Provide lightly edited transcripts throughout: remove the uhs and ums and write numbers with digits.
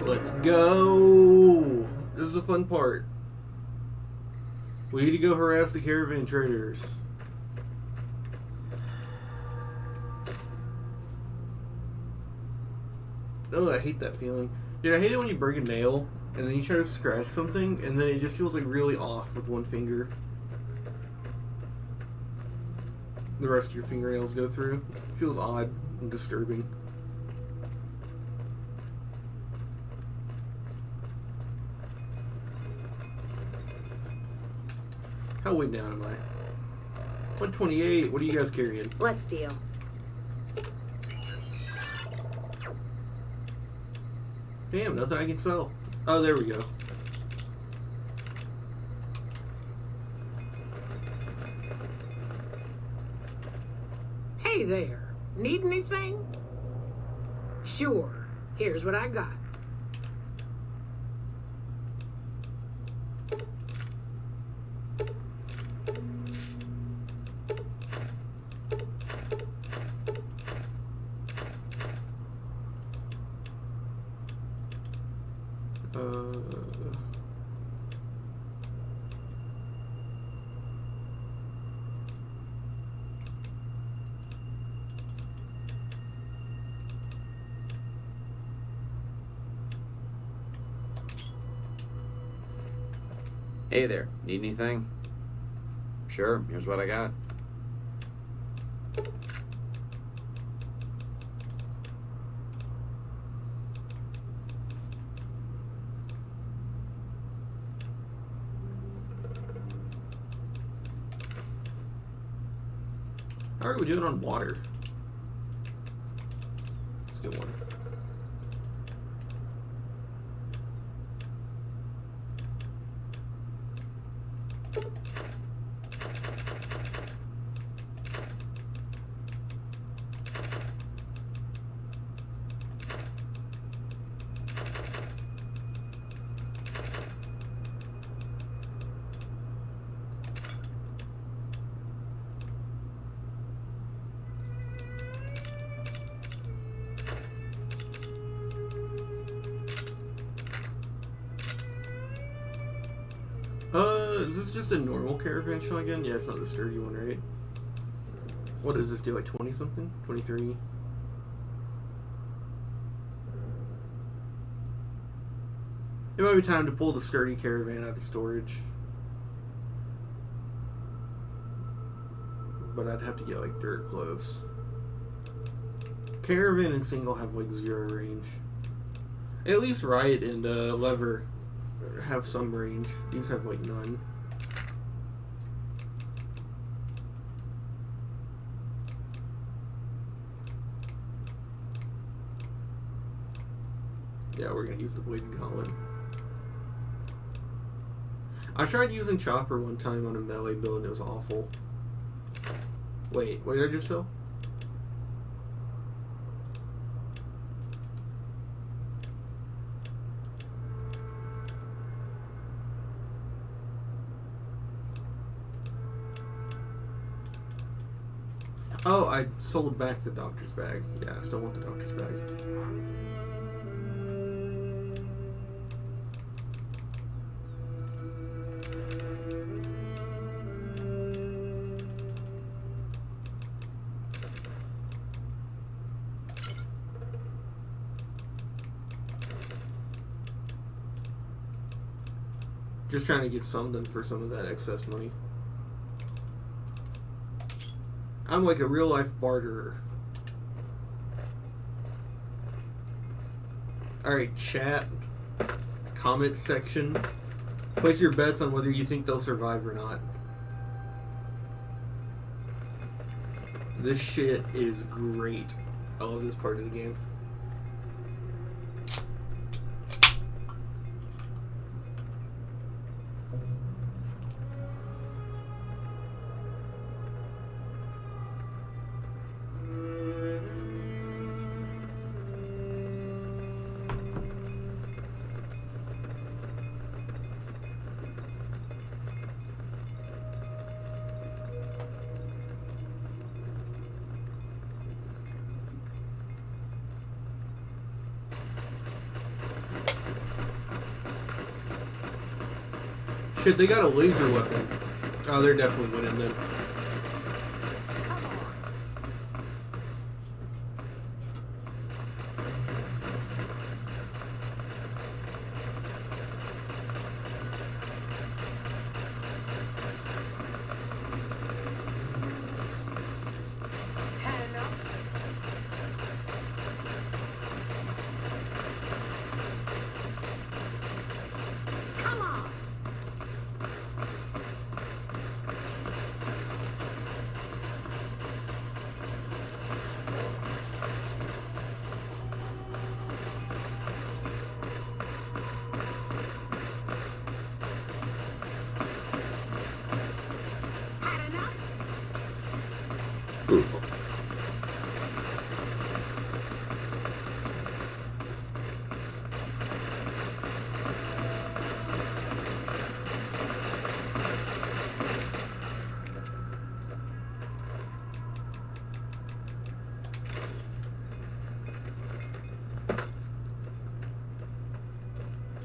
Let's go! This is the fun part. We need to go harass the caravan traders. Oh, I hate that feeling. Dude, I hate it when you break a nail and then you try to scratch something and then it just feels like really off with one finger. The rest of your fingernails go through. It feels odd and disturbing. How way down am I? 128. What are you guys carrying? Let's deal. Damn, nothing I can sell. Oh, there we go. Hey there. Need anything? Sure. Here's what I got. Hey there, need anything? Sure, here's what I got. How are we doing on water? Let's get water. Is this just a normal caravan shotgun? Yeah, it's not the sturdy one, right? What does this do, like 20 something? 23? It might be time to pull the sturdy caravan out of storage. But I'd have to get like dirt close. Caravan and single have like 0 range. At least Riot and Lever have some range. These have like none. Yeah, we're gonna use the Blade and Gauntlet. I tried using Chopper one time on a melee build and it was awful. Wait, what did I just sell? Oh, I sold back the doctor's bag. Yeah, I still want the doctor's bag. Just trying to get something for some of that excess money. I'm like a real life barterer. Alright, chat. Comment section. Place your bets on whether you think they'll survive or not. This shit is great. I love this part of the game. Shit, they got a laser weapon. Oh, they're definitely winning then.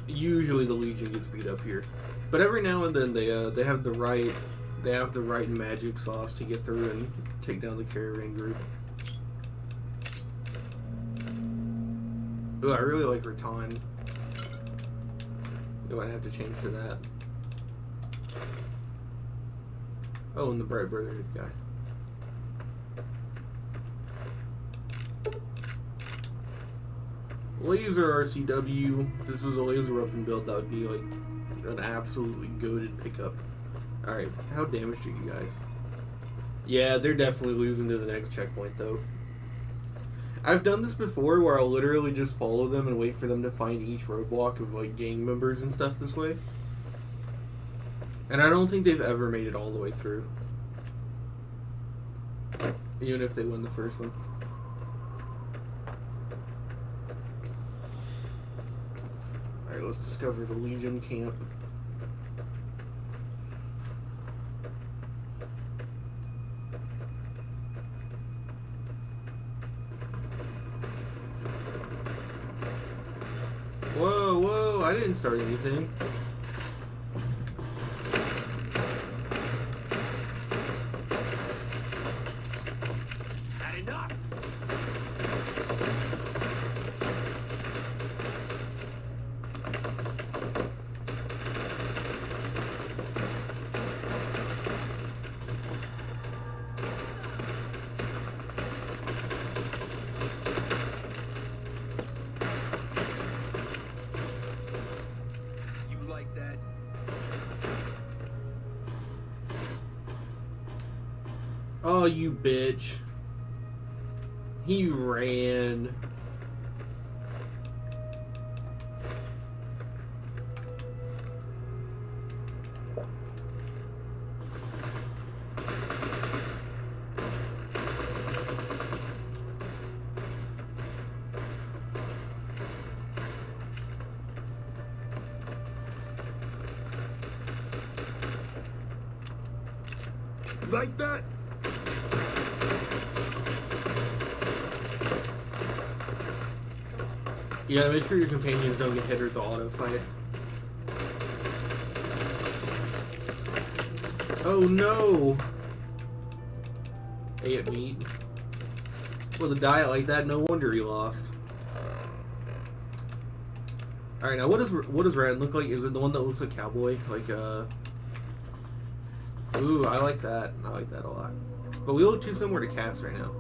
Usually the Legion gets beat up here, but every now and then they have the right magic sauce to get through and take down the caravan group. Ooh, I really like Rattan. Do I have to change to that? Oh, and the Bright Brotherhood guy. Laser RCW. If this was a laser weapon build, that would be like an absolutely goated pickup. Alright, how damaged are you guys? Yeah, they're definitely losing to the next checkpoint though. I've done this before where I'll literally just follow them and wait for them to find each roadblock of like gang members and stuff this way. And I don't think they've ever made it all the way through. Even if they win the first one. Alright, let's discover the Legion camp. Whoa, whoa, I didn't start anything. Had enough. Oh, you bitch. He ran. Like that? Yeah, make sure your companions don't get hit with the auto fight. Oh no! Ate meat. With a diet like that, no wonder he lost. Alright, now what does Red look like? Is it the one that looks like cowboy? Like, ooh, I like that. I like that a lot. But we look too similar to Cass right now.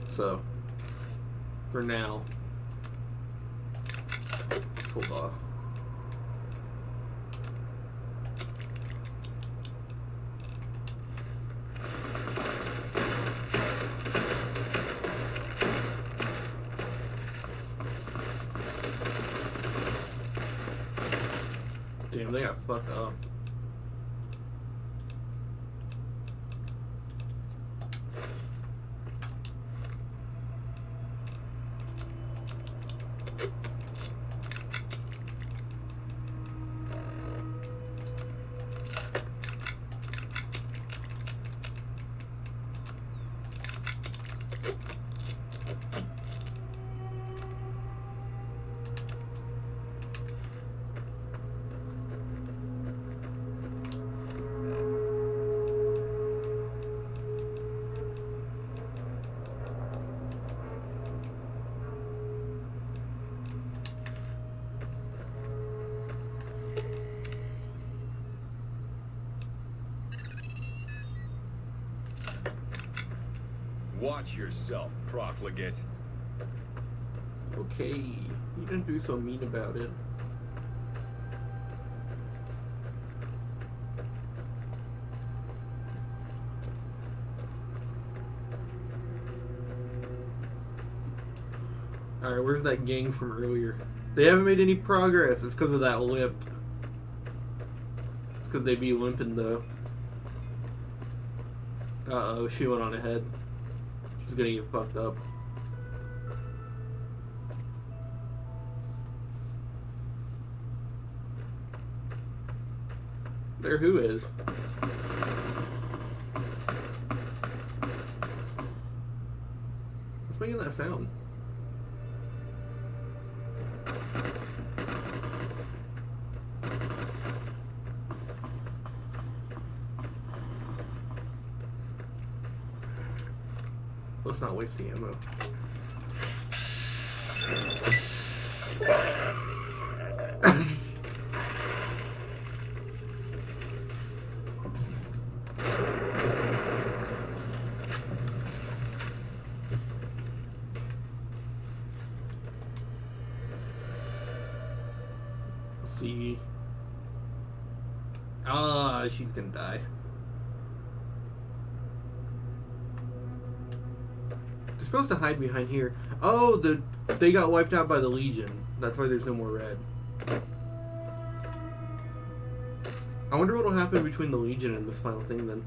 So, for now, hold off. Damn, they got fucked up. Watch yourself, profligate. Okay, you didn't be so mean about it. Alright, where's that gang from earlier? They haven't made any progress. It's because of that limp. It's because they be limping though. Uh-oh, she went on ahead. She's gonna get fucked up. There, who is? What's making that sound? Let's not waste the ammo. Let's see. Ah, she's gonna die. Supposed to hide behind here. Oh, they got wiped out by the Legion. That's why there's no more red. I wonder what will happen between the Legion and this final thing then.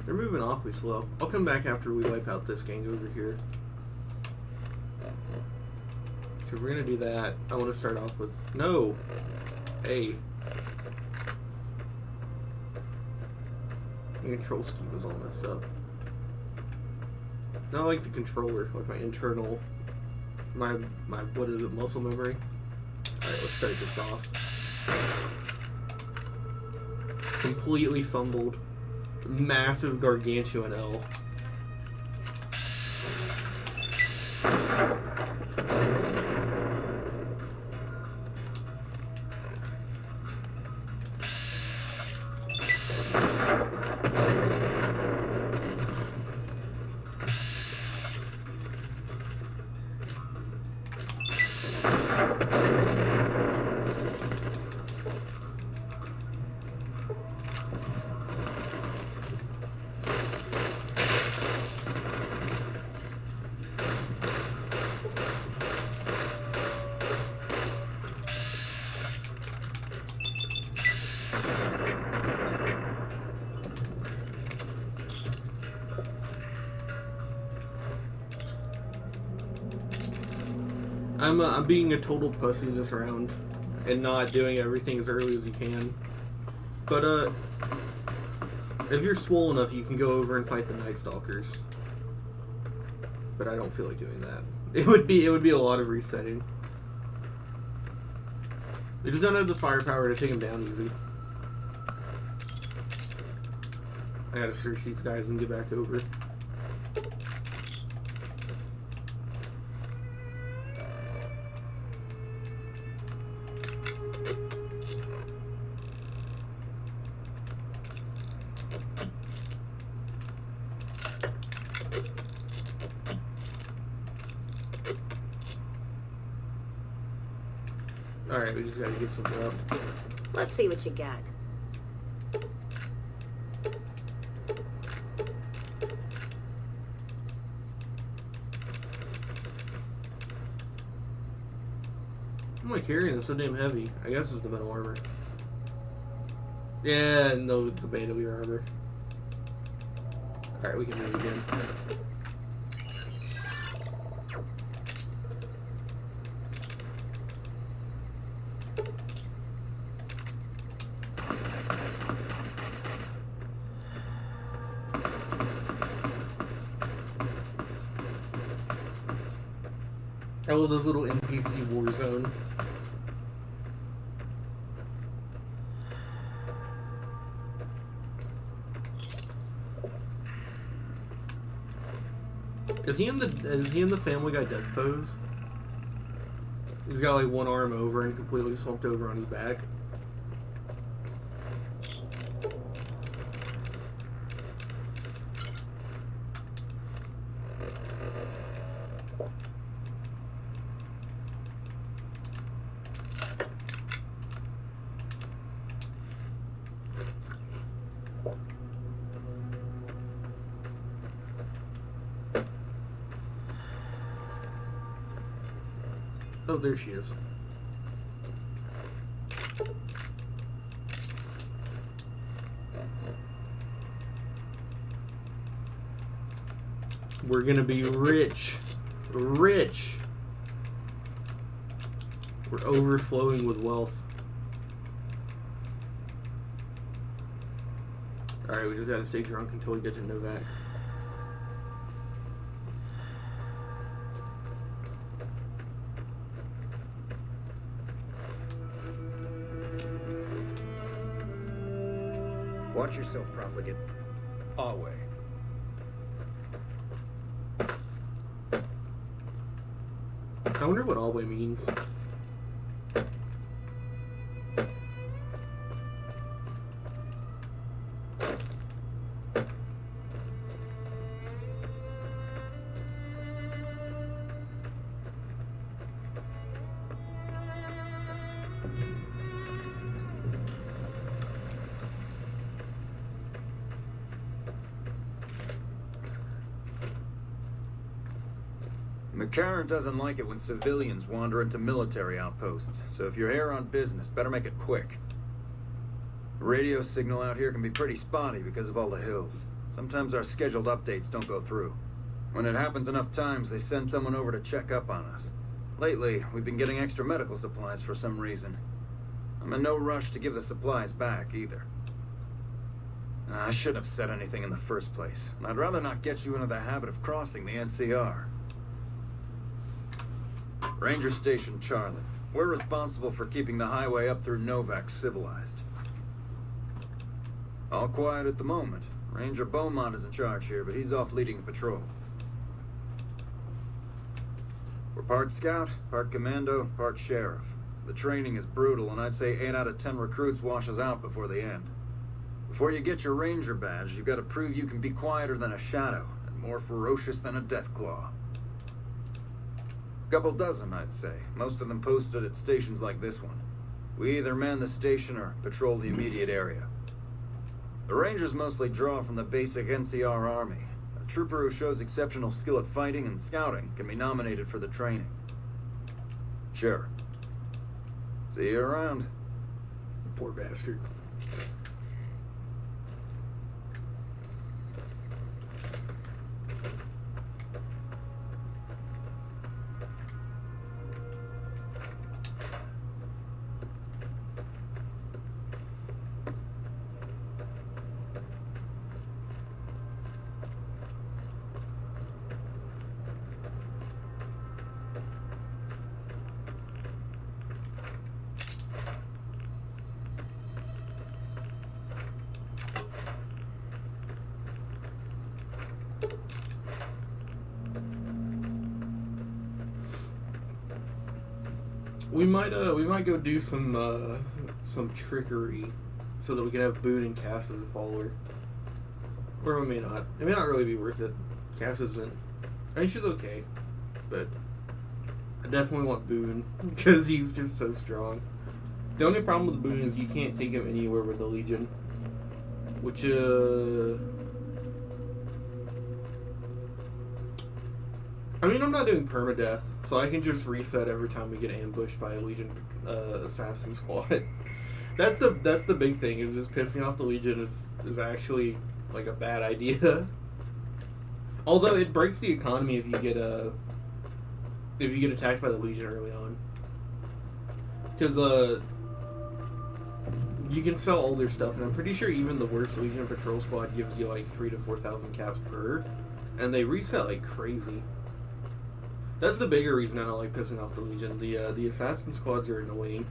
They're moving awfully slow. I'll come back after we wipe out this gang over here. So if we're gonna do that, I want to start off with... No! Hey. The control scheme is all messed up. Not like the controller, like my internal... My what is it, muscle memory? Alright, let's start this off. Completely fumbled. Massive gargantuan L. I'm being a total pussy this round and not doing everything as early as you can. But if you're swole enough, you can go over and fight the Night Stalkers. But I don't feel like doing that. It would be a lot of resetting. They just don't have the firepower to take them down easy. I gotta search these guys and get back over. Alright, we just gotta get some up. Let's see what you got. I'm like carrying this so damn heavy. I guess it's the metal armor. Yeah, no, the bandolier armor. Alright, we can move again. I love this little NPC war zone. Is he in the Family Guy death pose? He's got like one arm over and completely slumped over on his back. Oh, there she is. We're gonna be rich. Rich. We're overflowing with wealth. Alright, we just gotta stay drunk until we get to Novac. Watch yourself, profligate. Our way. I wonder what always means. McCarran doesn't like it when civilians wander into military outposts, so if you're here on business, better make it quick. The radio signal out here can be pretty spotty because of all the hills. Sometimes our scheduled updates don't go through. When it happens enough times, they send someone over to check up on us. Lately, we've been getting extra medical supplies for some reason. I'm in no rush to give the supplies back, either. I shouldn't have said anything in the first place, and I'd rather not get you into the habit of crossing the NCR. Ranger Station Charlie. We're responsible for keeping the highway up through Novac civilized. All quiet at the moment. Ranger Beaumont is in charge here, but he's off leading a patrol. We're part scout, part commando, part sheriff. The training is brutal, and I'd say 8 out of 10 recruits washes out before the end. Before you get your ranger badge, you've got to prove you can be quieter than a shadow, and more ferocious than a deathclaw. Couple dozen, I'd say. Most of them posted at stations like this one. We either man the station or patrol the immediate area. The Rangers mostly draw from the basic NCR army. A trooper who shows exceptional skill at fighting and scouting can be nominated for the training. Sure. See you around. Poor bastard. We might go do some trickery so that we can have Boone and Cass as a follower. Or we may not. It may not really be worth it. Cass isn't. I mean, she's okay, but I definitely want Boone because he's just so strong. The only problem with Boone is you can't take him anywhere with the Legion, which I mean, I'm not doing permadeath, so I can just reset every time we get ambushed by a Legion assassin squad. That's the big thing, is just pissing off the Legion is actually like a bad idea. Although it breaks the economy if you get attacked by the Legion early on, because you can sell all their stuff, and I'm pretty sure even the worst Legion patrol squad gives you like 3,000 to 4,000 caps per, and they reset like crazy. That's the bigger reason I don't like pissing off the Legion. The assassin squads are annoying.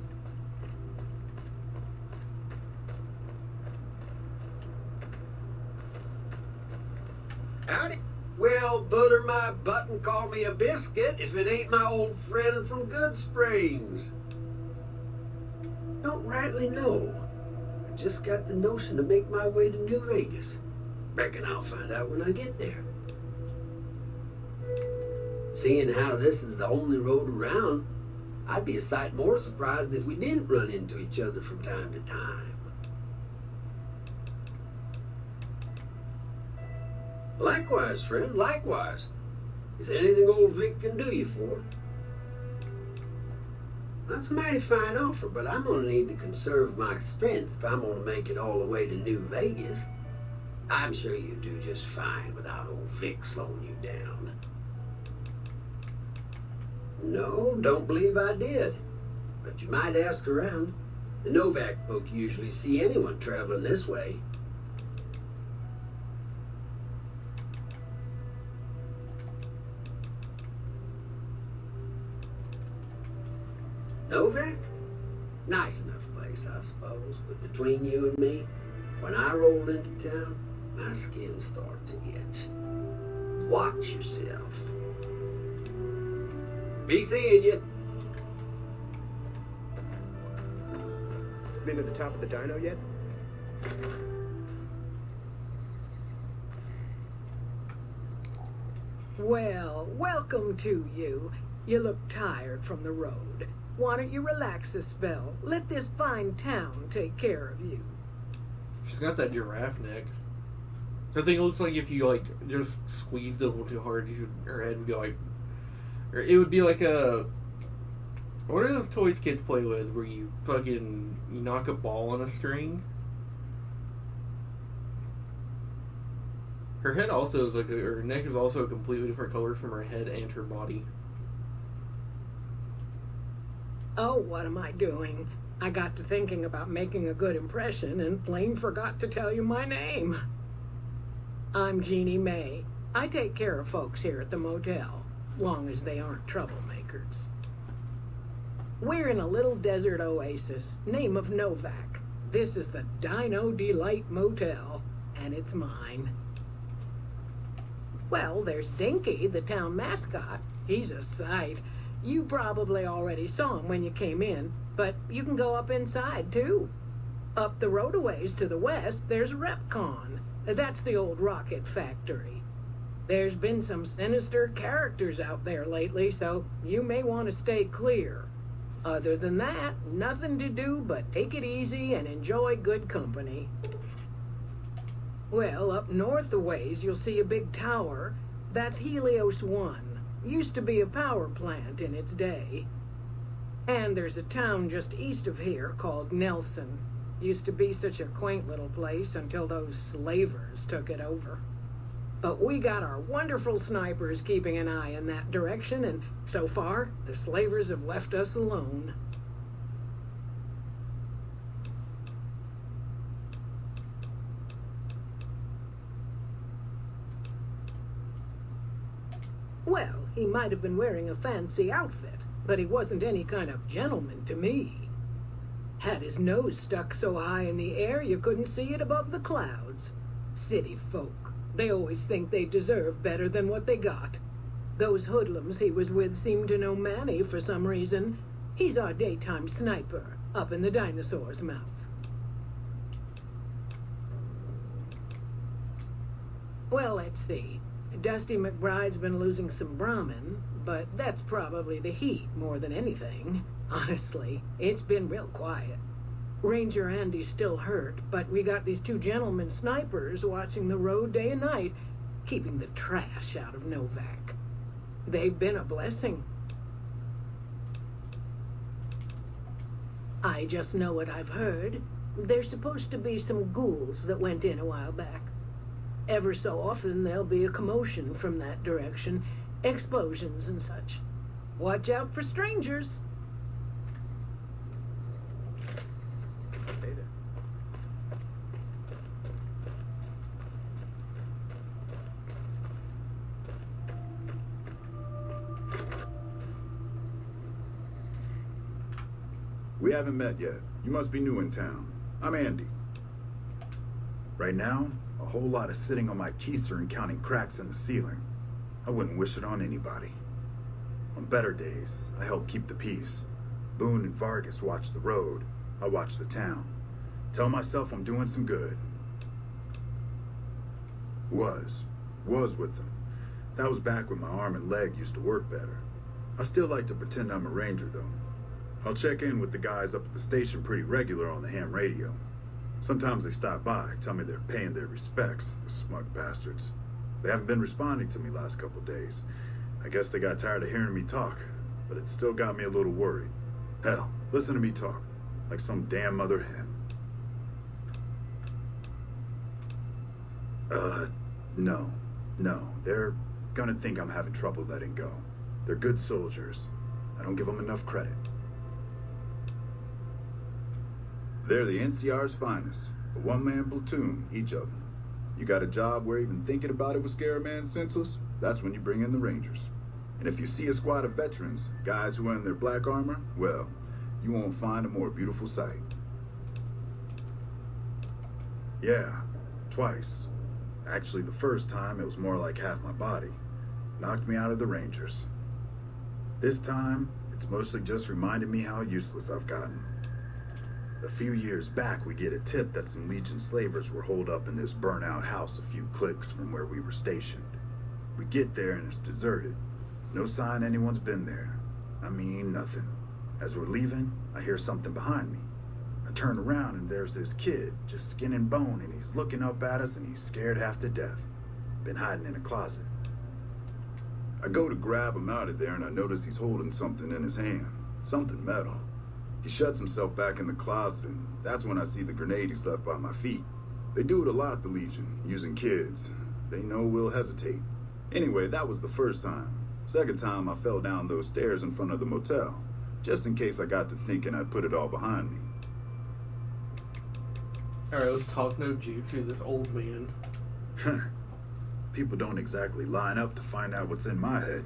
Howdy. Well, well butter my butt and call me a biscuit if it ain't my old friend from Good Springs. Don't rightly know. I just got the notion to make my way to New Vegas. Reckon I'll find out when I get there. Seeing how this is the only road around, I'd be a sight more surprised if we didn't run into each other from time to time. Likewise, friend, likewise. Is there anything old Vic can do you for? That's a mighty fine offer, but I'm gonna need to conserve my strength if I'm gonna make it all the way to New Vegas. I'm sure you do just fine without old Vic slowing you down. No, don't believe I did. But you might ask around. The Novac folk usually see anyone traveling this way. Novac? Nice enough place, I suppose. But between you and me, when I rolled into town, my skin started to itch. Watch yourself. Be seeing you. Been to the top of the dino yet? Well, welcome to you. You look tired from the road. Why don't you relax a spell? Let this fine town take care of you. She's got that giraffe neck. I think it looks like if you like just squeezed it a little too hard, her head would go like, or it would be like a. What are those toys kids play with, where you knock a ball on a string? Her head also is her neck is also a completely different color from her head and her body. Oh, what am I doing? I got to thinking about making a good impression and plain forgot to tell you my name. I'm Jeannie May. I take care of folks here at the motel, long as they aren't troublemakers. We're in a little desert oasis, name of Novac. This is the Dino Delight Motel, and it's mine. Well, there's Dinky, the town mascot. He's a sight. You probably already saw him when you came in, but you can go up inside, too. Up the road a ways to the west, there's Repcon. That's the old rocket factory. There's been some sinister characters out there lately, so you may want to stay clear. Other than that, nothing to do but take it easy and enjoy good company. Well, up north a ways, you'll see a big tower. That's Helios 1. Used to be a power plant in its day. And there's a town just east of here called Nelson. Used to be such a quaint little place until those slavers took it over. But we got our wonderful snipers keeping an eye in that direction, and so far, the slavers have left us alone. Well, he might have been wearing a fancy outfit, but he wasn't any kind of gentleman to me. Had his nose stuck so high in the air you couldn't see it above the clouds. City folk. They always think they deserve better than what they got. Those hoodlums he was with seemed to know Manny for some reason. He's our daytime sniper, up in the dinosaur's mouth. Well, let's see. Dusty McBride's been losing some Brahmin, but that's probably the heat more than anything. Honestly, it's been real quiet. Ranger Andy's still hurt, but we got these two gentlemen snipers watching the road day and night, keeping the trash out of Novac. They've been a blessing. I just know what I've heard. There's supposed to be some ghouls that went in a while back. Ever so often there'll be a commotion from that direction, explosions and such. Watch out for strangers. Hey there. We haven't met yet. You must be new in town. I'm Andy. Right now, a whole lot of sitting on my keister and counting cracks in the ceiling. I wouldn't wish it on anybody. On better days, I help keep the peace. Boone and Vargas watch the road. I watch the town. Tell myself I'm doing some good. Was with them. That was back when my arm and leg used to work better. I still like to pretend I'm a ranger, though. I'll check in with the guys up at the station pretty regular on the ham radio. Sometimes they stop by, tell me they're paying their respects, the smug bastards. They haven't been responding to me last couple days. I guess they got tired of hearing me talk, but it still got me a little worried. Hell, listen to me talk, like some damn mother hen. No, they're gonna think I'm having trouble letting go. They're good soldiers. I don't give them enough credit. They're the NCR's finest, a one-man platoon, each of them. You got a job where even thinking about it would scare a man senseless? That's when you bring in the Rangers. And if you see a squad of veterans, guys who are in their black armor, well, you won't find a more beautiful sight. Yeah, twice. Actually, the first time, it was more like half my body. Knocked me out of the Rangers. This time, it's mostly just reminded me how useless I've gotten. A few years back, we get a tip that some Legion slavers were holed up in this burnt-out house a few clicks from where we were stationed. We get there and it's deserted. No sign anyone's been there. I mean, nothing. As we're leaving, I hear something behind me. I turn around and there's this kid, just skin and bone, and he's looking up at us and he's scared half to death. Been hiding in a closet. I go to grab him out of there and I notice he's holding something in his hand. Something metal. He shuts himself back in the closet, and that's when I see the grenade he's left by my feet. They do it a lot, the Legion, using kids. They know we'll hesitate. Anyway, that was the first time. Second time, I fell down those stairs in front of the motel, just in case I got to thinking I'd put it all behind me. Alright, let's talk no jutsu, this old man. People don't exactly line up to find out what's in my head.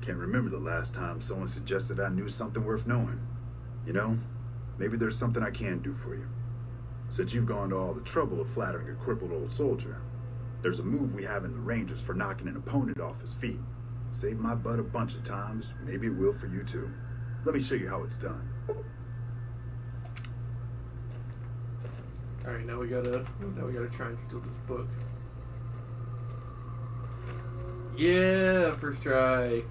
Can't remember the last time someone suggested I knew something worth knowing. You know, maybe there's something I can do for you. Since you've gone to all the trouble of flattering a crippled old soldier, there's a move we have in the Rangers for knocking an opponent off his feet. Saved my butt a bunch of times, maybe it will for you too. Let me show you how it's done. Alright, now we gotta try and steal this book. Yeah, first try.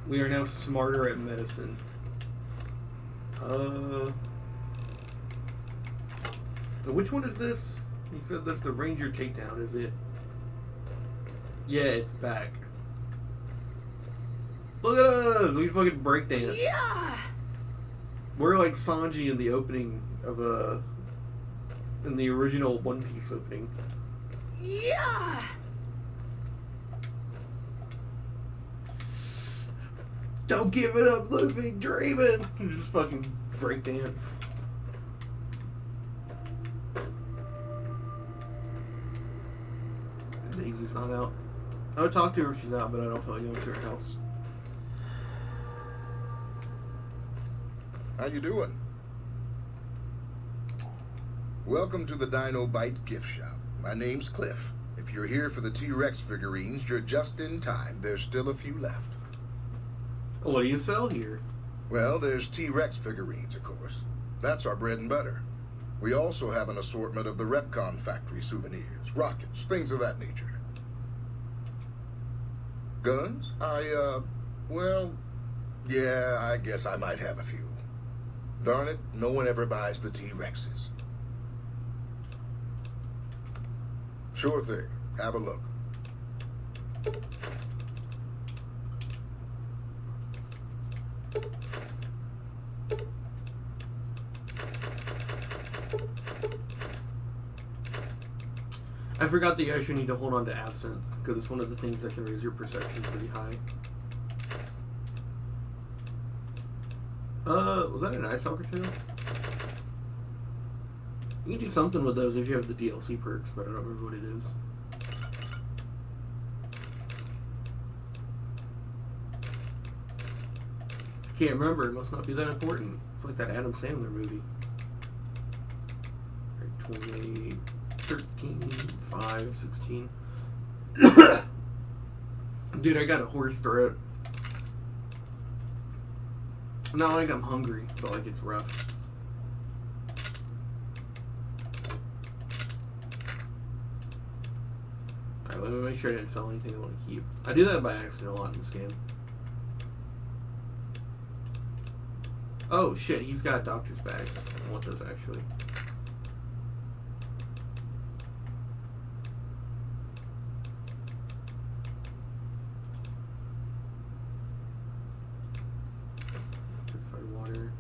We are now smarter at medicine. But which one is this? You said that's the Ranger takedown, is it? Yeah, it's back. Look at us! We fucking breakdance. Yeah. We're like Sanji in the opening of in the original One Piece opening. Yeah. Don't give it up, Luffy, dreaming! Just fucking breakdance. Daisy's not out. I would talk to her if she's out, but I don't feel like going to her house. How you doing? Welcome to the Dino Bite gift shop. My name's Cliff. If you're here for the T-Rex figurines, you're just in time. There's still a few left. What do you sell here? Well, there's T-Rex figurines, of course. That's our bread and butter. We also have an assortment of the Repcon factory souvenirs, rockets, things of that nature. Guns? Well, yeah, I guess I might have a few. Darn it, no one ever buys the T-Rexes. Sure thing. Have a look. I forgot that you actually need to hold on to absinthe, because it's one of the things that can raise your perception pretty high. Was that an ice hawker too? You can do something with those if you have the DLC perks, but I don't remember what it is. I can't remember, it must not be that important. It's like that Adam Sandler movie. Alright, 28, 13, 5, 16. Dude, I got a hoarse throat. Not like I'm hungry, but like it's rough. Alright, let me make sure I didn't sell anything I want to keep. I do that by accident a lot in this game. Oh shit, he's got doctor's bags. I want those actually. Purified water.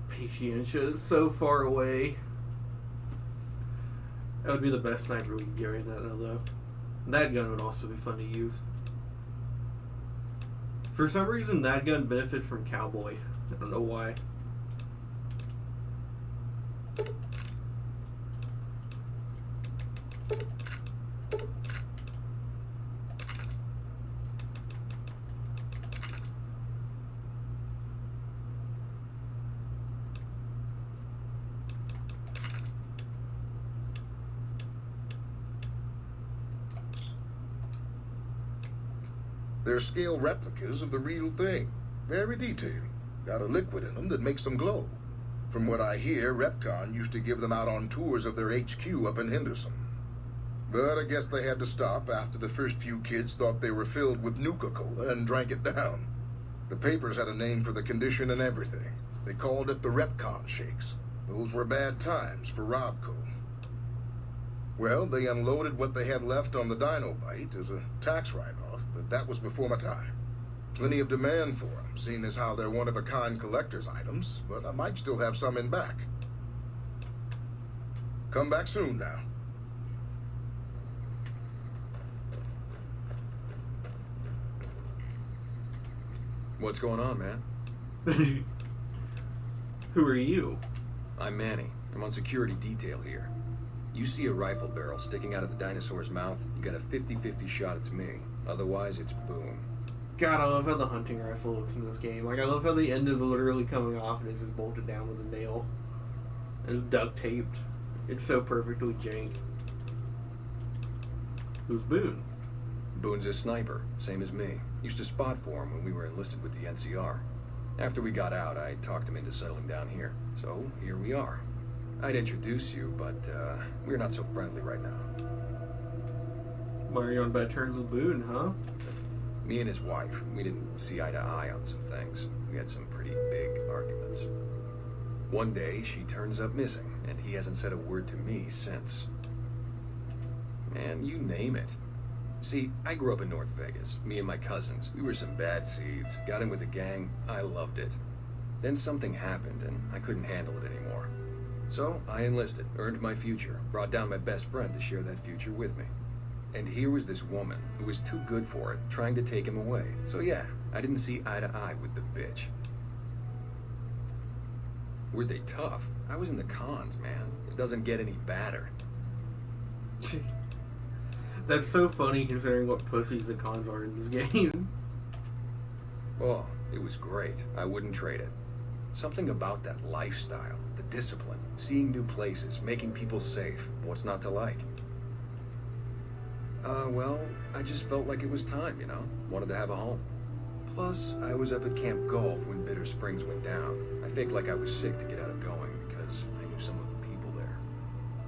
Patientia is so far away. That would be the best sniper we could get right now, though. That gun would also be fun to use. For some reason, that gun benefits from Cowboy. I don't know why. They're scale replicas of the real thing. Very detailed. Got a liquid in them that makes them glow. From what I hear, Repcon used to give them out on tours of their HQ up in Henderson. But I guess they had to stop after the first few kids thought they were filled with Nuka-Cola and drank it down. The papers had a name for the condition and everything. They called it the Repcon shakes. Those were bad times for Robco. Well, they unloaded what they had left on the Dino Bite as a tax write-off, but that was before my time. Plenty of demand for them, seeing as how they're one-of-a-kind collector's items, but I might still have some in back. Come back soon now. What's going on, man? Who are you? I'm Manny. I'm on security detail here. You see a rifle barrel sticking out of the dinosaur's mouth, you got a 50-50 shot it's me. Otherwise, it's boom. God, I love how the hunting rifle looks in this game. Like, I love how the end is literally coming off and it's just bolted down with a nail. And it's duct taped. It's so perfectly jank. Who's Boone? Boone's a sniper, same as me. Used to spot for him when we were enlisted with the NCR. After we got out, I talked him into settling down here. So, here we are. I'd introduce you, but we're not so friendly right now. Why are you on bad terms with Boone, huh? Me and his wife, we didn't see eye to eye on some things. We had some pretty big arguments. One day, she turns up missing, and he hasn't said a word to me since. Man, you name it. See, I grew up in North Vegas. Me and my cousins, we were some bad seeds. Got in with a gang, I loved it. Then something happened, and I couldn't handle it anymore. So, I enlisted, earned my future, brought down my best friend to share that future with me. And here was this woman, who was too good for it, trying to take him away. So yeah, I didn't see eye to eye with the bitch. Were they tough? I was in the cons, man. It doesn't get any badder. That's so funny considering what pussies the cons are in this game. Oh, it was great. I wouldn't trade it. Something about that lifestyle, the discipline, seeing new places, making people safe. What's not to like? Well, I just felt like it was time, you know? Wanted to have a home. Plus, I was up at Camp Golf when Bitter Springs went down. I faked like I was sick to get out of going because I knew some of the people there.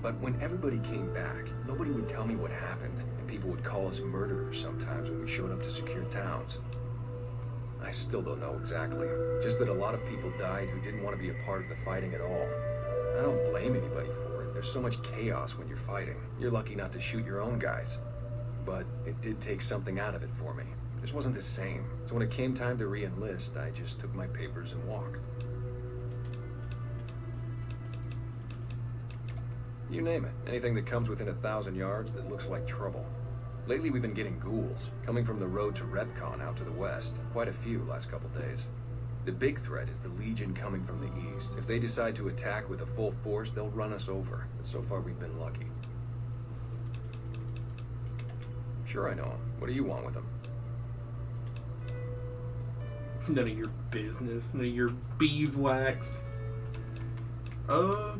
But when everybody came back, nobody would tell me what happened, and people would call us murderers sometimes when we showed up to secure towns. I still don't know exactly. Just that a lot of people died who didn't want to be a part of the fighting at all. I don't blame anybody for it. There's so much chaos when you're fighting. You're lucky not to shoot your own guys. But it did take something out of it for me. It just wasn't the same. So when it came time to re-enlist, I just took my papers and walked. You name it. Anything that comes within 1,000 yards that looks like trouble. Lately we've been getting ghouls, coming from the road to Repcon out to the west. Quite a few last couple days. The big threat is the Legion coming from the east. If they decide to attack with a full force, they'll run us over. But so far we've been lucky. Sure I know him. What do you want with him? None of your business. None of your beeswax. We're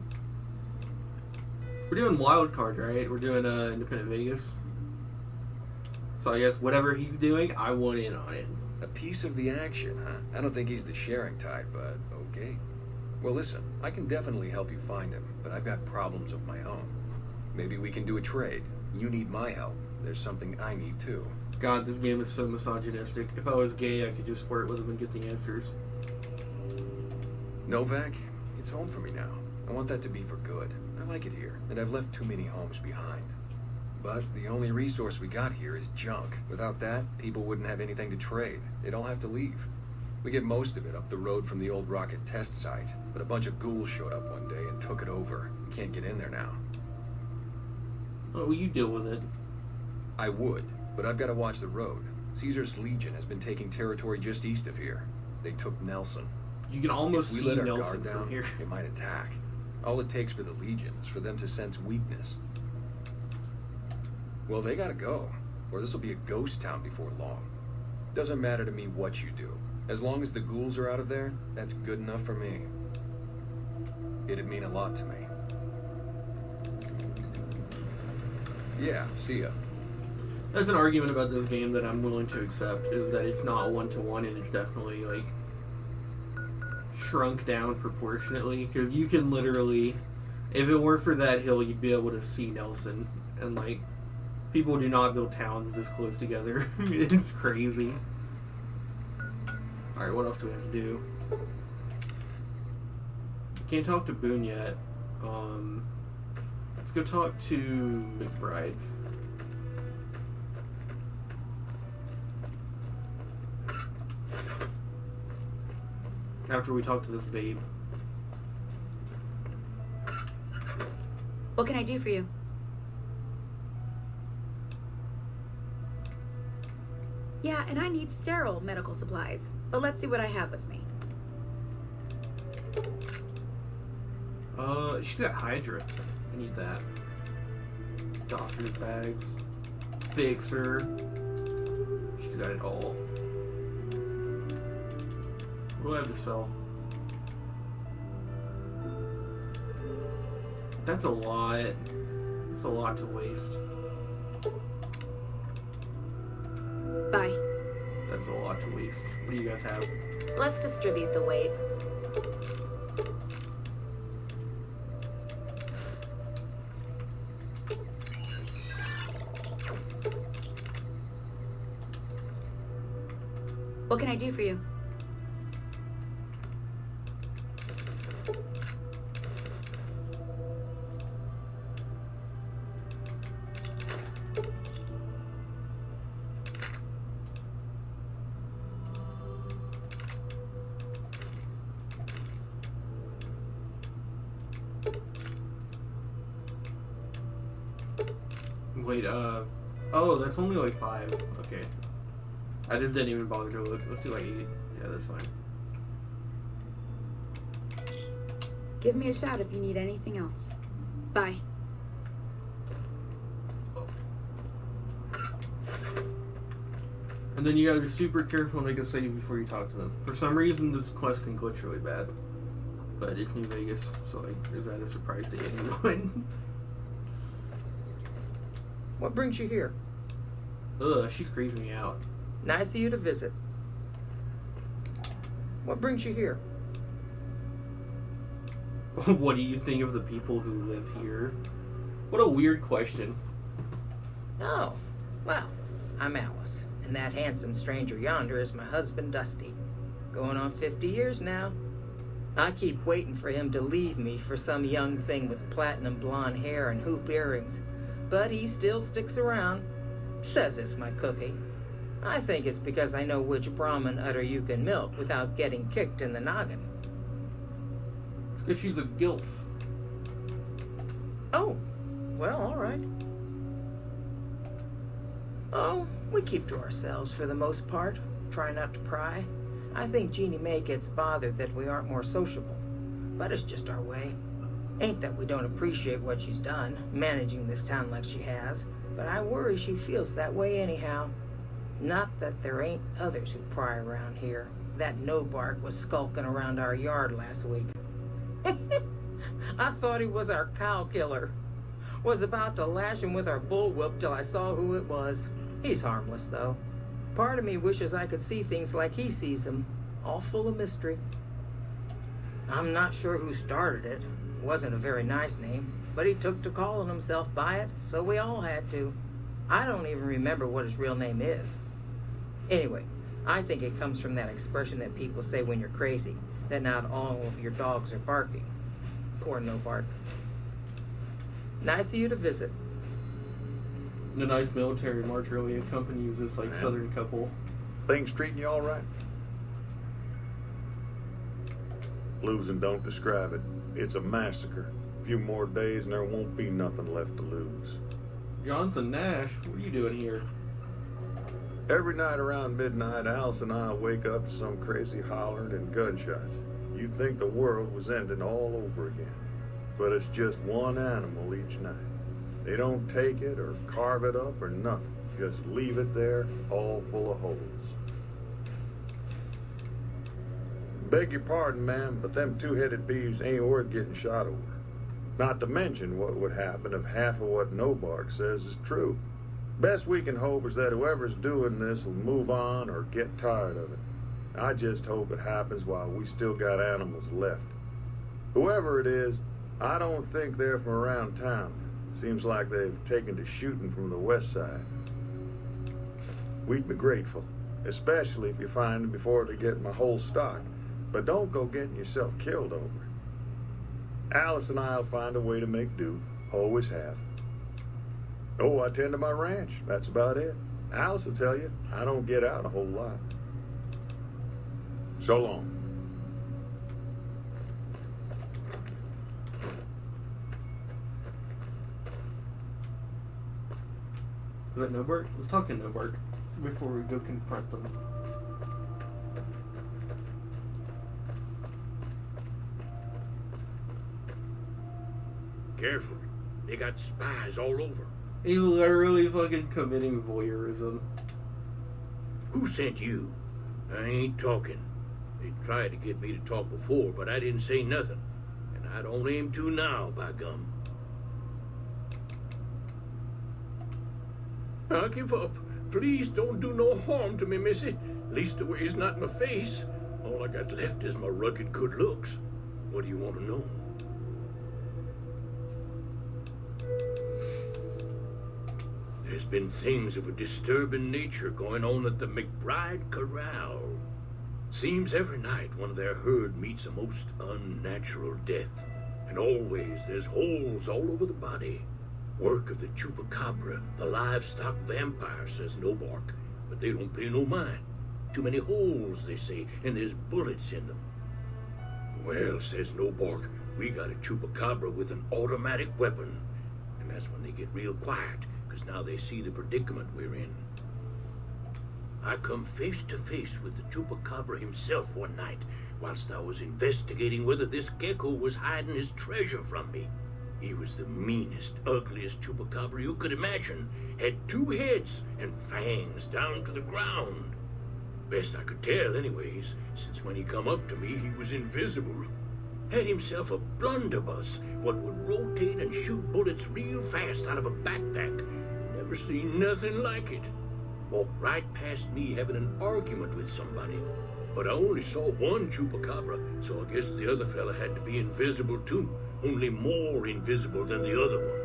doing wild card, right? We're doing Independent Vegas. So I guess whatever he's doing, I want in on it. A piece of the action, huh? I don't think he's the sharing type, but okay. Well, listen, I can definitely help you find him, but I've got problems of my own. Maybe we can do a trade. You need my help. There's something I need too. God, this game is so misogynistic. If I was gay, I could just flirt with him and get the answers. Novac, it's home for me now. I want that to be for good. I like it here, and I've left too many homes behind. But the only resource we got here is junk. Without that, people wouldn't have anything to trade. They'd all have to leave. We get most of it up the road from the old rocket test site, but a bunch of ghouls showed up one day and took it over. We can't get in there now. Well, you deal with it. I would, but I've got to watch the road. Caesar's Legion has been taking territory just east of here. They took Nelson. You can almost If we see let our Nelson guard from down, here. they might attack. All it takes for the Legion is for them to sense weakness. Well, they gotta go, or this will be a ghost town before long. Doesn't matter to me what you do. As long as the ghouls are out of there, that's good enough for me. It'd mean a lot to me. Yeah, see ya. There's an argument about this game that I'm willing to accept, is that it's not one-to-one and it's definitely, like, shrunk down proportionately, because you can literally, if it weren't for that hill, you'd be able to see Nelson, and, like, people do not build towns this close together. It's crazy. Alright, what else do we have to do? Can't talk to Boone yet. Let's go talk to McBride's. After we talk to this babe. What can I do for you? Yeah, and I need sterile medical supplies. But let's see what I have with me. She's got Hydra. I need that. Doctor's bags. Fixer. She's got it all. What do I have to sell? That's a lot. That's a lot to waste. Bye. That's a lot to waste. What do you guys have? Let's distribute the weight. What can I do for you? Wait, oh, that's only like 5. Okay. I just didn't even bother to look. Let's do like 8. Yeah, that's fine. Give me a shout if you need anything else. Bye. And then you gotta be super careful and make a save before you talk to them. For some reason, this quest can glitch really bad. But it's New Vegas, so like, is that a surprise to anyone? What brings you here? Ugh, she's creeping me out. Nice of you to visit. What brings you here? What do you think of the people who live here? What a weird question. Oh, well, I'm Alice, and that handsome stranger yonder is my husband, Dusty. Going on 50 years now. I keep waiting for him to leave me for some young thing with platinum blonde hair and hoop earrings, but he still sticks around. Says it's my cookie. I think it's because I know which Brahmin udder you can milk without getting kicked in the noggin. It's because she's a gilf. Oh, well, all right. Oh, we keep to ourselves for the most part. Try not to pry. I think Jeannie Mae gets bothered that we aren't more sociable. But it's just our way. Ain't that we don't appreciate what she's done, managing this town like she has. but I worry she feels that way anyhow. Not that there ain't others who pry around here. That Novac was skulking around our yard last week. I thought he was our cow killer. Was about to lash him with our bullwhip till I saw who it was. He's harmless, though. Part of me wishes I could see things like he sees them, all full of mystery. I'm not sure who started it. It wasn't a very nice name, but he took to calling himself by it, so we all had to. I don't even remember what his real name is. Anyway, I think it comes from that expression that people say when you're crazy, that not all of your dogs are barking. Poor Novac. Nice of you to visit. A nice military march really accompanies this like southern couple. Things treating you all right? Losing don't describe it. It's a massacre. A few more days and there won't be nothing left to lose. Johnson Nash, what are you doing here? Every night around midnight, Alice and I wake up to some crazy hollering and gunshots. You'd think the world was ending all over again. But it's just one animal each night. They don't take it or carve it up or nothing. Just leave it there, all full of holes. Beg your pardon, ma'am, but them two-headed beeves ain't worth getting shot over. Not to mention what would happen if half of what Novac says is true. Best we can hope is that whoever's doing this will move on or get tired of it. I just hope it happens while we still got animals left. Whoever it is, I don't think they're from around town. Seems like they've taken to shooting from the west side. We'd be grateful, especially if you find them before they get my whole stock. But don't go getting yourself killed over it. Alice and I'll find a way to make do. Always have. Oh, I tend to my ranch. That's about it. Alice will tell you, I don't get out a whole lot. So long. Is that Novac? Let's talk to Novac before we go confront them. Careful. They got spies all over. He's literally fucking committing voyeurism. Who sent you? I ain't talking. They tried to get me to talk before, but I didn't say nothing. And I don't aim to now, by gum. I give up. Please don't do no harm to me, missy. Leastways not in my face. All I got left is my rugged good looks. What do you want to know? There's been things of a disturbing nature going on at the McBride Corral. Seems every night one of their herd meets a most unnatural death. And always there's holes all over the body. Work of the chupacabra, the livestock vampire, says Novac, but they don't pay no mind. Too many holes, they say, and there's bullets in them. Well, says Novac, we got a chupacabra with an automatic weapon. And that's when they get real quiet, because now they see the predicament we're in. I come face to face with the chupacabra himself one night, whilst I was investigating whether this gecko was hiding his treasure from me. He was the meanest, ugliest chupacabra you could imagine. Had 2 heads and fangs down to the ground. Best I could tell anyways, since when he come up to me, he was invisible. Had himself a blunderbuss, what would rotate and shoot bullets real fast out of a backpack. Never seen nothing like it. Walked right past me having an argument with somebody. But I only saw one chupacabra, so I guess the other fella had to be invisible too. Only more invisible than the other one.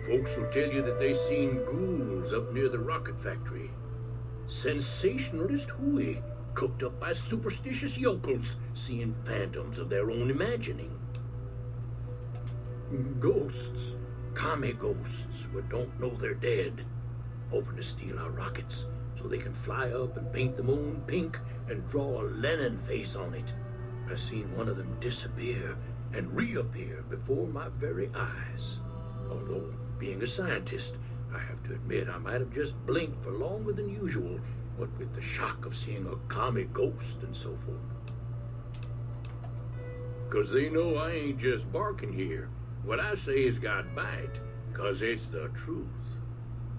Folks will tell you that they seen ghouls up near the rocket factory. Sensationalist hooey, cooked up by superstitious yokels, seeing phantoms of their own imagining. Ghosts, commie ghosts, but don't know they're dead. Hoping to steal our rockets, so they can fly up and paint the moon pink and draw a Lenin face on it. I seen one of them disappear and reappear before my very eyes. Although, being a scientist, I have to admit I might have just blinked for longer than usual, what with the shock of seeing a commie ghost and so forth. 'Cause they know I ain't just barking here. What I say has got bite, 'cause it's the truth.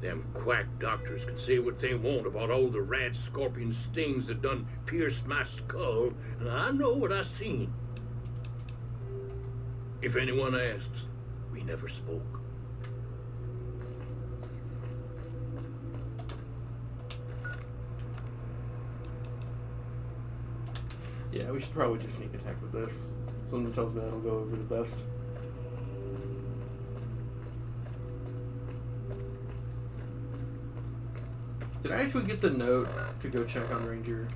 Them quack doctors can say what they want about all the rat scorpion stings that done pierced my skull, and I know what I seen. If anyone asks, we never spoke. Yeah, we should probably just sneak attack with this. Something tells me that'll go over the best. Did I actually get the note to go check on Ranger?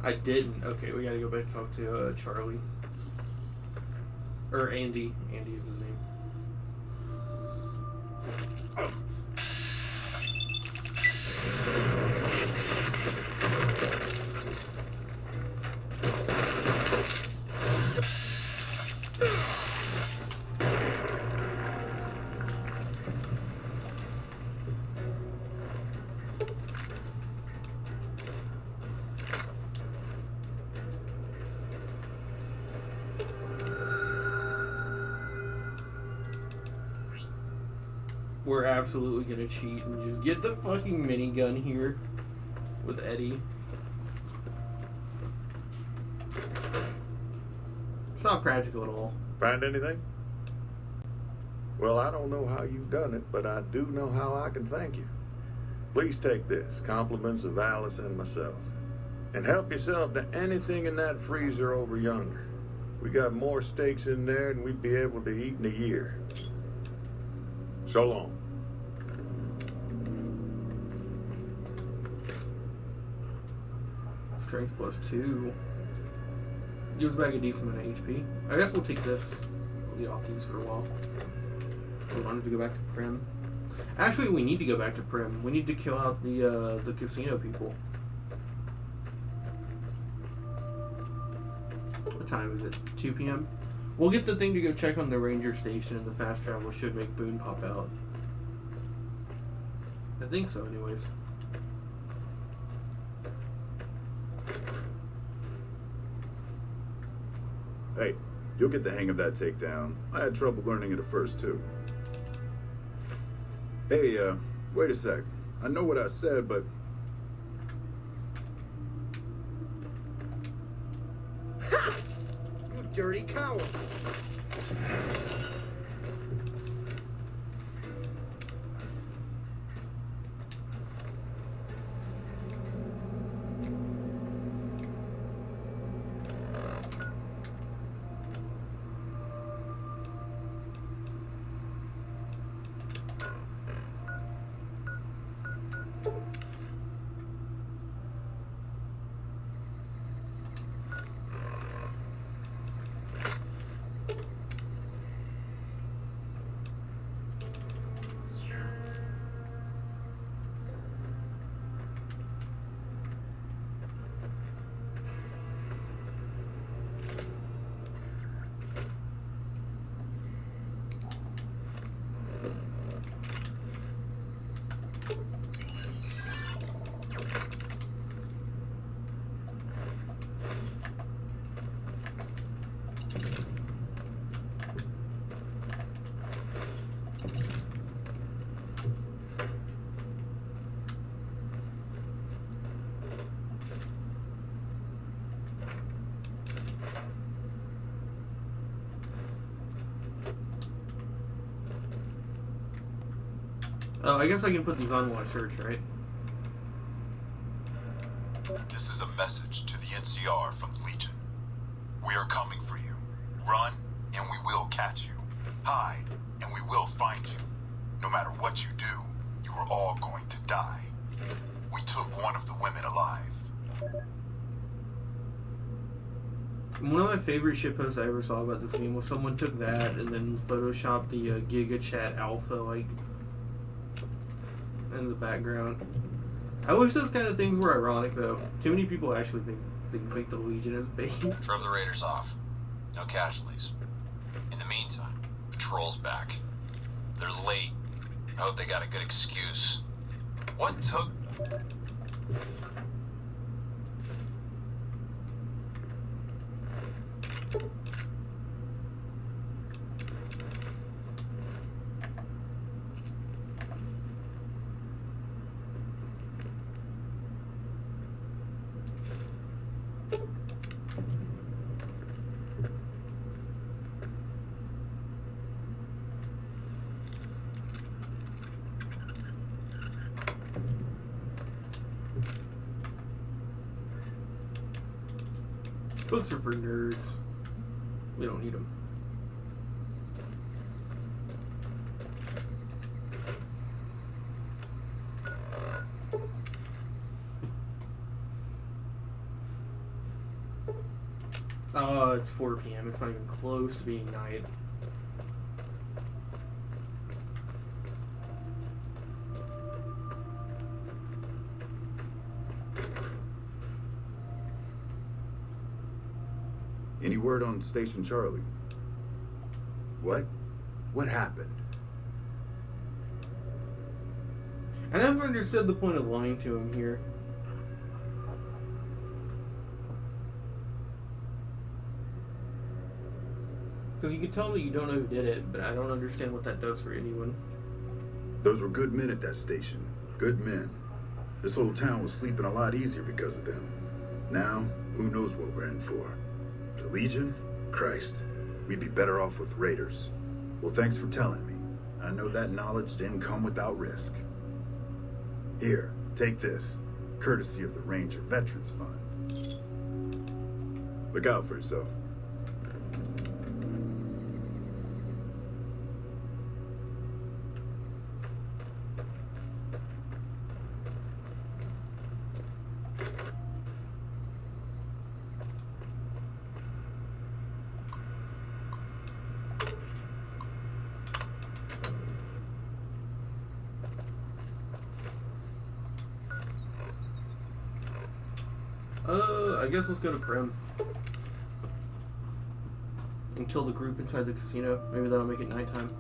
I didn't. Okay, we gotta go back and talk to Charlie. Or Andy. Andy is his name. We're absolutely gonna cheat and just get the fucking minigun here with Eddie. It's not practical at all. Find anything? Well, I don't know how you've done it, but I do know how I can thank you. Please take this, compliments of Alice and myself. And help yourself to anything in that freezer over yonder. We got more steaks in there than we'd be able to eat in a year. So long. Strength +2. Gives back a decent amount of HP. I guess we'll take this. We'll get off these for a while. We wanted to go back to Prim. Actually, we need to go back to Prim. We need to kill out the casino people. What time is it? 2 p.m.? We'll get the thing to go check on the ranger station, and the fast travel should make Boone pop out. I think so, anyways. Hey, you'll get the hang of that takedown. I had trouble learning it at first, too. Hey, wait a sec. I know what I said, but... Ha! You dirty coward! Oh, I guess I can put these on while I search, right? This is a message to the NCR from the Legion. We are coming for you. Run, and we will catch you. Hide, and we will find you. No matter what you do, you are all going to die. We took one of the women alive. One of my favorite shitposts I ever saw about this game was someone took that and then photoshopped the Giga Chat Alpha, like, in the background. I wish those kind of things were ironic, though. Too many people actually think the Legion is base. Throw the raiders off. No casualties. In the meantime, patrol's back. They're late. I hope they got a good excuse. What took... Books are for nerds. We don't need them. Oh, it's 4 p.m. It's not even close to being night. Any word on Station Charlie? What? What happened? I never understood the point of lying to him here. Because you can tell me you don't know who did it, but I don't understand what that does for anyone. Those were good men at that station. Good men. This whole town was sleeping a lot easier because of them. Now, who knows what we're in for? The Legion? Christ. We'd be better off with raiders. Well, thanks for telling me. I know that knowledge didn't come without risk. Here, take this. Courtesy of the Ranger Veterans Fund. Look out for yourself. I guess let's go to Prim. And kill the group inside the casino. Maybe that'll make it nighttime.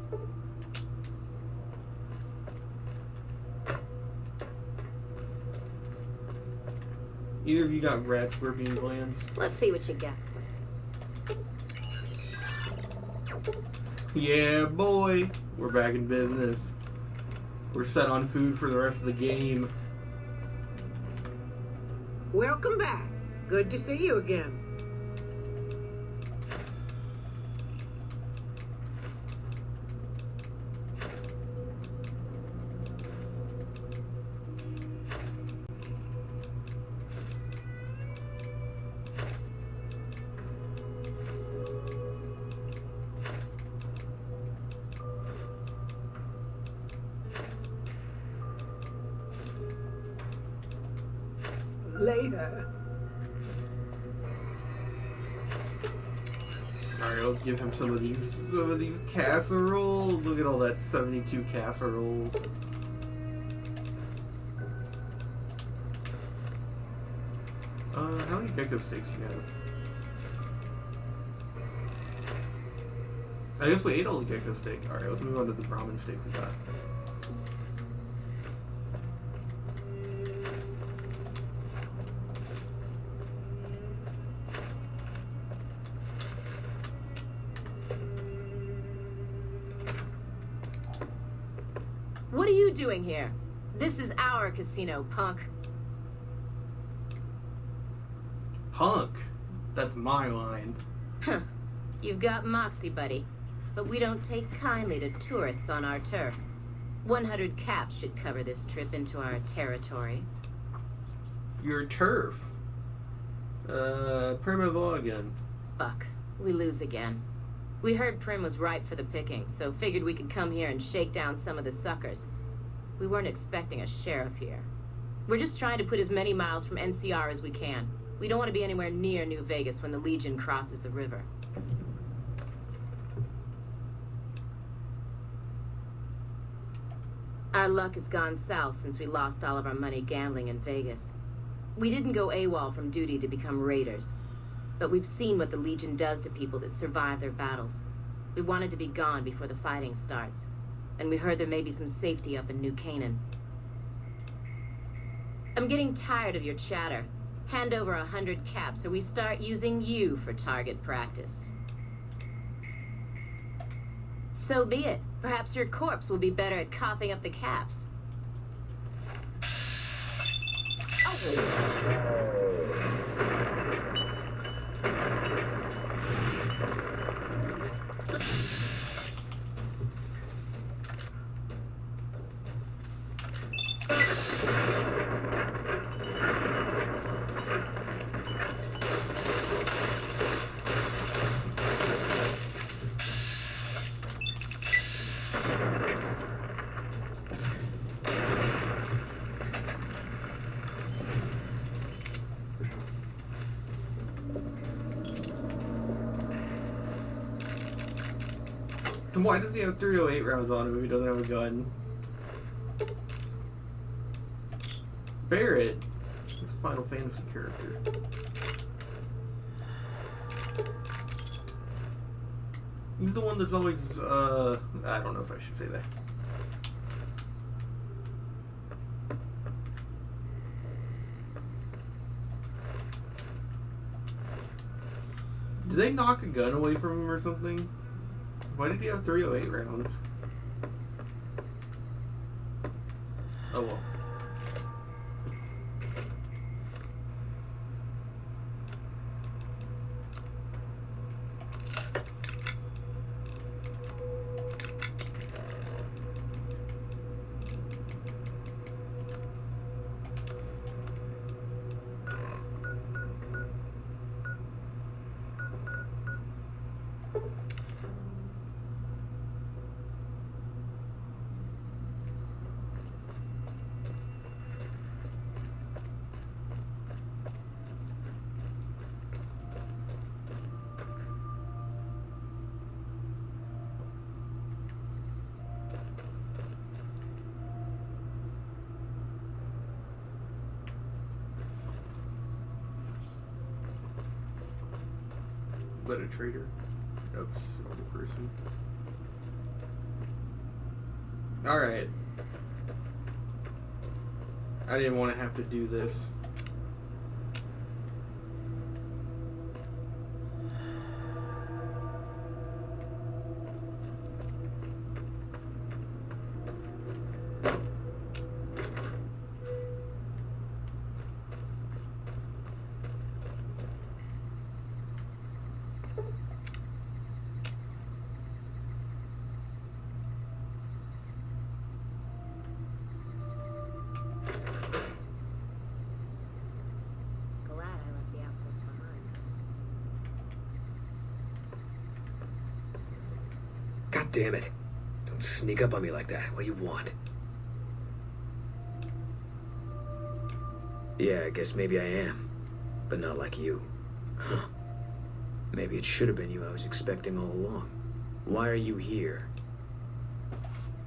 Either of you got rat scorpion glands? Let's see what you got. Yeah, boy. We're back in business. We're set on food for the rest of the game. Welcome back. Good to see you again. Later. Alright, let's give him some of these casseroles. Look at all that 72 casseroles. How many gecko steaks do you have? I guess we ate all the gecko steak. Alright, let's move on to the Brahmin steak we got. What are you doing here? This is our casino, punk. Punk? That's my line. Huh. You've got moxie, buddy. But we don't take kindly to tourists on our turf. 100 caps should cover this trip into our territory. Your turf? Prim has law again. Fuck. We lose again. We heard Prim was ripe for the picking, so figured we could come here and shake down some of the suckers. We weren't expecting a sheriff here. We're just trying to put as many miles from NCR as we can. We don't want to be anywhere near New Vegas when the Legion crosses the river. Our luck has gone south since we lost all of our money gambling in Vegas. We didn't go AWOL from duty to become raiders. But we've seen what the Legion does to people that survive their battles. We wanted to be gone before the fighting starts. And we heard there may be some safety up in New Canaan. I'm getting tired of your chatter. Hand over 100 caps or we start using you for target practice. So be it. Perhaps your corpse will be better at coughing up the caps. Why does he have 308 rounds on him if he doesn't have a gun? Barrett. He's a Final Fantasy character. He's the one that's always, I don't know if I should say that. Did they knock a gun away from him or something? Why did he have 308 rounds? Oh well. But a traitor. Oops, another person. Alright. I didn't want to have to do this. God damn it. Don't sneak up on me like that. What do you want? Yeah, I guess maybe I am. But not like you. Huh. Maybe it should have been you I was expecting all along. Why are you here?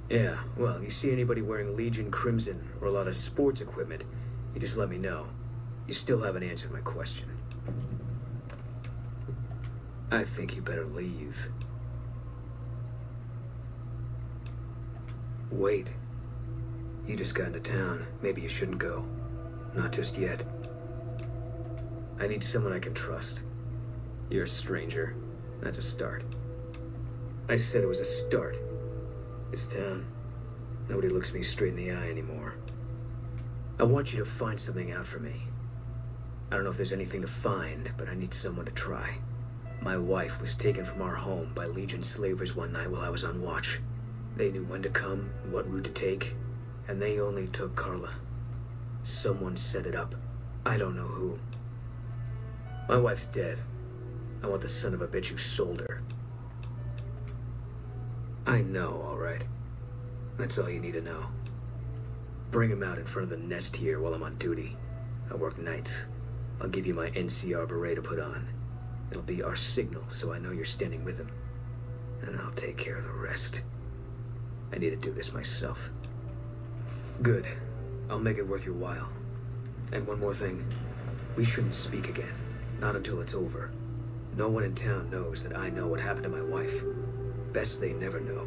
Yeah, well, you see anybody wearing Legion Crimson or a lot of sports equipment, you just let me know. You still haven't answered my question. I think you better leave. Wait. You just got into town. Maybe you shouldn't go. Not just yet. I need someone I can trust. You're a stranger. That's a start. I said it was a start. This town, nobody looks me straight in the eye anymore. I want you to find something out for me. I don't know if there's anything to find, but I need someone to try. My wife was taken from our home by Legion slavers one night while I was on watch. They knew when to come and what route to take, and they only took Carla. Someone set it up. I don't know who. My wife's dead. I want the son of a bitch who sold her. I know, all right. That's all you need to know. Bring him out in front of the nest here while I'm on duty. I work nights. I'll give you my NCR beret to put on. It'll be our signal, so I know you're standing with him. And I'll take care of the rest. I need to do this myself. Good. I'll make it worth your while. And one more thing. We shouldn't speak again. Not until it's over. No one in town knows that I know what happened to my wife. Best they never know.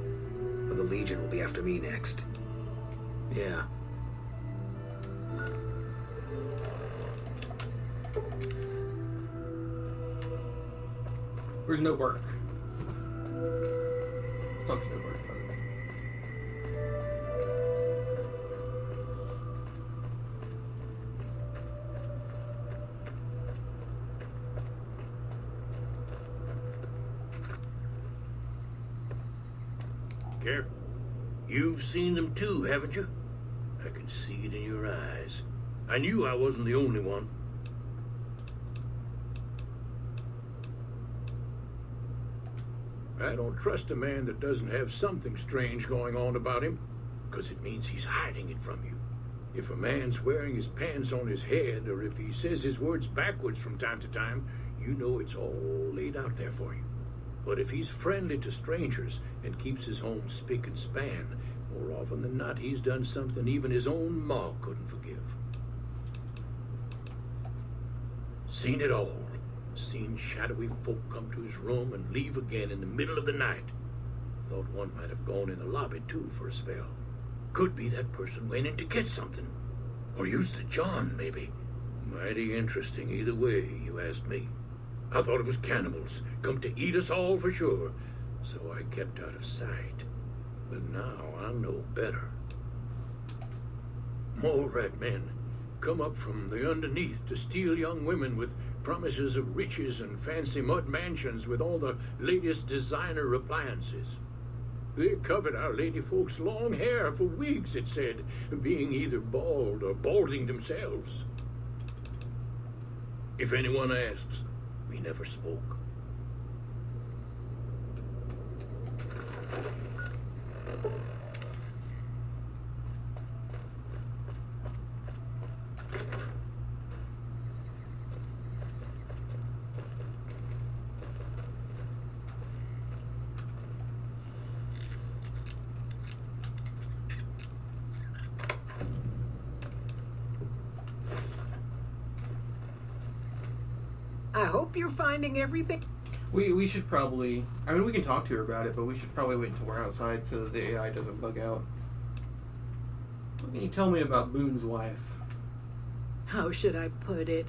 Or the Legion will be after me next. Yeah. Where's Novac? Let's talk to Novac, by the way. Care? You've seen them too, haven't you? I can see it in your eyes. I knew I wasn't the only one. I don't trust a man that doesn't have something strange going on about him, because it means he's hiding it from you. If a man's wearing his pants on his head, or if he says his words backwards from time to time, you know it's all laid out there for you. But if he's friendly to strangers and keeps his home spick and span, more often than not, he's done something even his own ma couldn't forgive. Seen it all. Seen shadowy folk come to his room and leave again in the middle of the night. Thought one might have gone in the lobby, too, for a spell. Could be that person went in to get something. Or used the John, maybe. Mighty interesting either way, you asked me. I thought it was cannibals, come to eat us all for sure. So I kept out of sight. But now I know better. More rat men come up from the underneath to steal young women with promises of riches and fancy mud mansions with all the latest designer appliances. They covered our lady folks' long hair for weeks, it said, being either bald or balding themselves. If anyone asks, we never spoke. I hope you're finding everything. We should probably... I mean, we can talk to her about it, but we should probably wait until we're outside so that the AI doesn't bug out. What can you tell me about Boone's wife? How should I put it?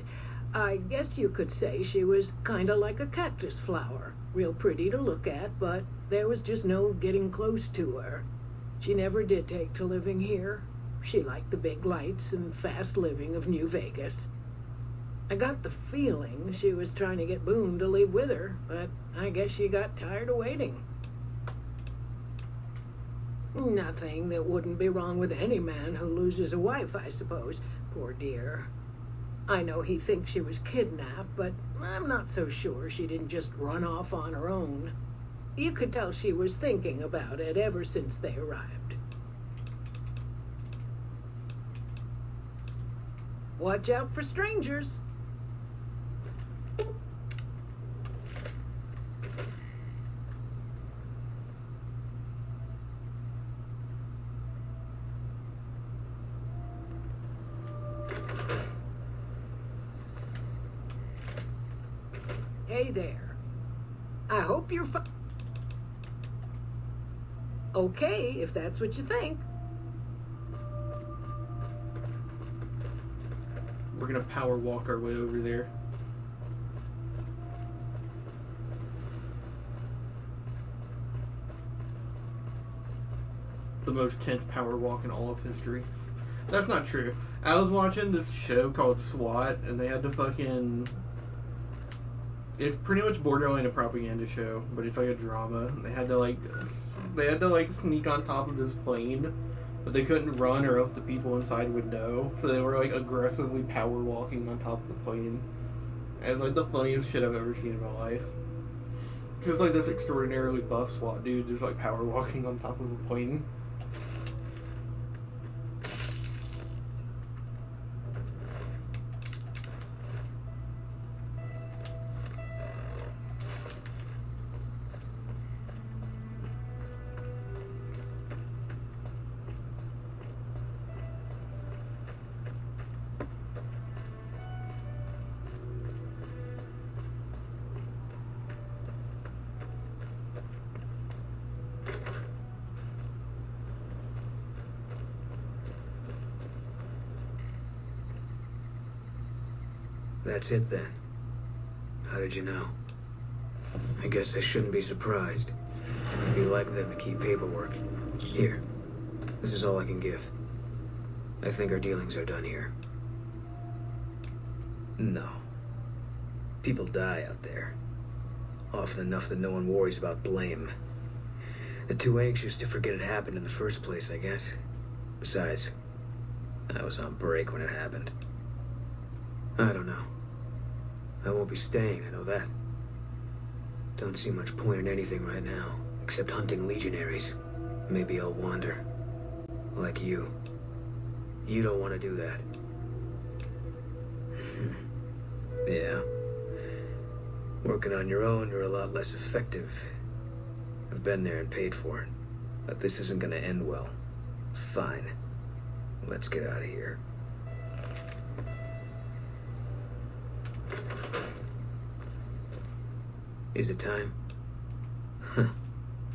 I guess you could say she was kind of like a cactus flower. Real pretty to look at, but there was just no getting close to her. She never did take to living here. She liked the big lights and fast living of New Vegas. I got the feeling she was trying to get Boone to leave with her, but I guess she got tired of waiting. Nothing that wouldn't be wrong with any man who loses a wife, I suppose. Poor dear. I know he thinks she was kidnapped, but I'm not so sure she didn't just run off on her own. You could tell she was thinking about it ever since they arrived. Watch out for strangers. Hey there. I hope you're fine. Okay, if that's what you think. We're gonna power walk our way over there. The most tense power walk in all of history. That's not true. I was watching this show called SWAT, and they had to fucking... It's pretty much borderline a propaganda show, but it's like a drama. They had to sneak on top of this plane, but they couldn't run or else the people inside would know. So they were like aggressively power walking on top of the plane. It was like the funniest shit I've ever seen in my life. Just like this extraordinarily buff SWAT dude just like power walking on top of a plane. That's it then. How did you know? I guess I shouldn't be surprised. It'd be like them to keep paperwork. Here. This is all I can give. I think our dealings are done here. No. People die out there. Often enough that no one worries about blame. They're too anxious to forget it happened in the first place, I guess. Besides, I was on break when it happened. I don't know. I won't be staying, I know that. Don't see much point in anything right now, except hunting legionaries. Maybe I'll wander. Like you. You don't want to do that. Yeah. Working on your own, you're a lot less effective. I've been there and paid for it. But this isn't gonna end well. Fine. Let's get out of here. Is it time?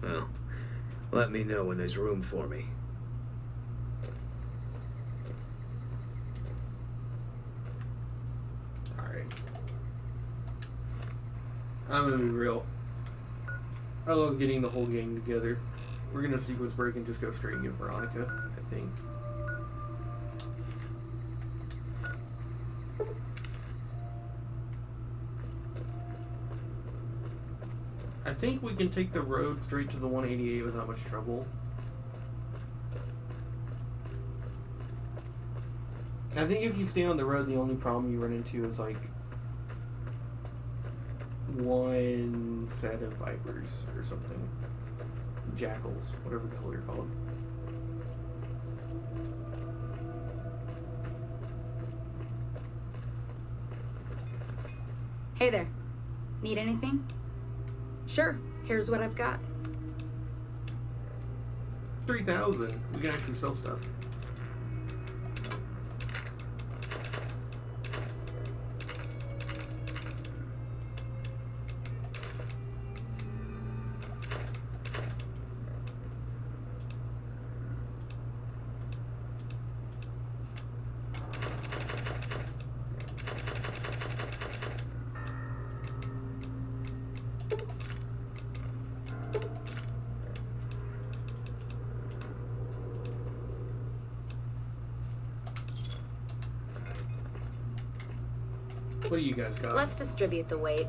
Well, let me know when there's room for me. Alright. I'm gonna be real. I love getting the whole gang together. We're gonna sequence break and just go straight and get Veronica, I think. I think we can take the road straight to the 188 without much trouble. I think if you stay on the road, the only problem you run into is like one set of vipers or something. Jackals, whatever the hell they're called. Hey there. Need anything? Sure. Here's what I've got. 3,000. We can actually sell stuff. What do you guys got? Let's distribute the weight.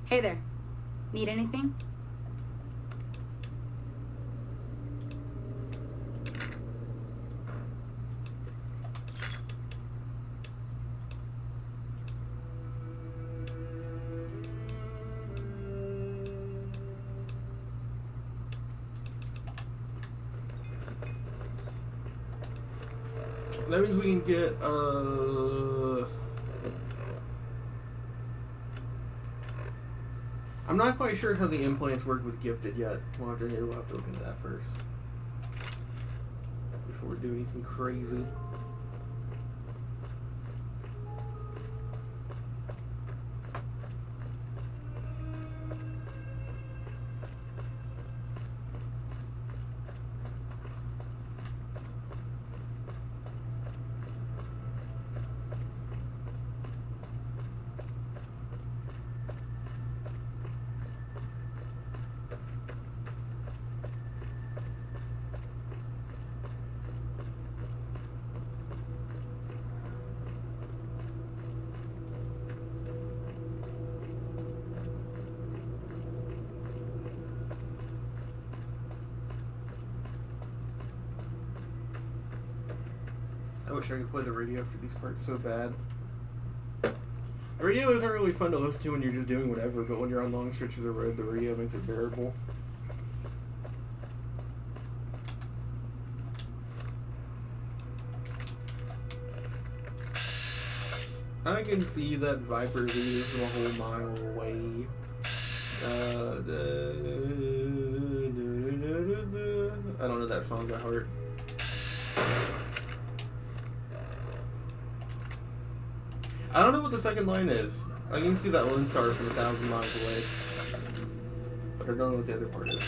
Hey there. Need anything? That means we can get, I'm not quite sure how the implants work with Gifted yet. We'll have to look into that first. Before we do anything crazy. I wish I could play the radio for these parts so bad. The radio isn't really fun to listen to when you're just doing whatever, but when you're on long stretches of road, the radio makes it bearable. I can see that Viper leaving from a whole mile away. I don't know that song by heart. I don't know what the second line is. I can see that Lone Star from 1,000 miles away. But I don't know what the other part is.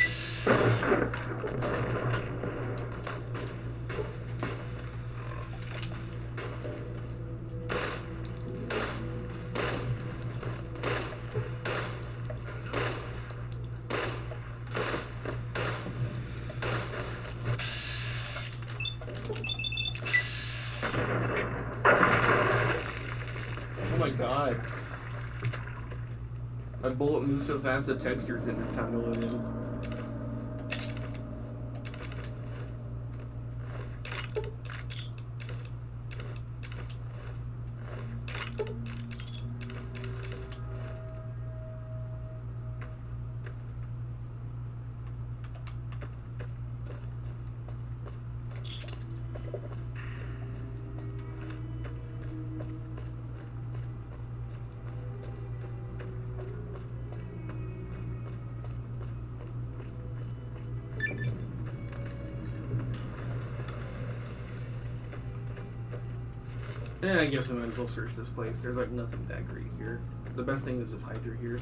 god. My bullet moves so fast the textures didn't have time to load in. Yeah, I guess I might as well search this place. There's like nothing that great here. The best thing is this Hydra here.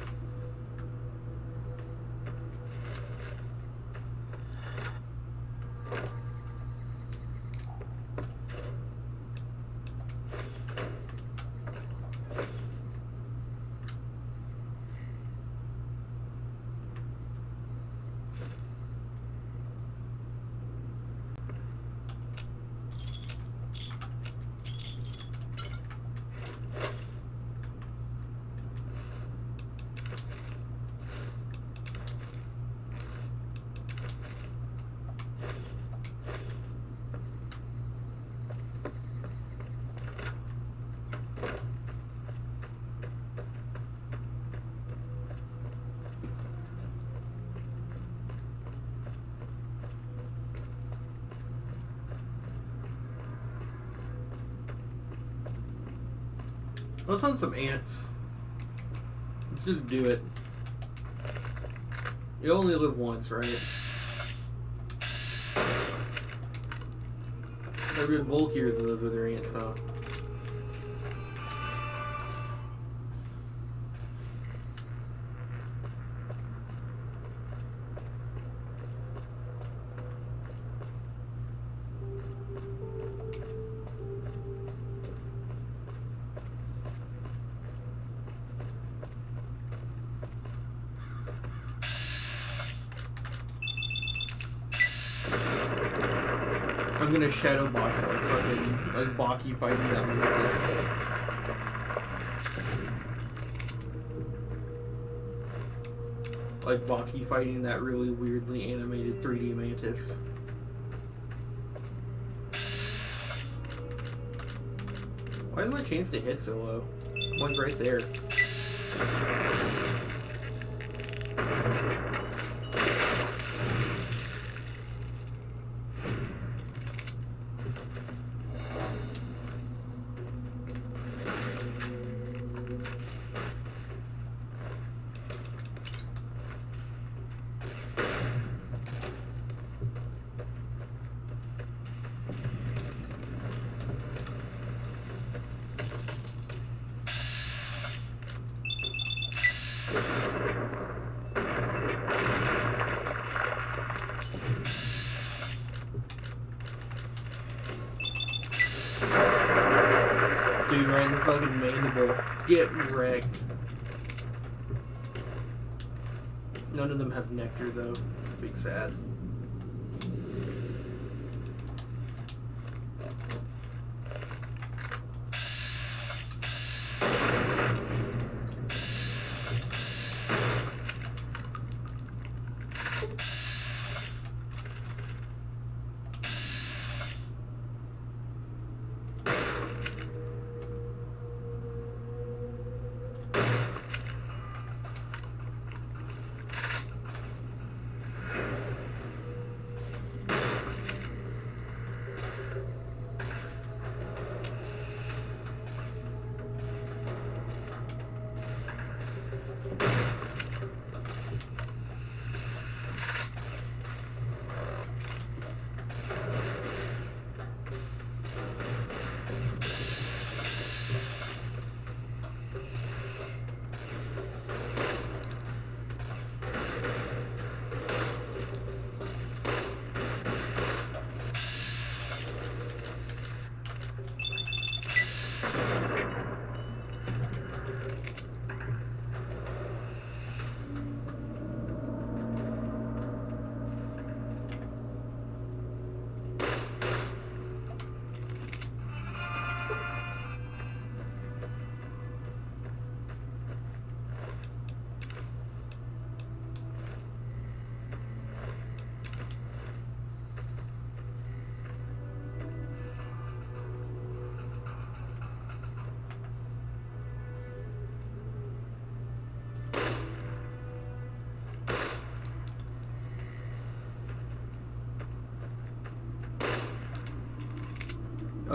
Let's hunt some ants. Let's just do it. You only live once, right? They're a bit bulkier than those other ants, huh? I'm gonna shadow box it like fucking like Baki fighting that mantis. Like Baki fighting that really weirdly animated 3D mantis. Why is my chance to hit so low? I'm like right there. Dude, right in the fucking mandible. Get wrecked. None of them have nectar though. Big sad.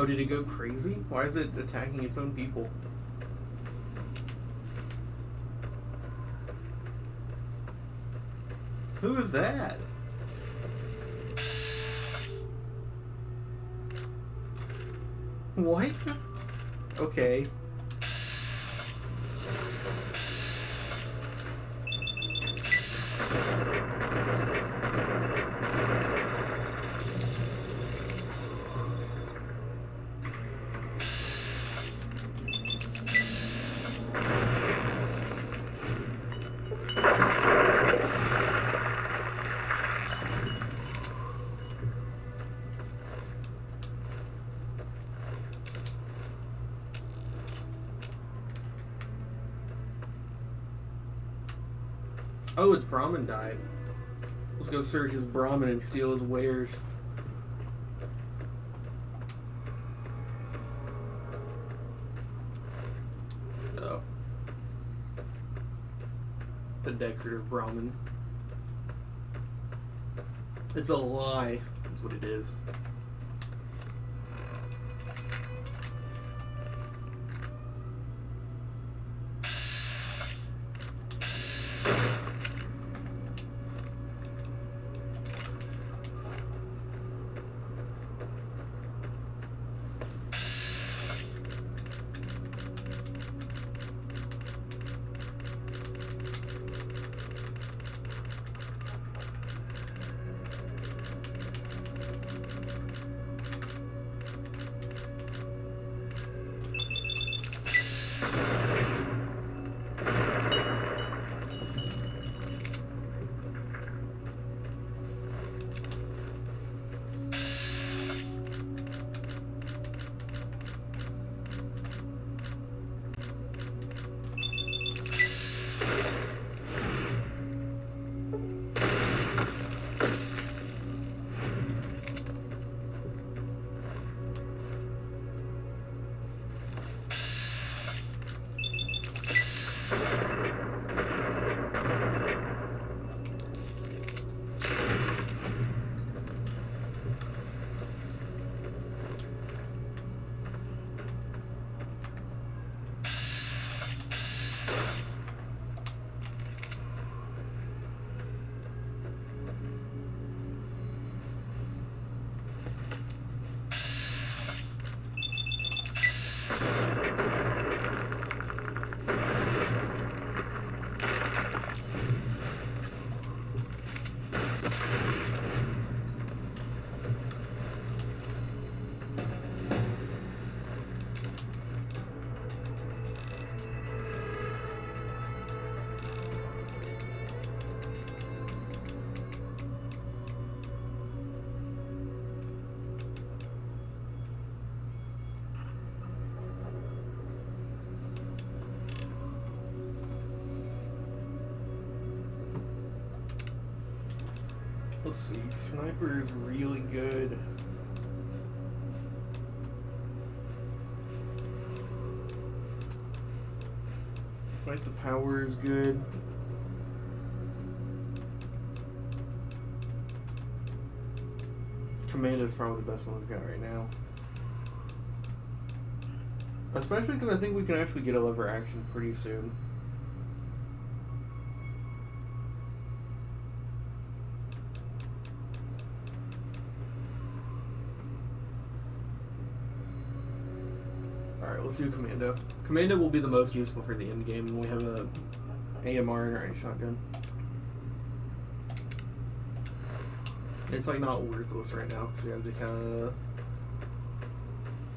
Oh, did it go crazy? Why is it attacking its own people? Who is that? What? Okay. Oh, it's Brahmin died. Let's go search his Brahmin and steal his wares. Oh. The decorative Brahmin. It's a lie, is what it is. Let's see, sniper is really good. Fight the power is good. Commando is probably the best one we've got right now. Especially because I think we can actually get a lever action pretty soon. Alright, let's do Commando. Commando will be the most useful for the end game when we have a AMR and our shotgun. It's like not worthless right now because we have the kind of,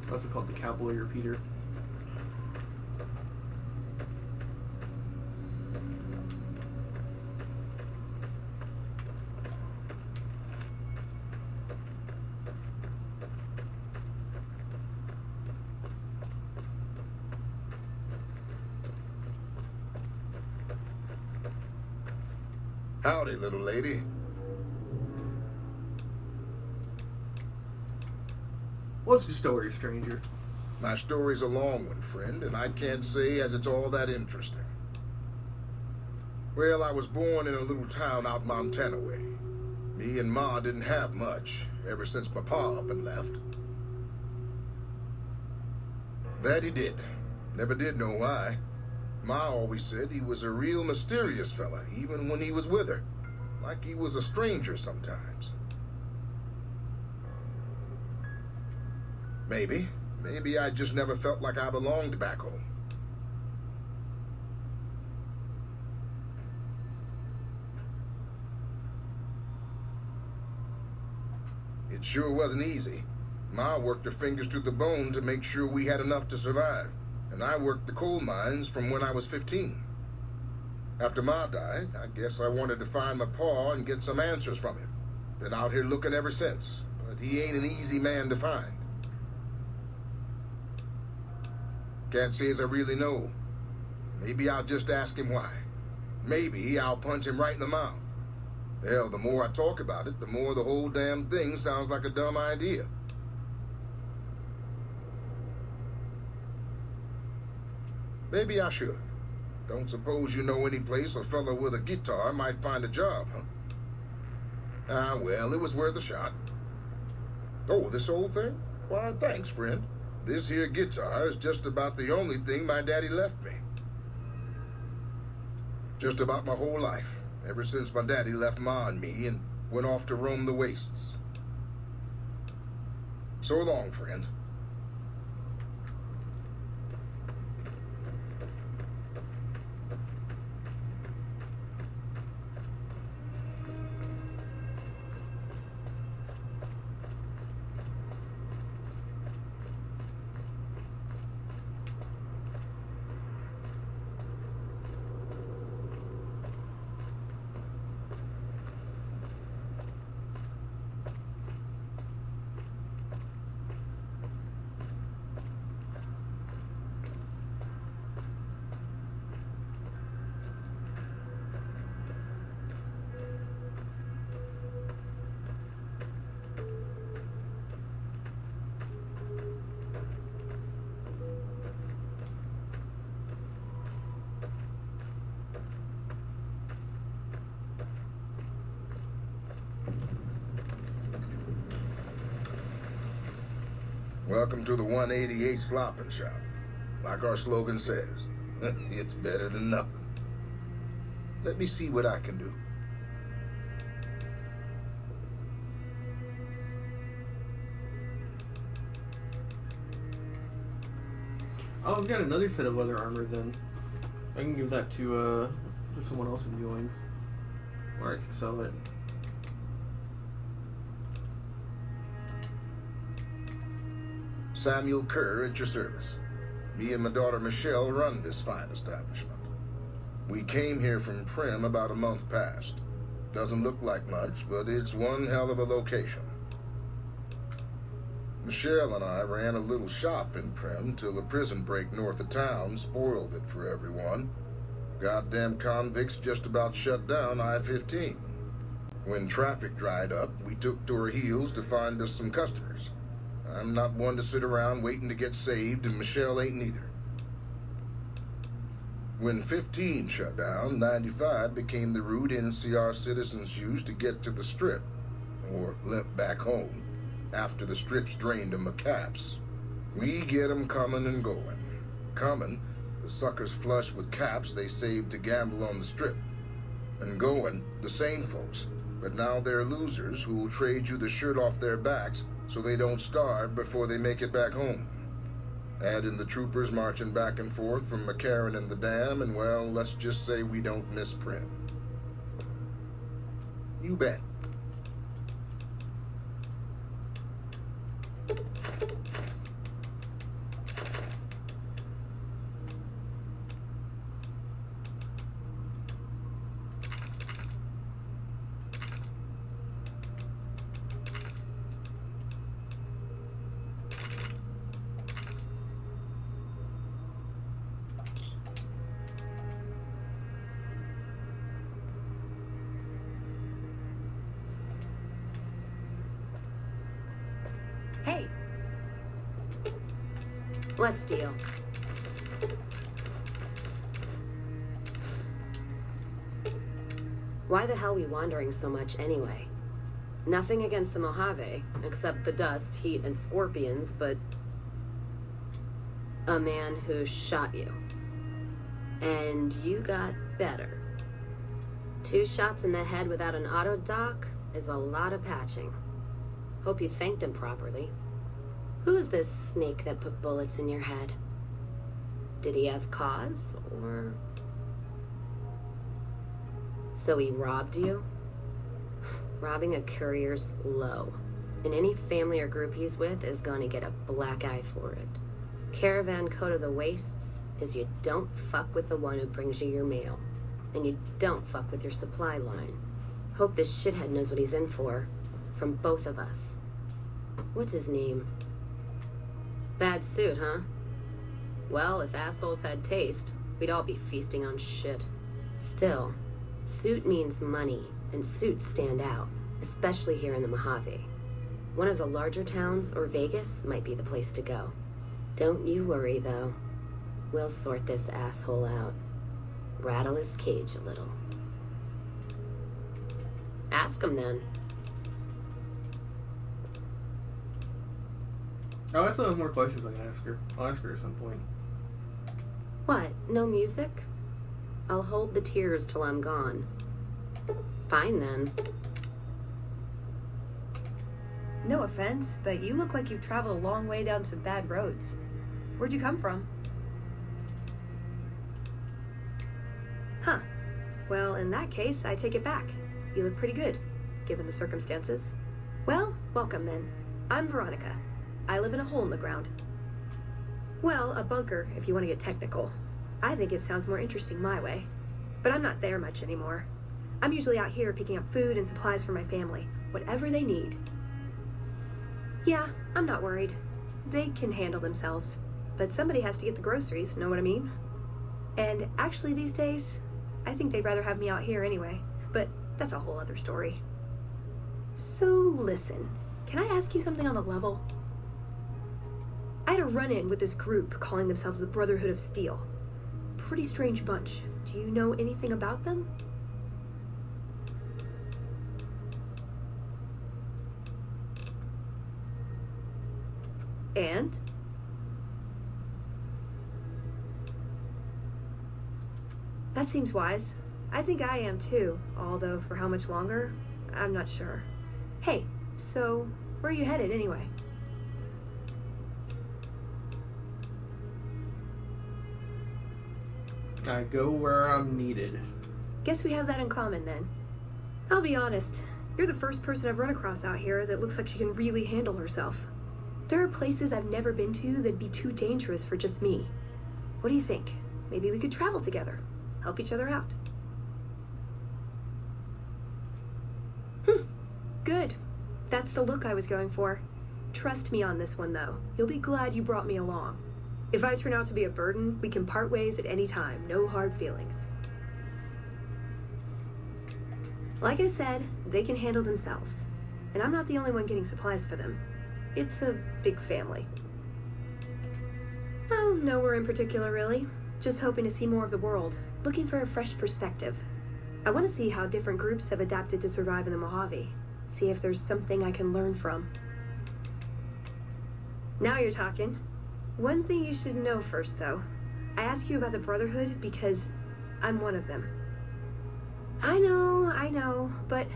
what's it called, the cowboy repeater. Howdy, little lady. What's your story, stranger? My story's a long one, friend, and I can't say as it's all that interesting. Well, I was born in a little town out Montana way. Me and Ma didn't have much ever since my pa up and left. That he did. Never did know why. Ma always said he was a real mysterious fella, even when he was with her. Like he was a stranger sometimes. Maybe. Maybe I just never felt like I belonged back home. It sure wasn't easy. Ma worked her fingers to the bone to make sure we had enough to survive. And I worked the coal mines from when I was 15. After Ma died, I guess I wanted to find my pa and get some answers from him. Been out here looking ever since, but he ain't an easy man to find. Can't say as I really know. Maybe I'll just ask him why. Maybe I'll punch him right in the mouth. Hell, the more I talk about it, the more the whole damn thing sounds like a dumb idea. Maybe I should. Don't suppose you know any place a fella with a guitar might find a job, huh? Ah, well, it was worth a shot. Oh, this old thing? Why, thanks, friend. This here guitar is just about the only thing my daddy left me. Just about my whole life, ever since my daddy left Ma and me and went off to roam the wastes. So long, friend. Welcome to the 188 Slopping Shop. Like our slogan says, it's better than nothing. Let me see what I can do. Oh, I've got another set of leather armor then. I can give that to someone else who joins. Or I could sell it. Samuel Kerr at your service. Me and my daughter Michelle run this fine establishment. We came here from Prim about a month past. Doesn't look like much, but it's one hell of a location. Michelle and I ran a little shop in Prim till a prison break north of town spoiled it for everyone. Goddamn convicts just about shut down I-15. When traffic dried up, we took to our heels to find us some customers. I'm not one to sit around waiting to get saved, and Michelle ain't neither. When 15 shut down, 95 became the route NCR citizens used to get to the Strip, or limp back home, after the Strip's drained them of caps. We get 'em coming and going. Coming, the suckers flush with caps they saved to gamble on the Strip. And going, the sane folks, but now they're losers who'll trade you the shirt off their backs so they don't starve before they make it back home. Add in the troopers marching back and forth from McCarran and the Dam, and well, let's just say we don't miss Prim. You bet. Hey. Let's deal. Why the hell are we wandering so much anyway? Nothing against the Mojave, except the dust, heat, and scorpions, but A man who shot you. And you got better. 2 shots in the head without an auto doc is a lot of patching. Hope you thanked him properly. Who's this snake that put bullets in your head? Did he have cause, or... So he robbed you? Robbing a courier's low. And any family or group he's with is going to get a black eye for it. Caravan code of the wastes is you don't fuck with the one who brings you your mail. And you don't fuck with your supply line. Hope this shithead knows what he's in for. From both of us. What's his name? Bad suit, huh? Well, if assholes had taste, we'd all be feasting on shit. Still, suit means money, and suits stand out, especially here in the Mojave. One of the larger towns or Vegas might be the place to go. Don't you worry, though. We'll sort this asshole out. Rattle his cage a little. Ask him then. Oh, I still have more questions I can ask her. I'll ask her at some point. What, no music? I'll hold the tears till I'm gone. Fine then. No offense, but you look like you've traveled a long way down some bad roads. Where'd you come from? Huh. Well, in that case, I take it back. You look pretty good, given the circumstances. Well, welcome then. I'm Veronica. I live in a hole in the ground. Well, a bunker, if you want to get technical. I think it sounds more interesting my way. But I'm not there much anymore. I'm usually out here picking up food and supplies for my family, whatever they need. Yeah, I'm not worried. They can handle themselves. But somebody has to get the groceries, know what I mean? And actually these days, I think they'd rather have me out here anyway. But that's a whole other story. So listen, can I ask you something on the level? I had a run-in with this group calling themselves the Brotherhood of Steel. Pretty strange bunch. Do you know anything about them? And? That seems wise. I think I am too, although for how much longer, I'm not sure. Hey, so where are you headed anyway? I go where I'm needed. Guess we have that in common then. I'll be honest, you're the first person I've run across out here that looks like she can really handle herself. There are places I've never been to that'd be too dangerous for just me. What do you think? Maybe we could travel together, help each other out. Good. That's the look I was going for. Trust me on this one though. You'll be glad you brought me along. If I turn out to be a burden, we can part ways at any time. No hard feelings. Like I said, they can handle themselves. And I'm not the only one getting supplies for them. It's a big family. Oh, nowhere in particular, really. Just hoping to see more of the world. Looking for a fresh perspective. I want to see how different groups have adapted to survive in the Mojave. See if there's something I can learn from. Now you're talking. One thing you should know first, though. I asked you about the Brotherhood because I'm one of them. I know, but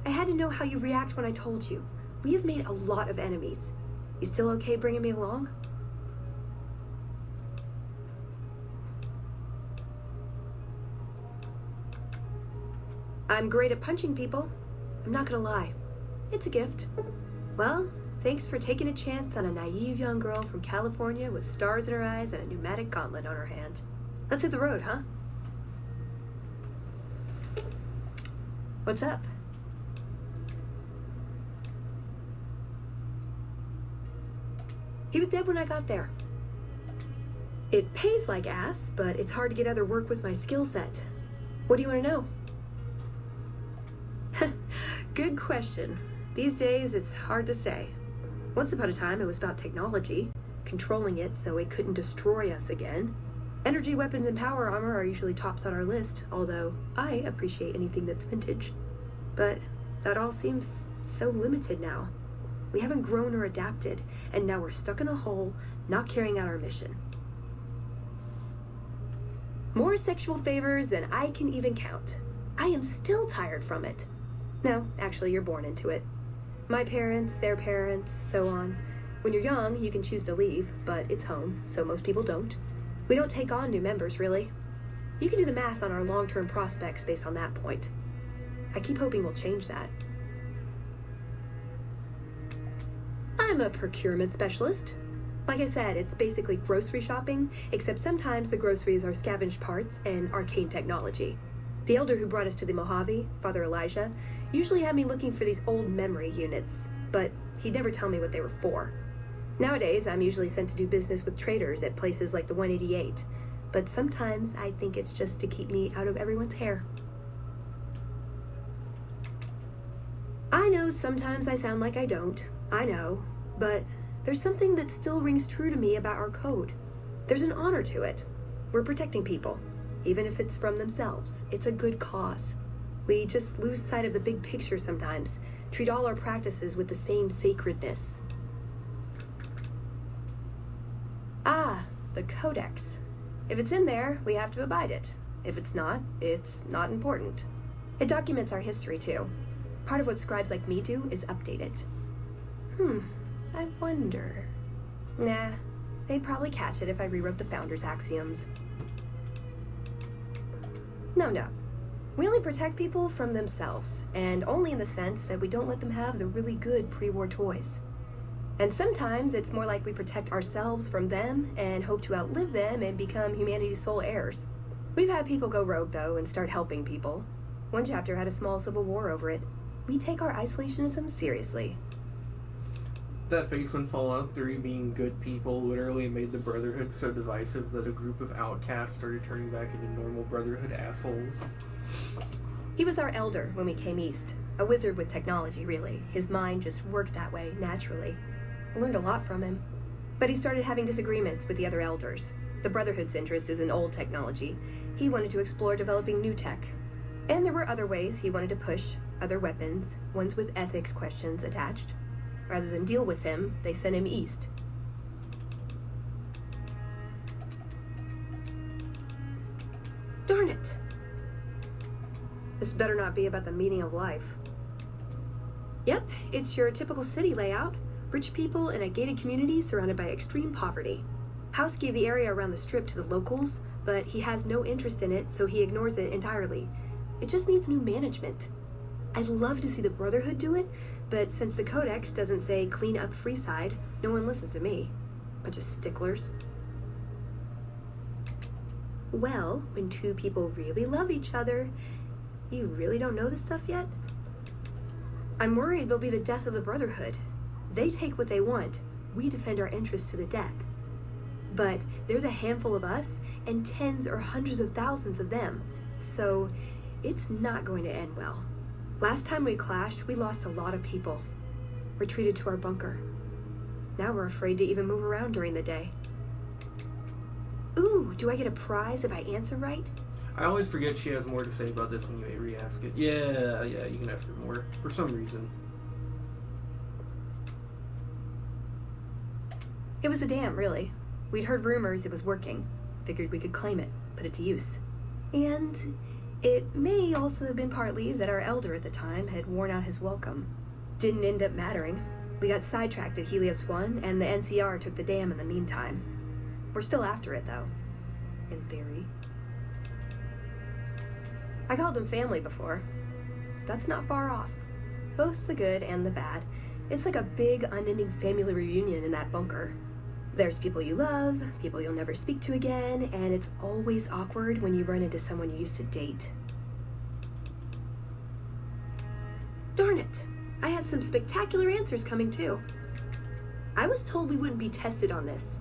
I had to know how you react when I told you. We have made a lot of enemies. You still okay bringing me along? I'm great at punching people. I'm not gonna lie. It's a gift. Well, thanks for taking a chance on a naive young girl from California with stars in her eyes and a pneumatic gauntlet on her hand. Let's hit the road, huh? What's up? He was dead when I got there. It pays like ass, but it's hard to get other work with my skill set. What do you want to know? Good question. These days, it's hard to say. Once upon a time, it was about technology, controlling it so it couldn't destroy us again. Energy weapons and power armor are usually tops on our list, although I appreciate anything that's vintage. But that all seems so limited now. We haven't grown or adapted, and now we're stuck in a hole, not carrying out our mission. More sexual favors than I can even count. I am still tired from it. No, actually, you're born into it. My parents, their parents, so on. When you're young, you can choose to leave, but it's home, so most people don't. We don't take on new members, really. You can do the math on our long-term prospects based on that point. I keep hoping we'll change that. I'm a procurement specialist. Like I said, it's basically grocery shopping, except sometimes the groceries are scavenged parts and arcane technology. The elder who brought us to the Mojave, Father Elijah, usually had me looking for these old memory units, but he'd never tell me what they were for. Nowadays, I'm usually sent to do business with traders at places like the 188, but sometimes I think it's just to keep me out of everyone's hair. I know sometimes I sound like I don't, I know, but there's something that still rings true to me about our code. There's an honor to it. We're protecting people, even if it's from themselves. It's a good cause. We just lose sight of the big picture sometimes, treat all our practices with the same sacredness. Ah, the Codex. If it's in there, we have to abide it. If it's not important. It documents our history, too. Part of what scribes like me do is update it. I wonder... Nah, they'd probably catch it if I rewrote the Founder's axioms. No. We only protect people from themselves, and only in the sense that we don't let them have the really good pre-war toys. And sometimes it's more like we protect ourselves from them and hope to outlive them and become humanity's sole heirs. We've had people go rogue, though, and start helping people. One chapter had a small civil war over it. We take our isolationism seriously. That face when Fallout 3 being good people literally made the Brotherhood so divisive that a group of outcasts started turning back into normal Brotherhood assholes. He was our elder when we came east. A wizard with technology, really. His mind just worked that way, naturally. I learned a lot from him. But he started having disagreements with the other elders. The Brotherhood's interest is in old technology. He wanted to explore developing new tech. And there were other ways he wanted to push, other weapons, ones with ethics questions attached. Rather than deal with him, they sent him east. Darn it! This better not be about the meaning of life. Yep, it's your typical city layout. Rich people in a gated community surrounded by extreme poverty. House gave the area around the strip to the locals, but he has no interest in it, so he ignores it entirely. It just needs new management. I'd love to see the Brotherhood do it, but since the Codex doesn't say clean up Freeside, no one listens to me. Bunch of sticklers. Well, when two people really love each other, you really don't know this stuff yet? I'm worried they'll be the death of the Brotherhood. They take what they want. We defend our interests to the death. But there's a handful of us and tens or hundreds of thousands of them. So it's not going to end well. Last time we clashed, we lost a lot of people. Retreated to our bunker. Now we're afraid to even move around during the day. Ooh, do I get a prize if I answer right? I always forget she has more to say about this when you re-ask it. Yeah, you can ask her more. For some reason. It was a dam, really. We'd heard rumors it was working. Figured we could claim it, put it to use. And it may also have been partly that our elder at the time had worn out his welcome. Didn't end up mattering. We got sidetracked at Helios 1, and the NCR took the dam in the meantime. We're still after it, though. In theory. I called them family before. That's not far off. Both the good and the bad. It's like a big, unending family reunion in that bunker. There's people you love, people you'll never speak to again, and it's always awkward when you run into someone you used to date. Darn it! I had some spectacular answers coming too. I was told we wouldn't be tested on this.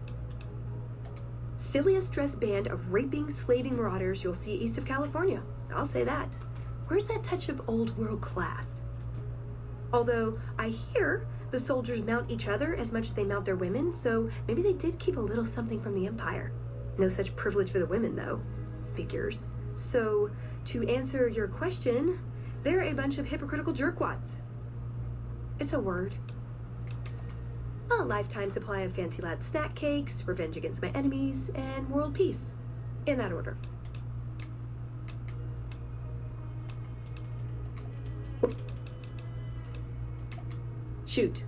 Silliest dressed band of raping, slaving marauders you'll see east of California. I'll say that. Where's that touch of old world class? Although, I hear the soldiers mount each other as much as they mount their women, so maybe they did keep a little something from the Empire. No such privilege for the women, though. Figures. So, to answer your question, they're a bunch of hypocritical jerkwads. It's a word. A lifetime supply of fancy lad snack cakes, revenge against my enemies, and world peace. In that order. Shoot.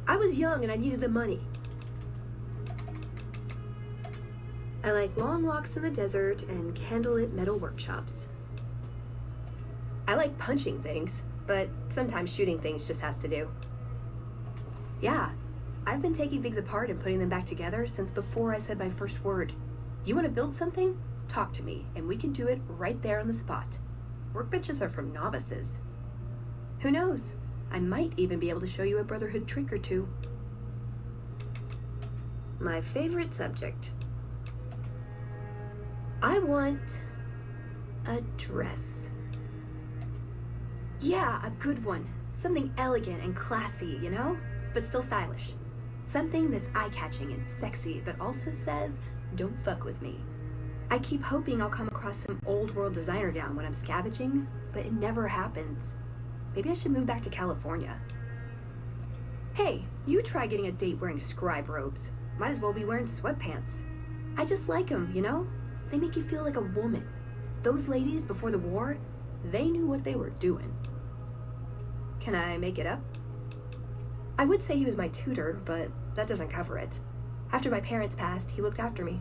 I was young and I needed the money. I like long walks in the desert and candlelit metal workshops. I like punching things, but sometimes shooting things just has to do. Yeah, I've been taking things apart and putting them back together since before I said my first word. You want to build something? Talk to me, and we can do it right there on the spot. Workbenches are from novices. Who knows? I might even be able to show you a Brotherhood trick or two. My favorite subject. I want a dress. Yeah, a good one. Something elegant and classy, you know? But still stylish. Something that's eye-catching and sexy, but also says, don't fuck with me. I keep hoping I'll come across some old world designer gown when I'm scavenging, but it never happens. Maybe I should move back to California. Hey, you try getting a date wearing scribe robes. Might as well be wearing sweatpants. I just like them, you know? They make you feel like a woman. Those ladies before the war, they knew what they were doing. Can I make it up? I would say he was my tutor, but that doesn't cover it. After my parents passed, he looked after me.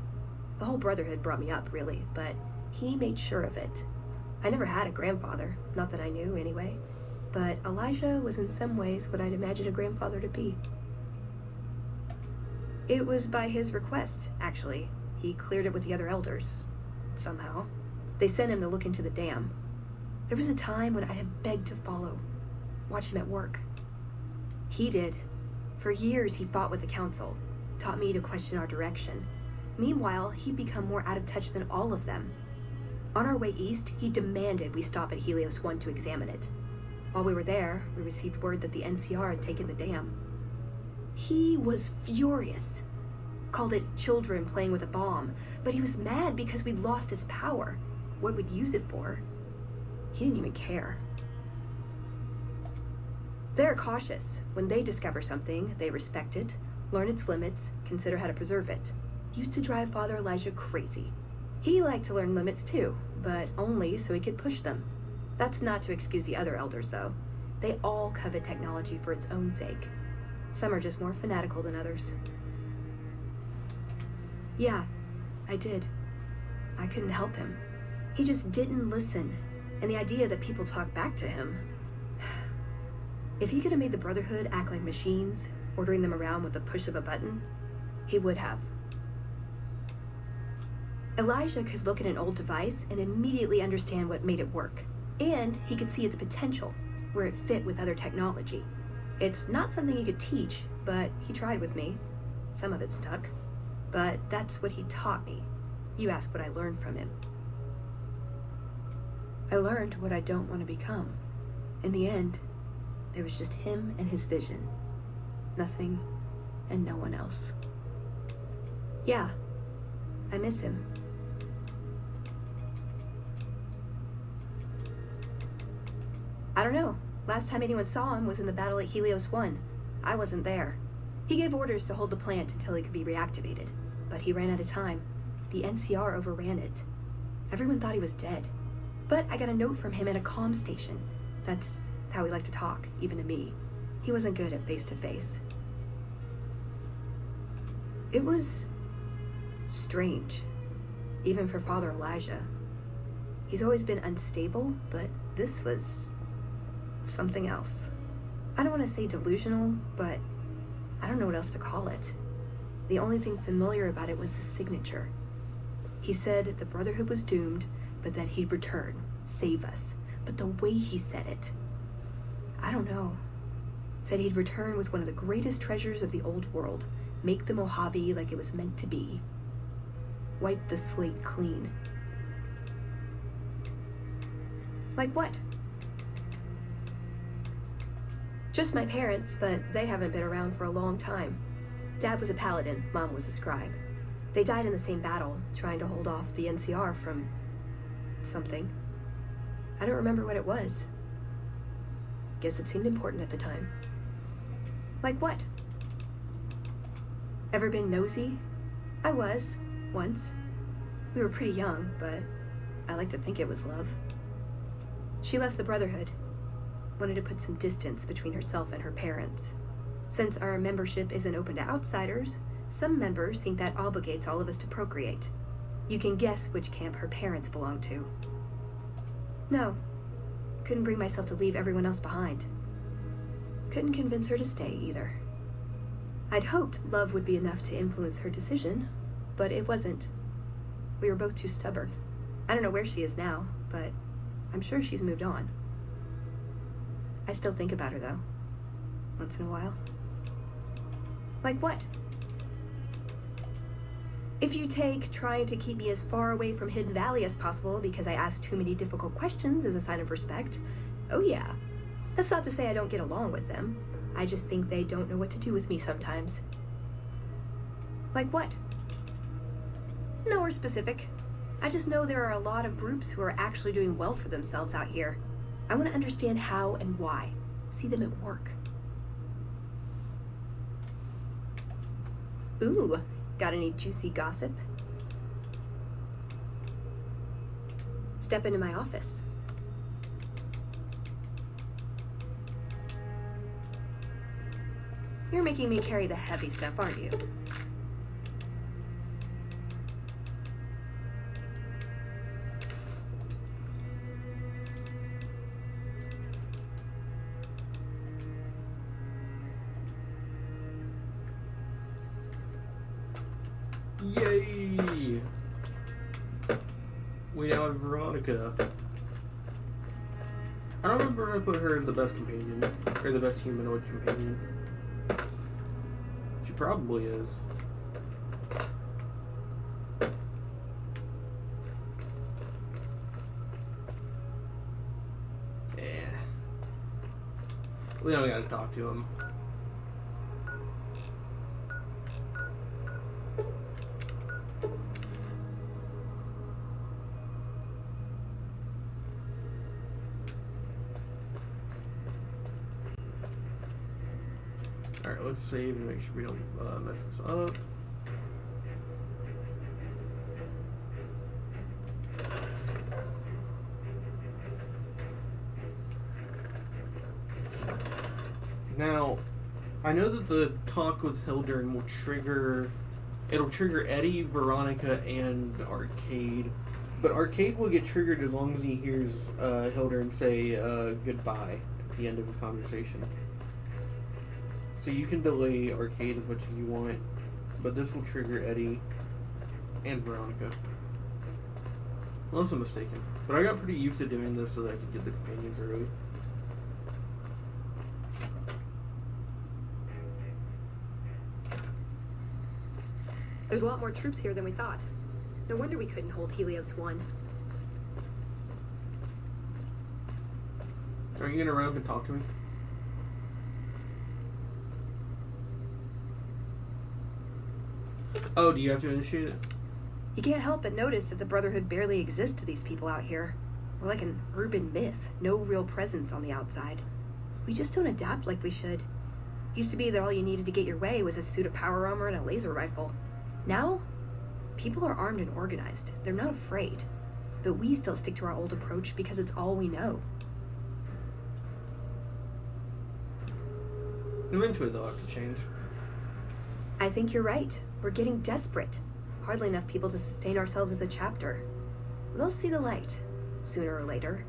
The whole Brotherhood brought me up, really, but he made sure of it. I never had a grandfather, not that I knew anyway, but Elijah was in some ways what I'd imagine a grandfather to be. It was by his request, actually. He cleared it with the other elders. Somehow. They sent him to look into the dam. There was a time when I'd have begged to follow, watch him at work. He did. For years he fought with the council, taught me to question our direction. Meanwhile, he'd become more out of touch than all of them. On our way east, he demanded we stop at Helios 1 to examine it. While we were there, we received word that the NCR had taken the dam. He was furious. Called it children playing with a bomb, but he was mad because we'd lost his power. What we'd use it for. He didn't even care. They're cautious. When they discover something, they respect it, learn its limits, consider how to preserve it. Used to drive Father Elijah crazy. He liked to learn limits too, but only so he could push them. That's not to excuse the other elders, though. They all covet technology for its own sake. Some are just more fanatical than others. Yeah, I did. I couldn't help him. He just didn't listen, and the idea that people talk back to him. If he could have made the Brotherhood act like machines, ordering them around with the push of a button, he would have. Elijah could look at an old device and immediately understand what made it work. And he could see its potential, where it fit with other technology. It's not something he could teach, but he tried with me. Some of it stuck. But that's what he taught me. You ask what I learned from him. I learned what I don't want to become. In the end, there was just him and his vision. Nothing and no one else. Yeah, I miss him. I don't know. Last time anyone saw him was in the battle at Helios 1. I wasn't there. He gave orders to hold the plant until it could be reactivated, but he ran out of time. The NCR overran it. Everyone thought he was dead. But I got a note from him at a comm station. That's how he liked to talk, even to me. He wasn't good at face-to-face. It was strange, even for Father Elijah. He's always been unstable, but this was something else. I don't want to say delusional, but I don't know what else to call it. The only thing familiar about it was the signature. He said the Brotherhood was doomed, but that he'd return, save us. But the way he said it, I don't know. Said he'd return with one of the greatest treasures of the old world, make the Mojave like it was meant to be. Wipe the slate clean. Like what? Just my parents, but they haven't been around for a long time. Dad was a paladin, Mom was a scribe. They died in the same battle, trying to hold off the NCR from something. I don't remember what it was. Guess it seemed important at the time. Like what? Ever been nosy? I was, once. We were pretty young, but I like to think it was love. She left the Brotherhood. Wanted to put some distance between herself and her parents. Since our membership isn't open to outsiders, some members think that obligates all of us to procreate. You can guess which camp her parents belong to. No. Couldn't bring myself to leave everyone else behind. Couldn't convince her to stay either. I'd hoped love would be enough to influence her decision, but it wasn't. We were both too stubborn. I don't know where she is now, but I'm sure she's moved on. I still think about her, though. Once in a while. Like what? If you take trying to keep me as far away from Hidden Valley as possible because I ask too many difficult questions as a sign of respect, oh yeah. That's not to say I don't get along with them. I just think they don't know what to do with me sometimes. Like what? Nowhere specific. I just know there are a lot of groups who are actually doing well for themselves out here. I want to understand how and why. See them at work. Ooh, got any juicy gossip? Step into my office. You're making me carry the heavy stuff, aren't you? Yay! We now have Veronica. I don't remember if I put her as the best companion, or the best humanoid companion. She probably is. Yeah. We don't gotta talk to him. Alright, let's save and make sure we don't mess this up. Now, I know that the talk with Hildern will trigger... It'll trigger Eddie, Veronica, and Arcade. But Arcade will get triggered as long as he hears Hildern say goodbye at the end of his conversation. So you can delay Arcade as much as you want, but this will trigger Eddie and Veronica. Unless I'm mistaken. But I got pretty used to doing this so that I could get the companions early. There's a lot more troops here than we thought. No wonder we couldn't hold Helios 1. Are you gonna run up and talk to me? Oh, do you have to initiate it? You can't help but notice that the Brotherhood barely exists to these people out here. We're like an urban myth, no real presence on the outside. We just don't adapt like we should. Used to be that all you needed to get your way was a suit of power armor and a laser rifle. Now, people are armed and organized. They're not afraid. But we still stick to our old approach because it's all we know. Eventually they'll have to change. I think you're right. We're getting desperate. Hardly enough people to sustain ourselves as a chapter. They'll see the light, sooner or later.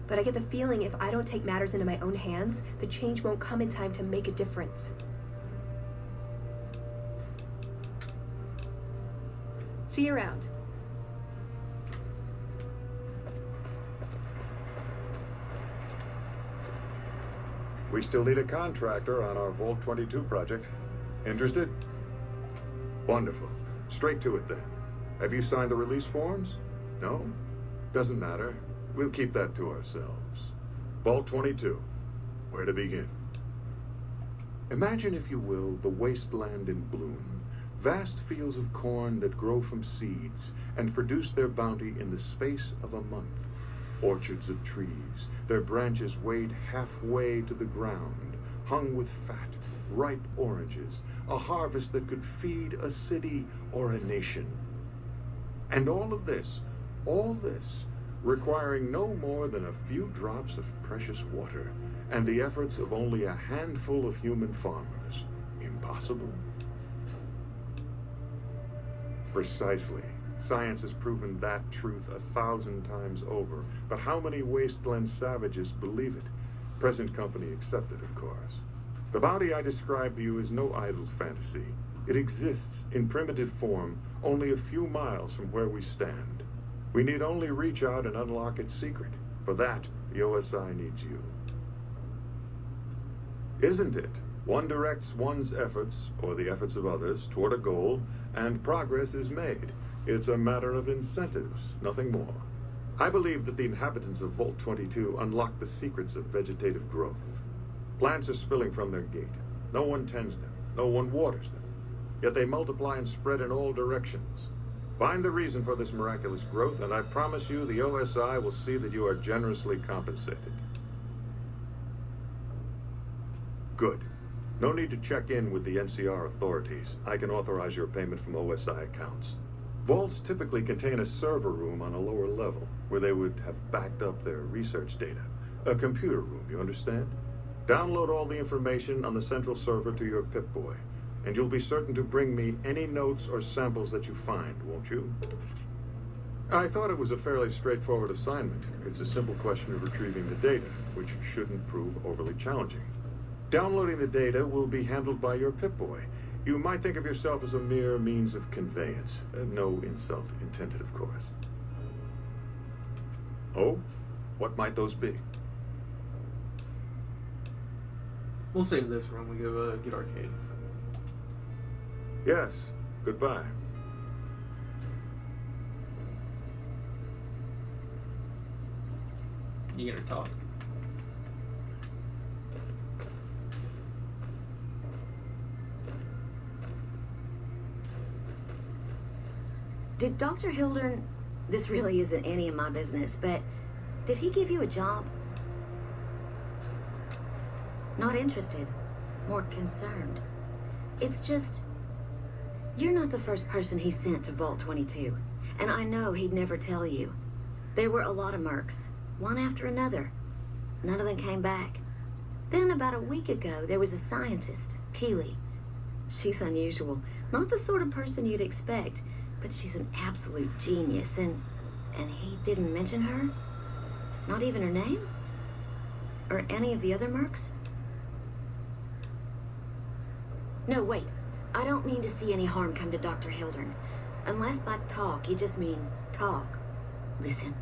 But I get the feeling if I don't take matters into my own hands, the change won't come in time to make a difference. See you around. We still need a contractor on our Vault 22 project. Interested? Wonderful. Straight to it then. Have you signed the release forms? No? Doesn't matter. We'll keep that to ourselves. Vault 22. Where to begin? Imagine, if you will, the wasteland in bloom. Vast fields of corn that grow from seeds and produce their bounty in the space of a month. Orchards of trees, their branches weighed halfway to the ground, hung with fat, ripe oranges, a harvest that could feed a city or a nation. And all this, requiring no more than a few drops of precious water and the efforts of only a handful of human farmers. Impossible? Precisely. Science has proven that truth 1,000 times over. But how many wasteland savages believe it? Present company accepted, of course. The bounty I described to you is no idle fantasy. It exists in primitive form only a few miles from where we stand. We need only reach out and unlock its secret. For that, the OSI needs you. Isn't it? One directs one's efforts, or the efforts of others, toward a goal, and progress is made. It's a matter of incentives, nothing more. I believe that the inhabitants of Vault 22 unlock the secrets of vegetative growth. Plants are spilling from their gate. No one tends them. No one waters them. Yet they multiply and spread in all directions. Find the reason for this miraculous growth, and I promise you the OSI will see that you are generously compensated. Good. No need to check in with the NCR authorities. I can authorize your payment from OSI accounts. Vaults typically contain a server room on a lower level, where they would have backed up their research data. A computer room, you understand? Download all the information on the central server to your Pip-Boy, and you'll be certain to bring me any notes or samples that you find, won't you? I thought it was a fairly straightforward assignment. It's a simple question of retrieving the data, which shouldn't prove overly challenging. Downloading the data will be handled by your Pip-Boy. You might think of yourself as a mere means of conveyance. No insult intended, of course. Oh? What might those be? We'll save this for when we go get Arcade. Yes. Goodbye. You gonna talk? Did Dr. Hildern... This really isn't any of my business, but did he give you a job? Not interested. More concerned. It's just... You're not the first person he sent to Vault 22. And I know he'd never tell you. There were a lot of mercs. One after another. None of them came back. Then about a week ago, there was a scientist, Keeley. She's unusual. Not the sort of person you'd expect. But she's an absolute genius, and he didn't mention her? Not even her name? Or any of the other mercs? No, wait. I don't mean to see any harm come to Dr. Hildern. Unless by talk, you just mean talk. Listen,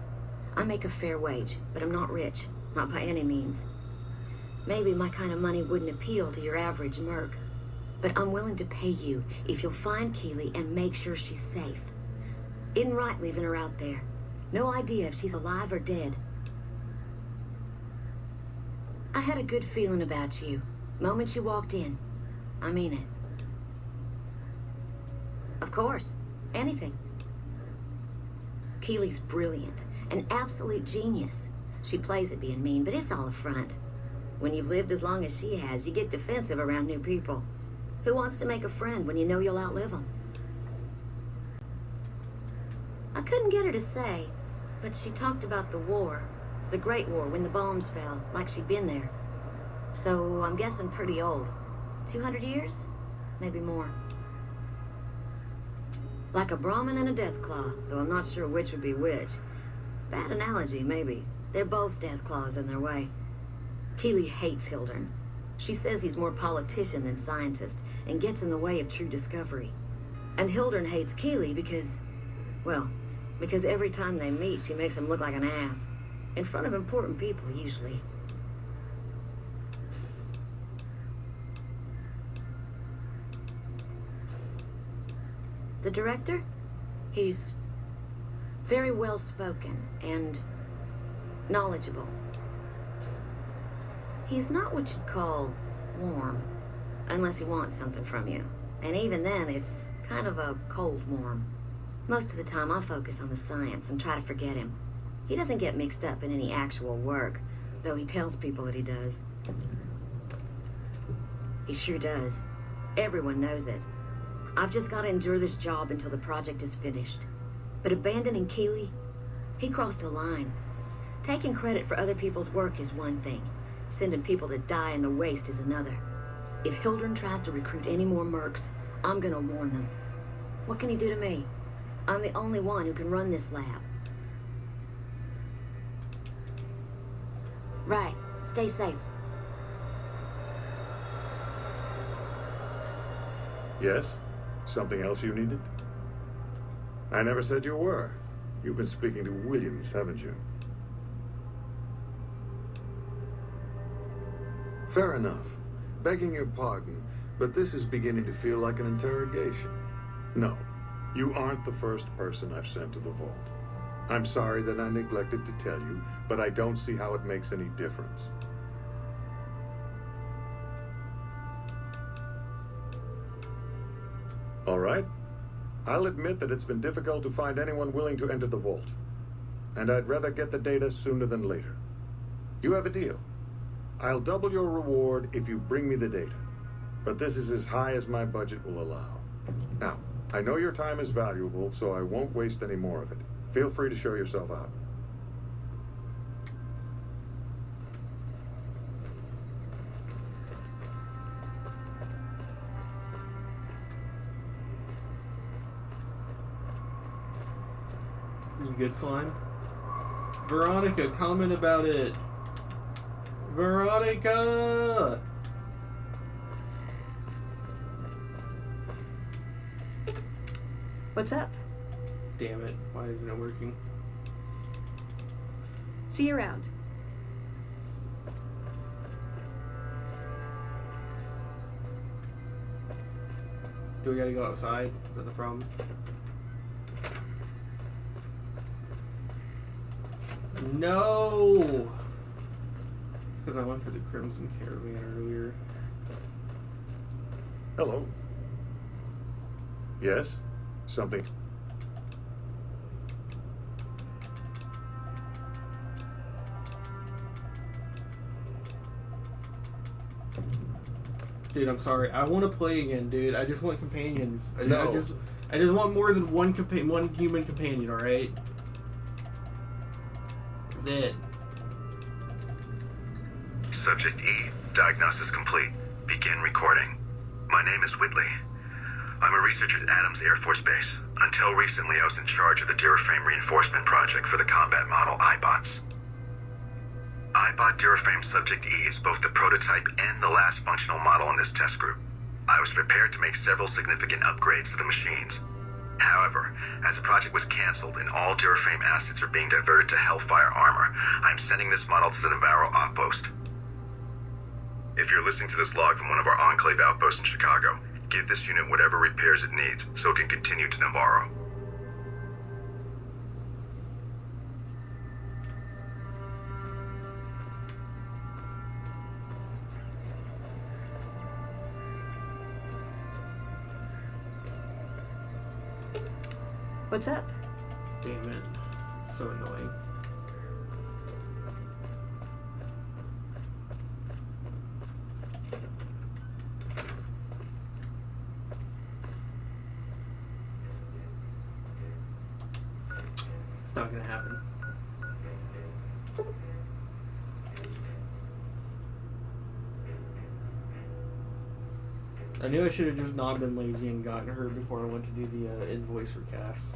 I make a fair wage, but I'm not rich. Not by any means. Maybe my kind of money wouldn't appeal to your average merc. But I'm willing to pay you if you'll find Keeley and make sure she's safe. Isn't right leaving her out there. No idea if she's alive or dead. I had a good feeling about you. Moment you walked in. I mean it. Of course. Anything. Keeley's brilliant. An absolute genius. She plays at being mean, but it's all a front. When you've lived as long as she has, you get defensive around new people. Who wants to make a friend when you know you'll outlive them? I couldn't get her to say, but she talked about the war. The Great War, when the bombs fell, like she'd been there. So I'm guessing pretty old. 200 years? Maybe more. Like a Brahmin and a Deathclaw, though I'm not sure which would be which. Bad analogy, maybe. They're both Deathclaws in their way. Keeley hates Hildern. She says he's more politician than scientist, and gets in the way of true discovery. And Hildern hates Keeley because, well, because every time they meet, she makes him look like an ass. In front of important people, usually. The director? He's very well-spoken and knowledgeable. He's not what you'd call warm, unless he wants something from you. And even then, it's kind of a cold warm. Most of the time, I focus on the science and try to forget him. He doesn't get mixed up in any actual work, though he tells people that he does. He sure does. Everyone knows it. I've just got to endure this job until the project is finished. But abandoning Keeley, He crossed a line. Taking credit for other people's work is one thing. Sending people to die in the waste is another. If Hildren tries to recruit any more mercs, I'm gonna warn them. What can he do to me? I'm the only one who can run this lab. Right. Stay safe. Yes? Something else you needed? I never said you were. You've been speaking to Williams, haven't you? Fair enough. Begging your pardon, but this is beginning to feel like an interrogation. No, you aren't the first person I've sent to the vault. I'm sorry that I neglected to tell you, but I don't see how it makes any difference. All right. I'll admit that it's been difficult to find anyone willing to enter the vault. And I'd rather get the data sooner than later. You have a deal. I'll double your reward if you bring me the data. But this is as high as my budget will allow. Now, I know your time is valuable, so I won't waste any more of it. Feel free to show yourself out. You good, Slime? Veronica, comment about it. Veronica! What's up? Damn it. Why isn't it working? See you around. Do we gotta go outside? Is that the problem? No! Because I went for the Crimson Caravan earlier. Hello. Yes? Something. Dude, I'm sorry. I want to play again, dude. I just want companions. I No. I just want more than one human companion, alright? That's it. Subject E, diagnosis complete. Begin recording. My name is Whitley. I'm a researcher at Adams Air Force Base. Until recently, I was in charge of the Duraframe Reinforcement Project for the combat model iBots. iBot Duraframe Subject E is both the prototype and the last functional model in this test group. I was prepared to make several significant upgrades to the machines. However, as the project was canceled and all Duraframe assets are being diverted to Hellfire armor, I'm sending this model to the Navarro outpost. If you're listening to this log from one of our Enclave outposts in Chicago, give this unit whatever repairs it needs so it can continue to Navarro. What's up? Damn it. So annoying. It's not gonna happen. I knew I should have just not been lazy and gotten her before I went to do the invoice recast.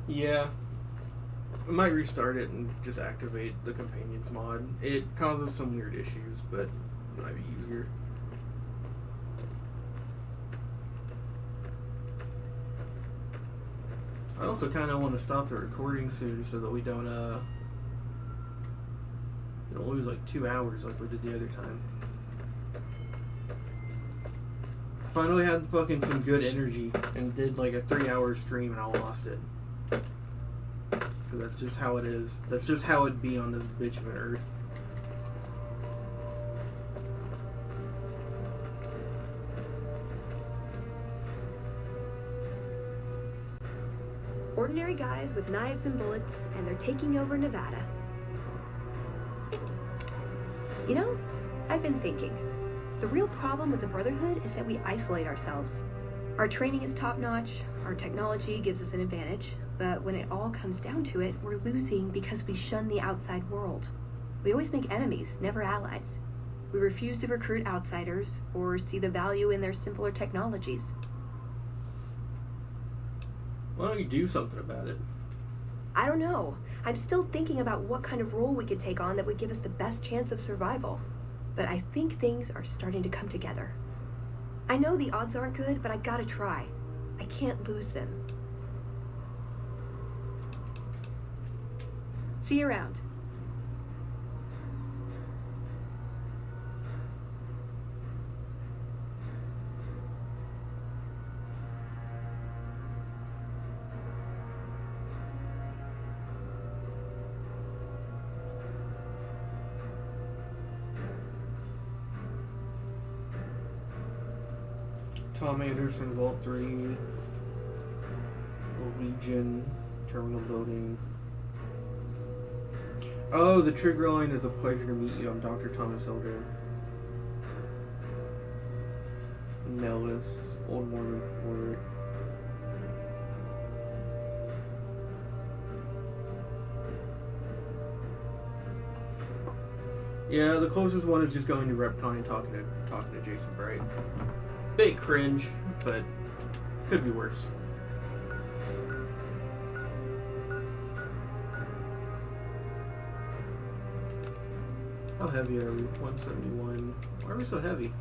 Yeah. I might restart it and just activate the companions mod. It causes some weird issues, but it might be easier. I also kind of want to stop the recording soon so that we don't lose like 2 hours like we did the other time. I finally had fucking some good energy and did like a 3-hour stream and I lost it. Because that's just how it is. That's just how it'd be on this bitch of an earth. Ordinary guys with knives and bullets, and they're taking over Nevada. You know, I've been thinking. The real problem with the Brotherhood is that we isolate ourselves. Our training is top-notch, our technology gives us an advantage, but when it all comes down to it, we're losing because we shun the outside world. We always make enemies, never allies. We refuse to recruit outsiders or see the value in their simpler technologies. Why don't you do something about it? I don't know. I'm still thinking about what kind of role we could take on that would give us the best chance of survival. But I think things are starting to come together. I know the odds aren't good, but I gotta try. I can't lose them. See you around. Tom Anderson, Vault 3, Legion, Terminal Building. Oh, the trigger line is a pleasure to meet you. I'm Dr. Thomas Elder. Nellis, Old Mormon Fort. Yeah, the closest one is just going to RepCon and talking to Jason Bright. Bit cringe, but could be worse. How heavy are we? 171. Why are we so heavy?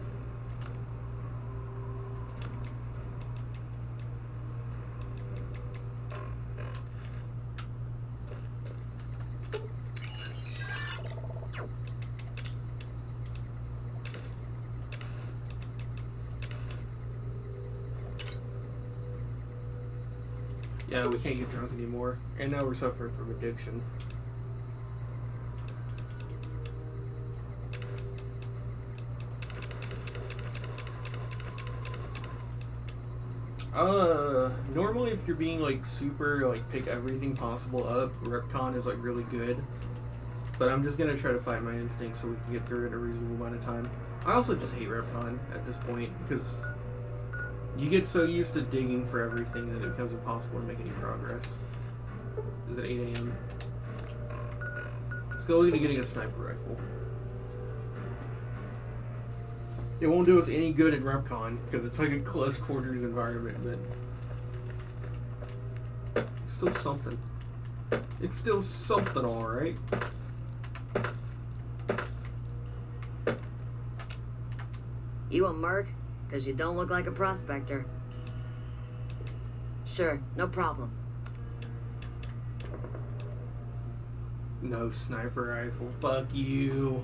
Yeah, we can't get drunk anymore. And now we're suffering from addiction. Normally if you're being like super, like pick everything possible up, RepCon is like really good. But I'm just gonna try to fight my instincts so we can get through it in a reasonable amount of time. I also just hate RepCon at this point, because you get so used to digging for everything that it becomes impossible to make any progress. Is it 8 a.m.? Let's go into getting a sniper rifle. It won't do us any good in RepCon, because it's like a close quarters environment, but it's still something. It's still something, alright. You a merc? Because you don't look like a prospector. Sure, no problem. No sniper rifle. Fuck you.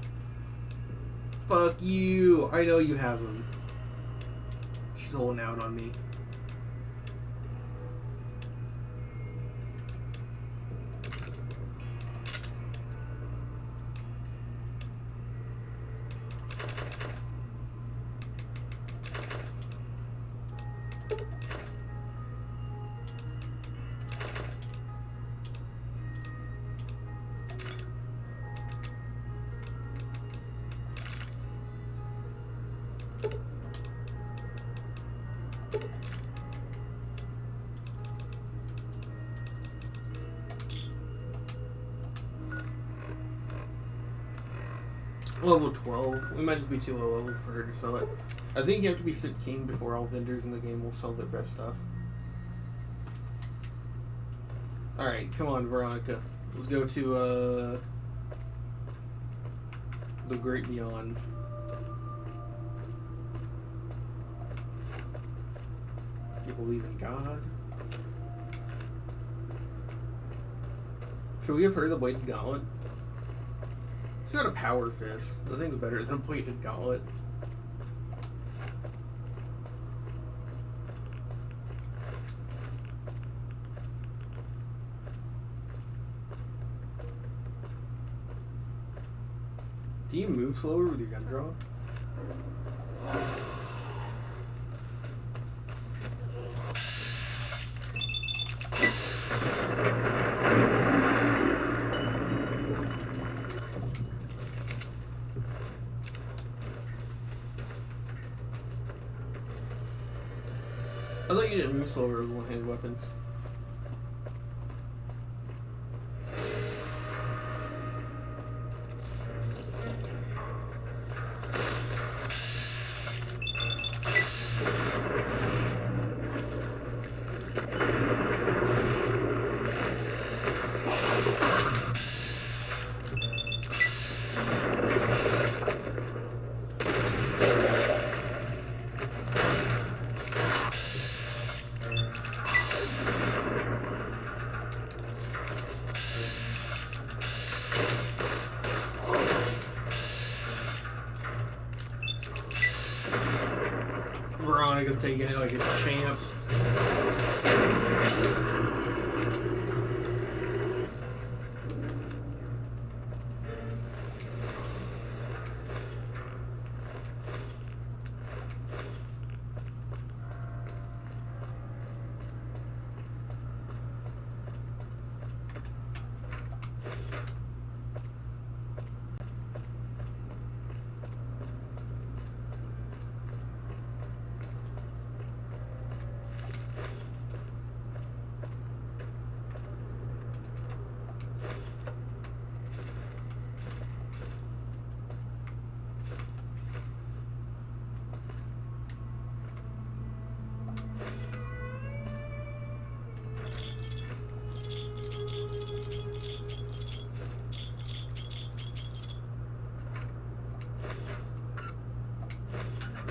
Fuck you. I know you have them. She's holding out on me. Level 12. We might just be too low level for her to sell it. I think you have to be 16 before all vendors in the game will sell their best stuff. Alright, come on, Veronica. Let's go to, the Great Beyond. You believe in God? Should we give her the Bladed Gauntlet? She's got a power fist. The thing's better than a Bladed Gauntlet. Do you move slower with your gun draw? move slower with one-handed weapons. Veronica's taking it like it's a champ.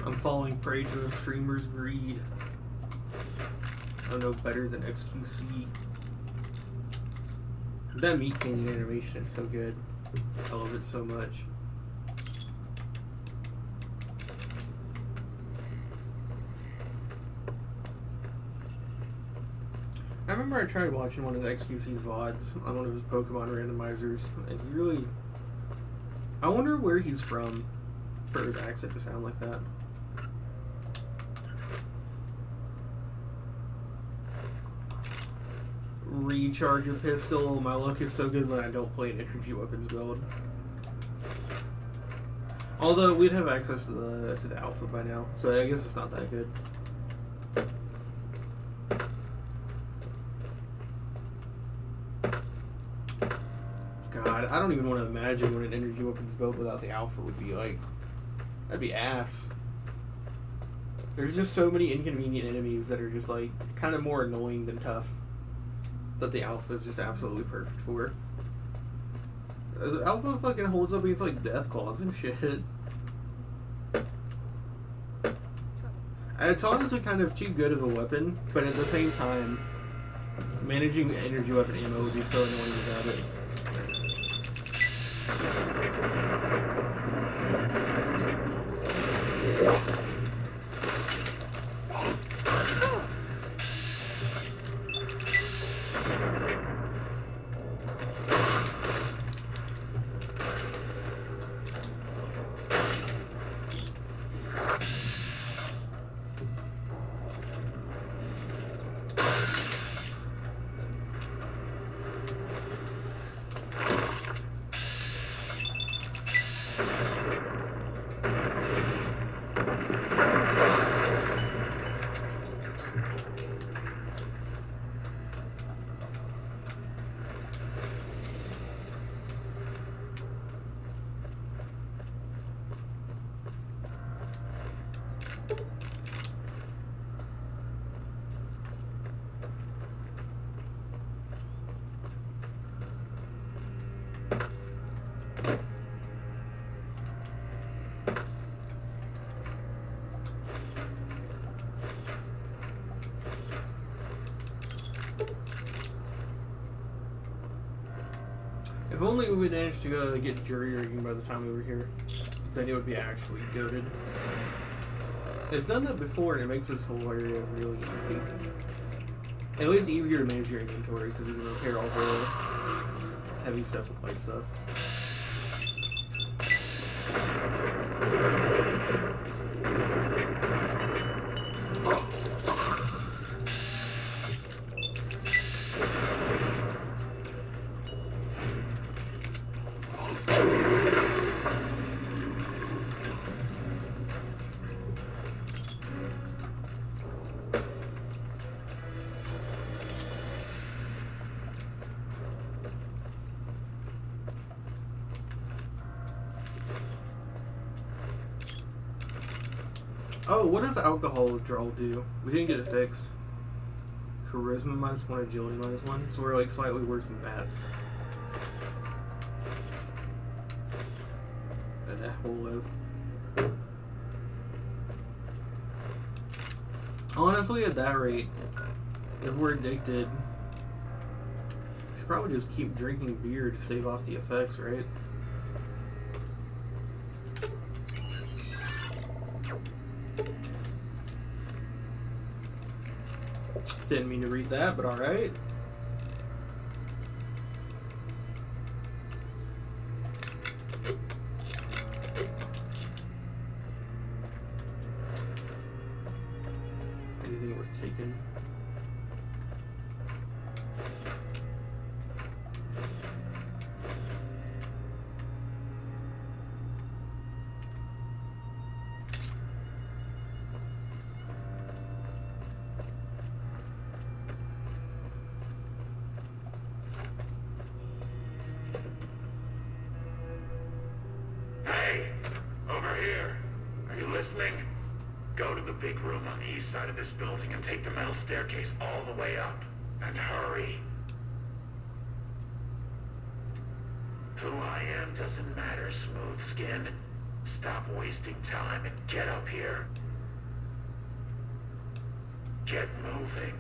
I'm falling prey to the streamer's greed. I know better than XQC. That meat canyon animation is so good. I love it so much. I remember I tried watching one of the XQC's VODs on one of his Pokemon randomizers, and he really... I wonder where he's from for his accent to sound like that. Recharge your pistol. My luck is so good when I don't play an energy weapons build. Although we'd have access to the alpha by now, so I guess it's not that good. God, I don't even want to imagine what an energy weapons build without the alpha would be like. That'd be ass. There's just so many inconvenient enemies that are just like kind of more annoying than tough, that the alpha is just absolutely perfect for. The alpha fucking holds up against like death claws and shit. It's honestly kind of too good of a weapon, but at the same time, managing energy weapon ammo would be so annoying without it. If only we managed to get jury rigging by the time we were here, then it would be actually goated. They've done that before, and it makes this whole area really easy. At least easier to manage your inventory, because you can repair all the heavy stuff with light stuff. Oh, what does alcohol withdrawal do? We didn't get it fixed. Charisma -1, agility -1, so we're like slightly worse than bats. We'll live. Honestly, at that rate, if we're addicted, we should probably just keep drinking beer to stave off the effects, right? Didn't mean to read that, but alright. Anything worth taking? Hey, over here. Are you listening? Go to the big room on the east side of this building and take the metal staircase all the way up. And hurry. Who I am doesn't matter, smooth skin. Stop wasting time and get up here. Get moving.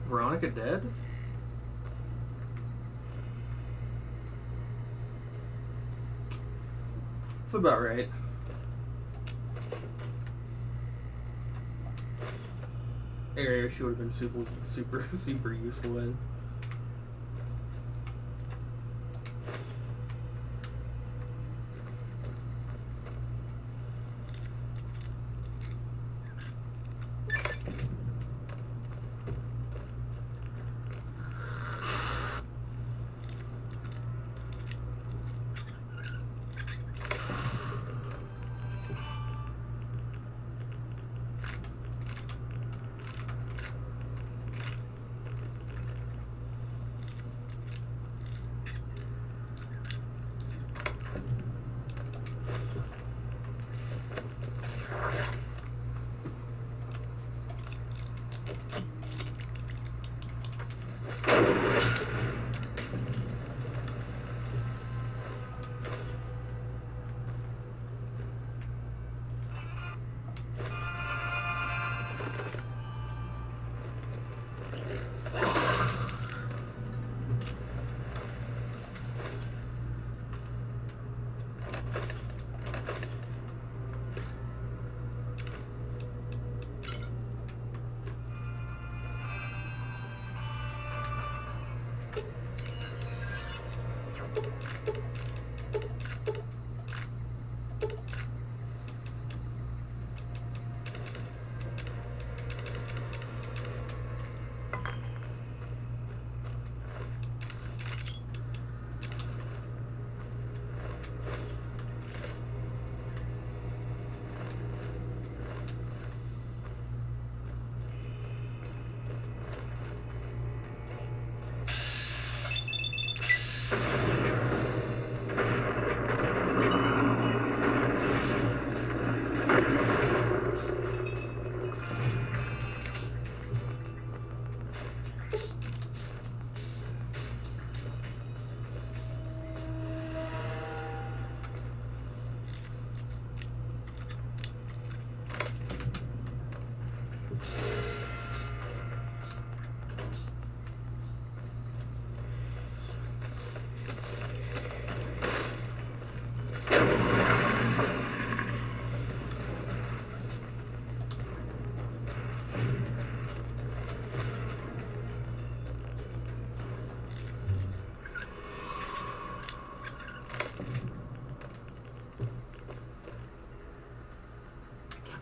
Veronica dead? That's about right. Area she would have been super useful in.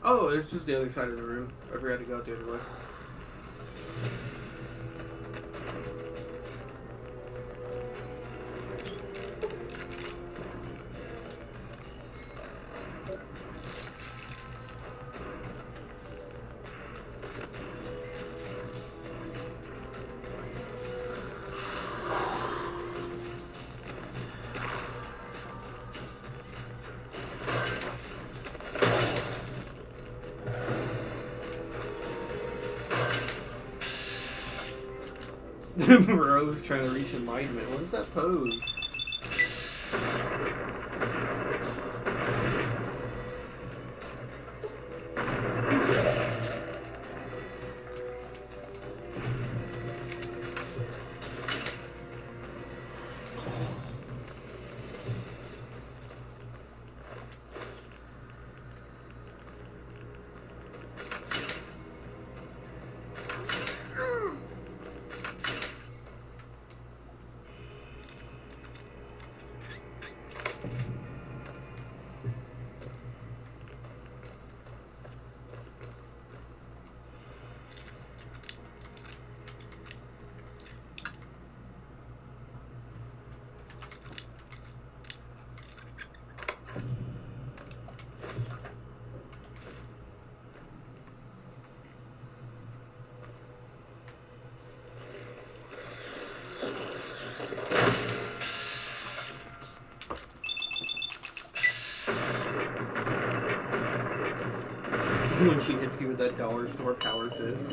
Oh, it's just the other side of the room. I forgot to go out the other way. Rose trying to reach enlightenment. What is that pose? When she hits you with that dollar store power fist.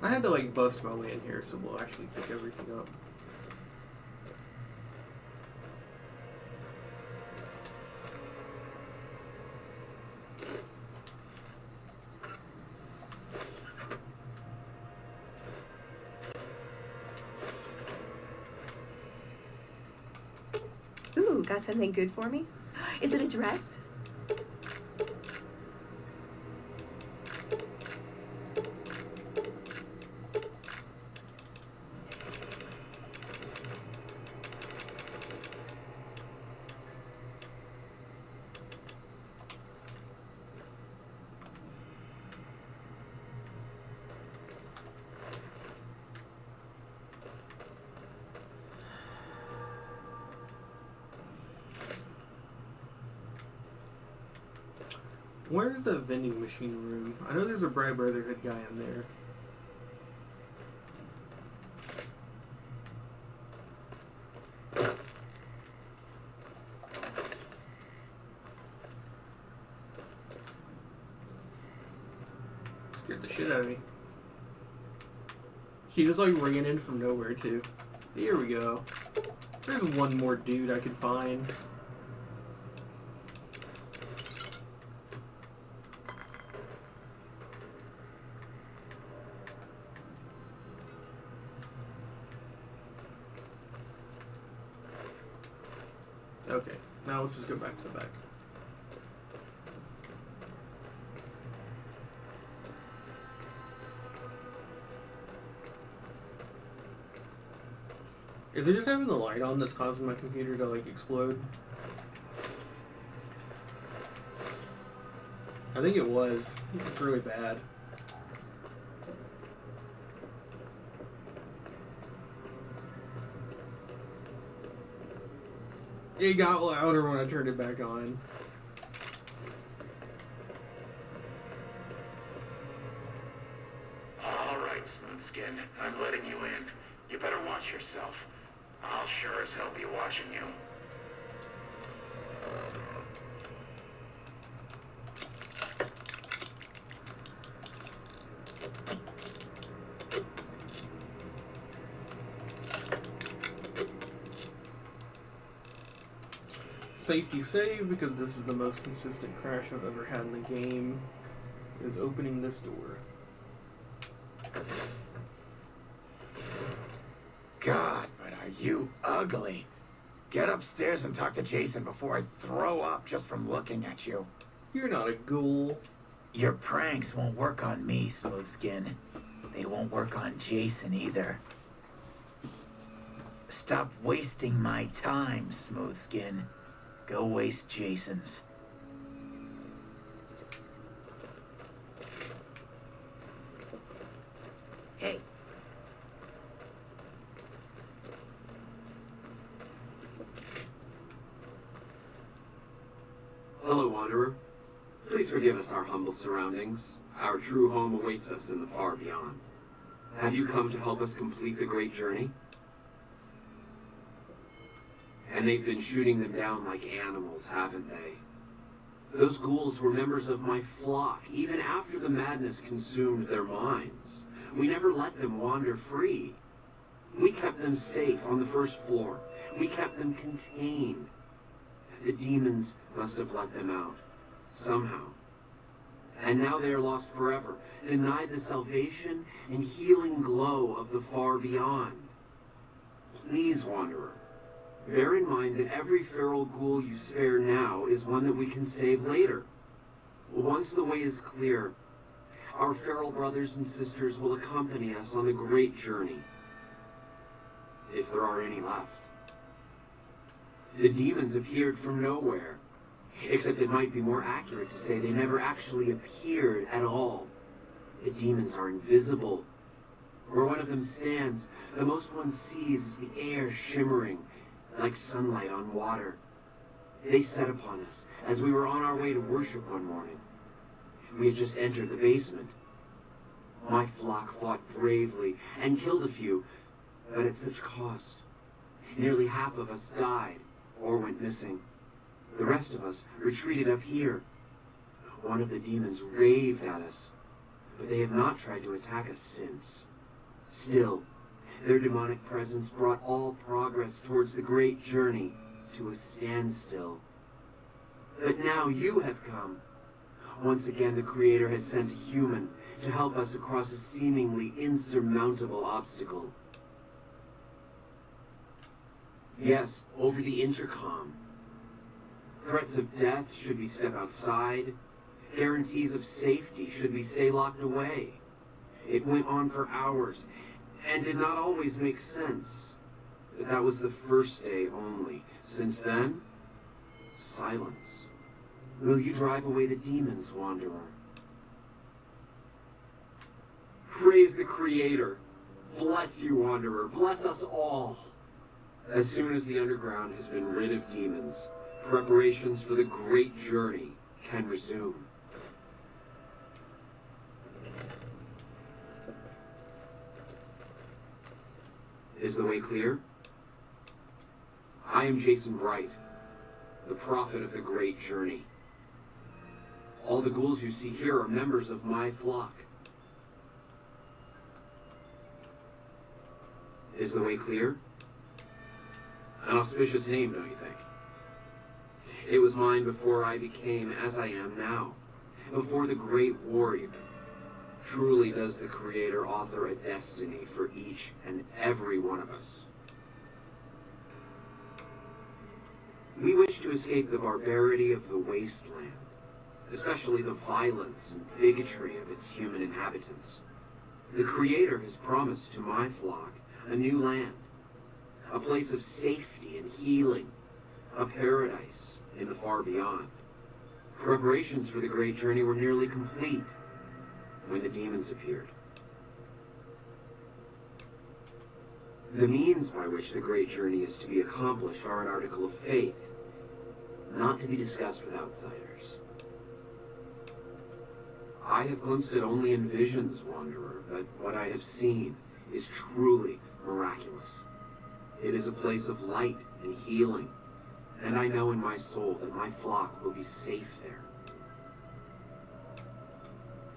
I had to like bust my way in here, so we'll actually pick everything up. Ooh, got something good for me? Is it a dress? Where's the vending machine room? I know there's a Bright Brotherhood guy in there. Scared the shit out of me. He just like ran in from nowhere too. Here we go. There's one more dude I could find. Okay, now let's just go back to the back. Is it just having the light on that's causing my computer to like explode? I think it was. It's really bad. It got louder when I turned it back on. All right, Smoothskin. I'm letting you in. You better watch yourself. I'll sure as hell be watching you. Safety save, because this is the most consistent crash I've ever had in the game, is opening this door. God, but are you ugly. Get upstairs and talk to Jason before I throw up just from looking at you. You're not a ghoul. Your pranks won't work on me, Smoothskin. They won't work on Jason either. Stop wasting my time, Smoothskin. Go waste Jason's. Hey. Hello, Wanderer. Please forgive us our humble surroundings. Our true home awaits us in the far beyond. Have you come to help us complete the great journey? And they've been shooting them down like animals, haven't they? Those ghouls were members of my flock, even after the madness consumed their minds. We never let them wander free. We kept them safe on the first floor. We kept them contained. The demons must have let them out, somehow. And now they are lost forever, denied the salvation and healing glow of the far beyond. Please, Wanderer, bear in mind that every feral ghoul you spare now is one that we can save later. Once the way is clear, our feral brothers and sisters will accompany us on the great journey. If there are any left. The demons appeared from nowhere, except it might be more accurate to say they never actually appeared at all. The demons are invisible. Where one of them stands, the most one sees is the air shimmering, like sunlight on water. They set upon us as we were on our way to worship one morning. We had just entered the basement. My flock fought bravely and killed a few, but at such cost. Nearly half of us died or went missing. The rest of us retreated up here. One of the demons raved at us, but they have not tried to attack us since. Still, their demonic presence brought all progress towards the great journey to a standstill. But now you have come. Once again, the Creator has sent a human to help us across a seemingly insurmountable obstacle. Yes, over the intercom. Threats of death should we step outside. Guarantees of safety should we stay locked away. It went on for hours, and did not always make sense. But that was the first day only. Since then, silence. Will you drive away the demons, Wanderer? Praise the Creator. Bless you, Wanderer. Bless us all. As soon as the underground has been rid of demons, preparations for the great journey can resume. Is the way clear? I am Jason Bright, the prophet of the great journey. All the ghouls you see here are members of my flock. Is the way clear? An auspicious name, don't you think? It was mine before I became as I am now, before the great warrior. Truly does the Creator author a destiny for each and every one of us. We wish to escape the barbarity of the wasteland, especially the violence and bigotry of its human inhabitants. The Creator has promised to my flock a new land, a place of safety and healing, a paradise in the far beyond. Preparations for the great journey were nearly complete when the demons appeared. The means by which the great journey is to be accomplished are an article of faith, not to be discussed with outsiders. I have glimpsed it only in visions, Wanderer, but what I have seen is truly miraculous. It is a place of light and healing, and I know in my soul that my flock will be safe there.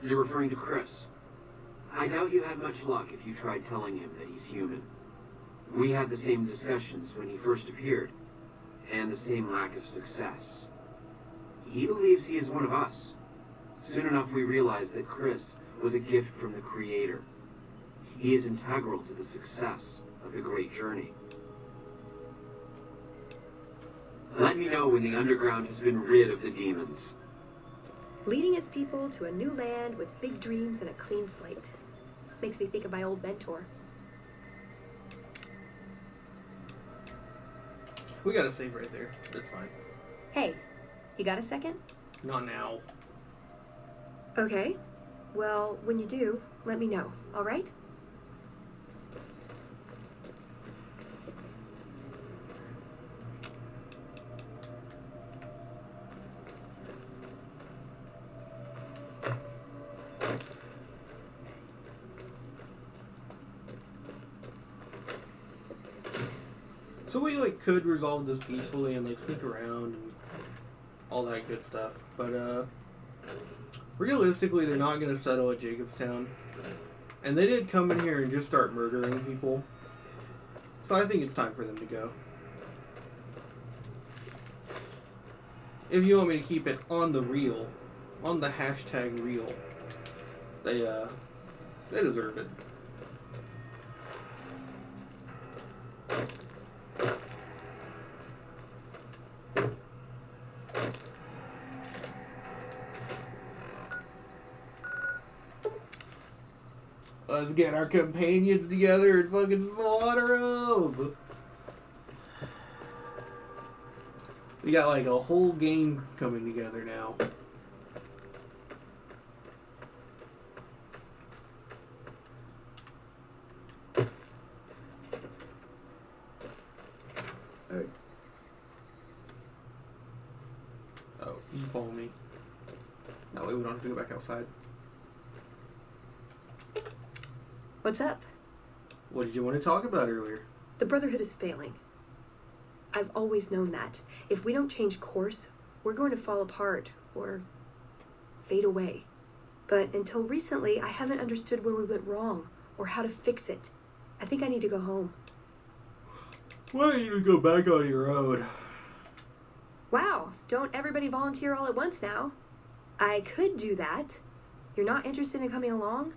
You're referring to Chris. I doubt you had much luck if you tried telling him that he's human. We had the same discussions when he first appeared, and the same lack of success. He believes he is one of us. Soon enough we realized that Chris was a gift from the Creator. He is integral to the success of the Great Journey. Let me know when the underground has been rid of the demons. Leading his people to a new land with big dreams and a clean slate. Makes me think of my old mentor. We got a save right there. That's fine. Hey, you got a second? Not now. Okay. Well, when you do, let me know, all right? So we like could resolve this peacefully and like sneak around and all that good stuff, but realistically they're not gonna settle at Jacobstown, and they did come in here and just start murdering people. So I think it's time for them to go. If you want me to keep it on the real, on the hashtag real, they deserve it. Let's get our companions together and fucking slaughter them. We got like a whole gang coming together now. Hey. Oh, you follow me. That way we don't have to go back outside. What's up? What did you want to talk about earlier? The Brotherhood is failing. I've always known that. If we don't change course, we're going to fall apart or fade away. But until recently, I haven't understood where we went wrong or how to fix it. I think I need to go home. Why don't you go back on your own? Wow, don't everybody volunteer all at once now. I could do that. You're not interested in coming along?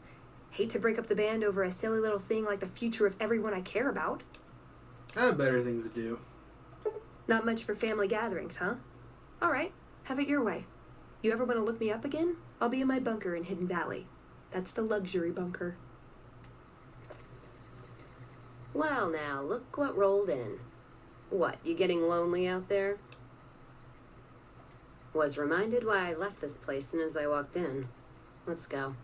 Hate to break up the band over a silly little thing like the future of everyone I care about. I have better things to do. Not much for family gatherings, huh? All right, have it your way. You ever want to look me up again? I'll be in my bunker in Hidden Valley. That's the luxury bunker. Well, now, look what rolled in. What, you getting lonely out there? Was reminded why I left this place soon as I walked in. Let's go.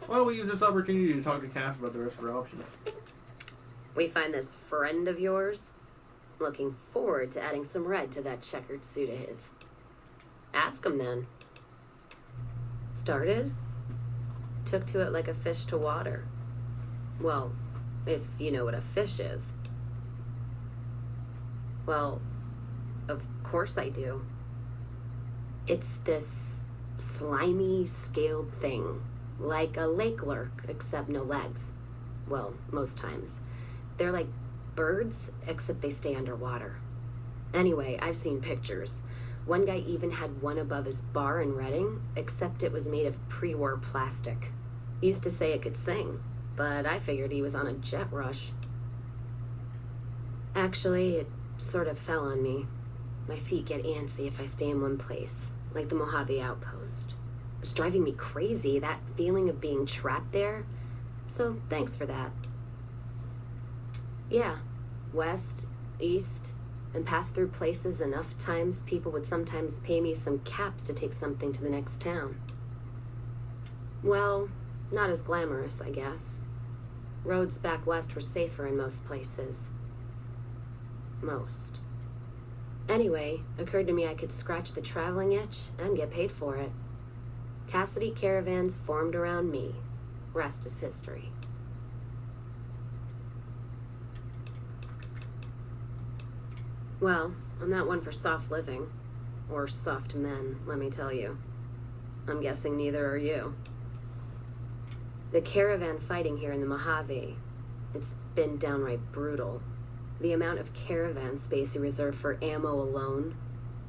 Why don't we use this opportunity to talk to Cass about the rest of our options? We find this friend of yours? Looking forward to adding some red to that checkered suit of his. Ask him then. Started? Took to it like a fish to water. Well, if you know what a fish is. Well, of course I do. It's this slimy, scaled thing. Like a lake lurk, except no legs. Well, most times. They're like birds, except they stay underwater. Anyway, I've seen pictures. One guy even had one above his bar in Reading, except it was made of pre-war plastic. He used to say it could sing, but I figured he was on a jet rush. Actually, it sort of fell on me. My feet get antsy if I stay in one place, like the Mojave Outpost. It's driving me crazy, that feeling of being trapped there. So, thanks for that. Yeah, west, east, and pass through places enough times people would sometimes pay me some caps to take something to the next town. Well, not as glamorous, I guess. Roads back west were safer in most places. Most. Anyway, occurred to me I could scratch the traveling itch and get paid for it. Cassidy caravans formed around me. Rest is history. Well, I'm not one for soft living. Or soft men, let me tell you. I'm guessing neither are you. The caravan fighting here in the Mojave, it's been downright brutal. The amount of caravan space you reserve for ammo alone.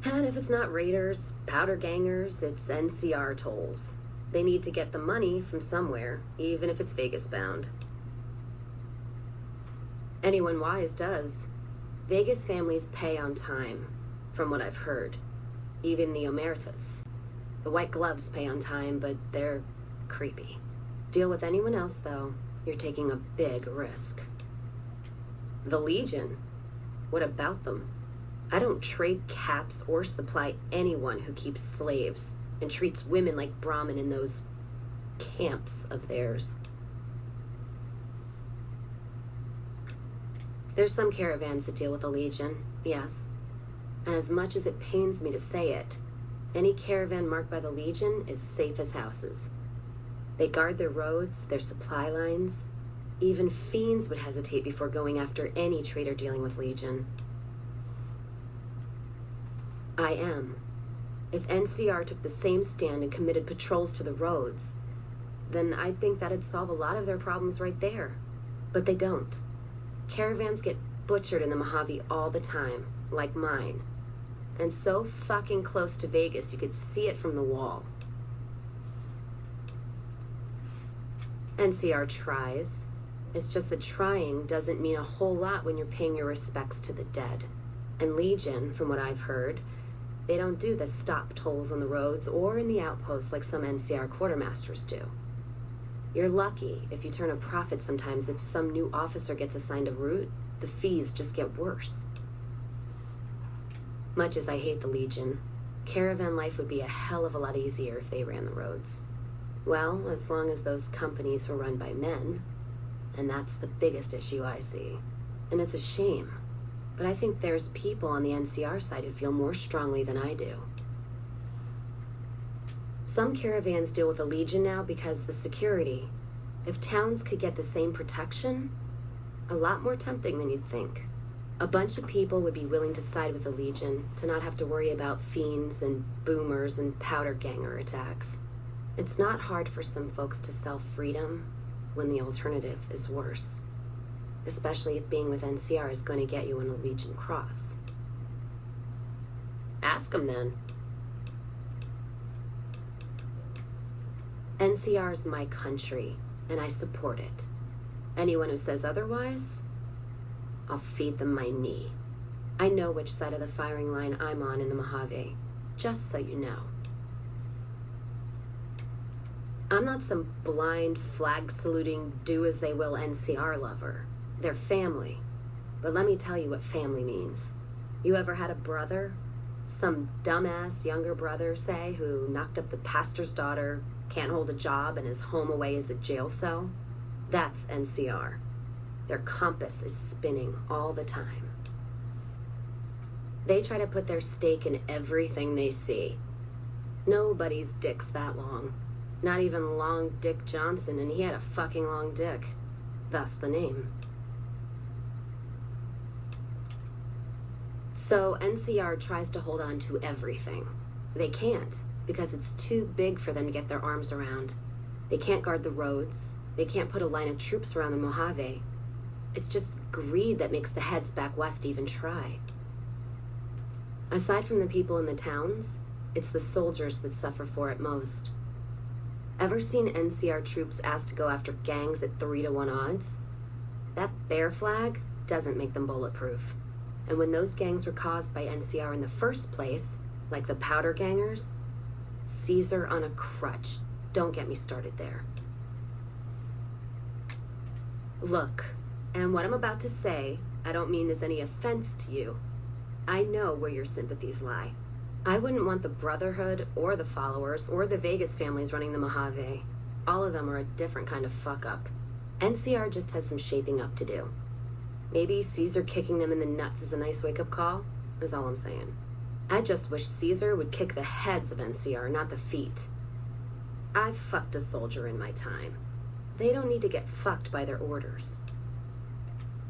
And if it's not raiders, powder gangers, it's NCR tolls. They need to get the money from somewhere, even if it's Vegas bound. Anyone wise does. Vegas families pay on time, from what I've heard. Even the Omertas. The white gloves pay on time, but they're creepy. Deal with anyone else, though, you're taking a big risk. The Legion? What about them? I don't trade caps or supply anyone who keeps slaves and treats women like Brahmin in those camps of theirs. There's some caravans that deal with the Legion, yes. And as much as it pains me to say it, any caravan marked by the Legion is safe as houses. They guard their roads, their supply lines. Even fiends would hesitate before going after any trader dealing with Legion. I am. If NCR took the same stand and committed patrols to the roads, then I think that'd solve a lot of their problems right there. But they don't. Caravans get butchered in the Mojave all the time, like mine. And so fucking close to Vegas, you could see it from the wall. NCR tries. It's just that trying doesn't mean a whole lot when you're paying your respects to the dead. And Legion, from what I've heard, they don't do the stop tolls on the roads or in the outposts like some NCR quartermasters do. You're lucky if you turn a profit sometimes. If some new officer gets assigned a route, the fees just get worse. Much as I hate the Legion, caravan life would be a hell of a lot easier if they ran the roads. Well, as long as those companies were run by men. And that's the biggest issue I see. And it's a shame. But I think there's people on the NCR side who feel more strongly than I do. Some caravans deal with the Legion now because the security. If towns could get the same protection, a lot more tempting than you'd think. A bunch of people would be willing to side with the Legion to not have to worry about fiends and boomers and powder ganger attacks. It's not hard for some folks to sell freedom when the alternative is worse. Especially if being with NCR is going to get you an a Legion cross. Ask them then. NCR's my country, and I support it. Anyone who says otherwise, I'll feed them my knee. I know which side of the firing line I'm on in the Mojave, just so you know. I'm not some blind, flag-saluting, do-as-they-will NCR lover. They're family. But let me tell you what family means. You ever had a brother? Some dumbass younger brother, say, who knocked up the pastor's daughter, can't hold a job, and his home away is a jail cell? That's NCR. Their compass is spinning all the time. They try to put their stake in everything they see. Nobody's dick's that long. Not even Long Dick Johnson, and he had a fucking long dick. Thus the name. So NCR tries to hold on to everything. They can't, because it's too big for them to get their arms around. They can't guard the roads. They can't put a line of troops around the Mojave. It's just greed that makes the heads back west even try. Aside from the people in the towns, it's the soldiers that suffer for it most. Ever seen NCR troops asked to go after gangs at 3-to-1 odds? That bear flag doesn't make them bulletproof. And when those gangs were caused by NCR in the first place, like the powder gangers, Caesar on a crutch. Don't get me started there. Look, and what I'm about to say, I don't mean as any offense to you. I know where your sympathies lie. I wouldn't want the Brotherhood, or the Followers, or the Vegas families running the Mojave. All of them are a different kind of fuck-up. NCR just has some shaping up to do. Maybe Caesar kicking them in the nuts is a nice wake-up call, is all I'm saying. I just wish Caesar would kick the heads of NCR, not the feet. I've fucked a soldier in my time. They don't need to get fucked by their orders.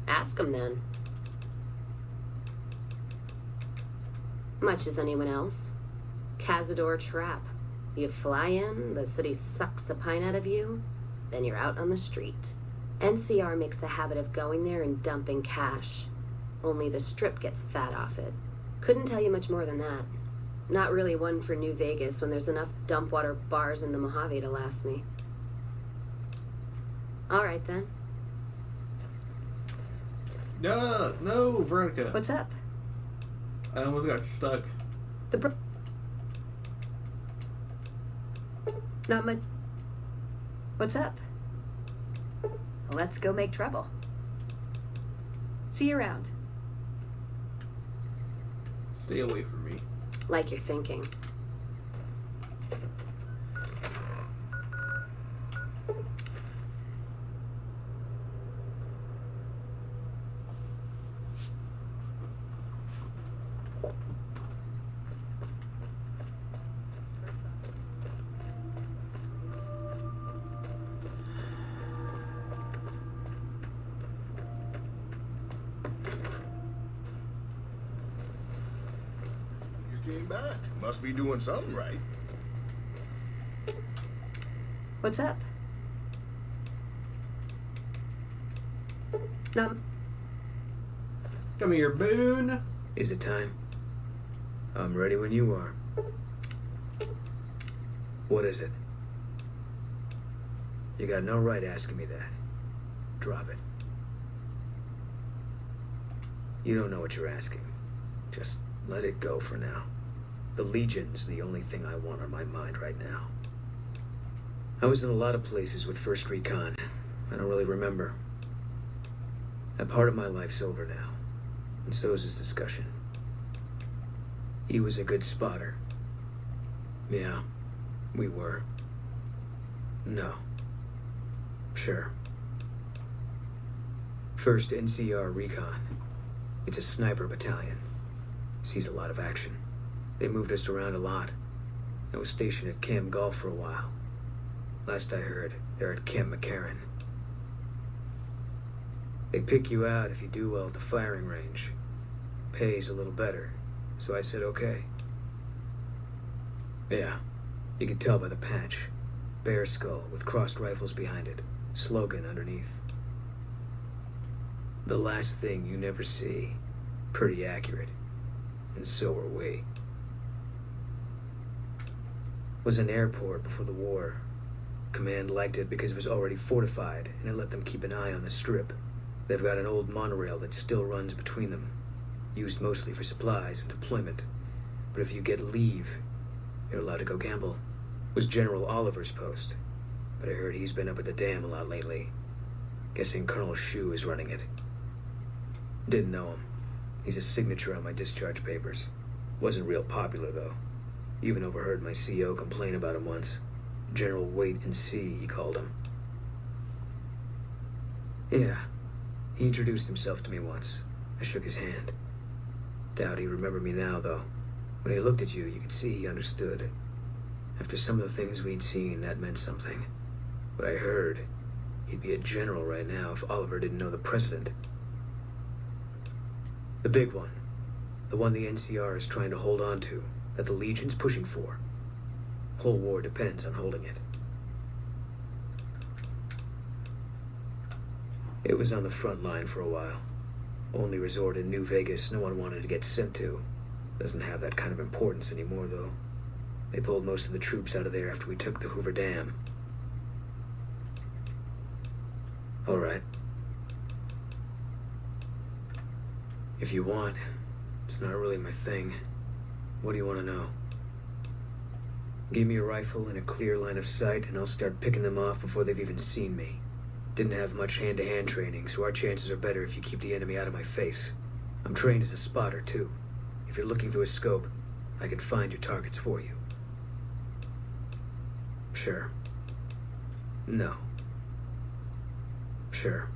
Ask them then. Much as anyone else. Cazador trap. You fly in, the city sucks a pint out of you, then you're out on the street. NCR makes a habit of going there and dumping cash. Only the Strip gets fat off it. Couldn't tell you much more than that. Not really one for New Vegas when there's enough dump water bars in the Mojave to last me. All right, then. No, Veronica. What's up? I almost got stuck. Not much. What's up? Let's go make trouble. See you around. Stay away from me. Like you're thinking. Came back. Must be doing something right. What's up? Come here, Boone. Is it time? I'm ready when you are. What is it? You got no right asking me that. Drop it. You don't know what you're asking. Just let it go for now. The Legion's the only thing I want on my mind right now. I was in a lot of places with First Recon. I don't really remember. That part of my life's over now. And so is his discussion. He was a good spotter. Yeah, we were. No. Sure. First NCR Recon. It's a sniper battalion. Sees a lot of action. They moved us around a lot. I was stationed at Camp Gulf for a while. Last I heard, they're at Camp McCarran. They pick you out if you do well at the firing range. Pays a little better, so I said okay. Yeah, you could tell by the patch. Bear skull with crossed rifles behind it. Slogan underneath. The last thing you never see. Pretty accurate. And so are we. Was an airport before the war. Command liked it because it was already fortified, and it let them keep an eye on the Strip. They've got an old monorail that still runs between them, used mostly for supplies and deployment. But if you get leave, you're allowed to go gamble. Was General Oliver's post, but I heard he's been up at the dam a lot lately. Guessing Colonel Shu is running it. Didn't know him. He's a signature on my discharge papers. Wasn't real popular, though. Even overheard my CO complain about him once. General Wait and See, he called him. Yeah, he introduced himself to me once. I shook his hand. Doubt he remembered me now, though. When he looked at you, you could see he understood. After some of the things we'd seen, that meant something. But I heard he'd be a general right now if Oliver didn't know the president. The big one. The one the NCR is trying to hold on to, that the Legion's pushing for. Whole war depends on holding it. It was on the front line for a while. Only resort in New Vegas no one wanted to get sent to. Doesn't have that kind of importance anymore, though. They pulled most of the troops out of there after we took the Hoover Dam. All right. If you want, it's not really my thing. What do you want to know? Give me a rifle and a clear line of sight, and I'll start picking them off before they've even seen me. Didn't have much hand-to-hand training, so our chances are better if you keep the enemy out of my face. I'm trained as a spotter, too. If you're looking through a scope, I can find your targets for you. Sure. No. Sure.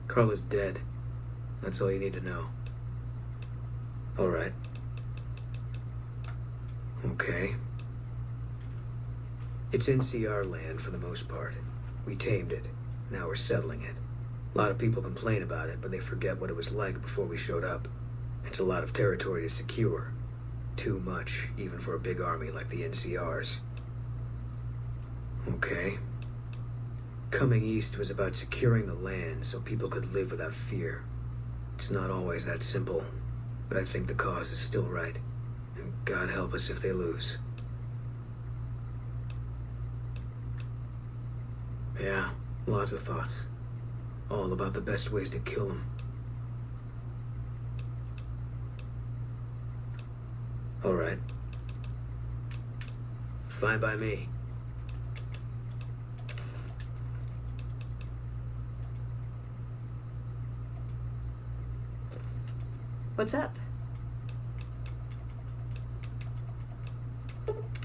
Carla's dead. That's all you need to know. All right. Okay. It's NCR land for the most part. We tamed it. Now we're settling it. A lot of people complain about it, but they forget what it was like before we showed up. It's a lot of territory to secure. Too much, even for a big army like the NCR's. Okay. Coming east was about securing the land so people could live without fear. It's not always that simple, but I think the cause is still right. And God help us if they lose. Yeah, lots of thoughts. All about the best ways to kill them. All right. Fine by me. What's up?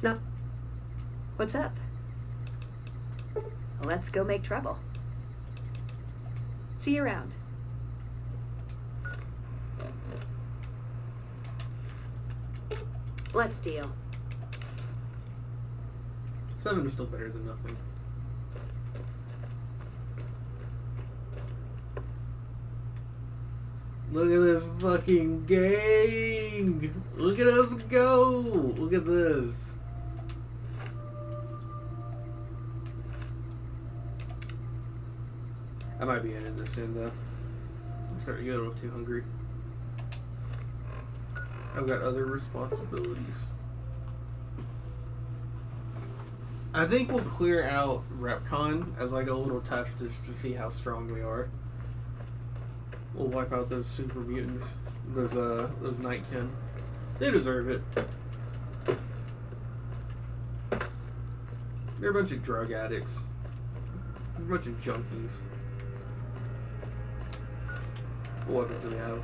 No. What's up? Let's go make trouble. See you around. Let's deal. 7 is still better than nothing. Look at this fucking gang! Look at us go! Look at this. I might be ending this soon though. I'm starting to get a little too hungry. I've got other responsibilities. I think we'll clear out RepCon as like a little test just to see how strong we are. We'll wipe out those super mutants, those Nightkin. They deserve it. They're a bunch of drug addicts. They're a bunch of junkies. What weapons do they have?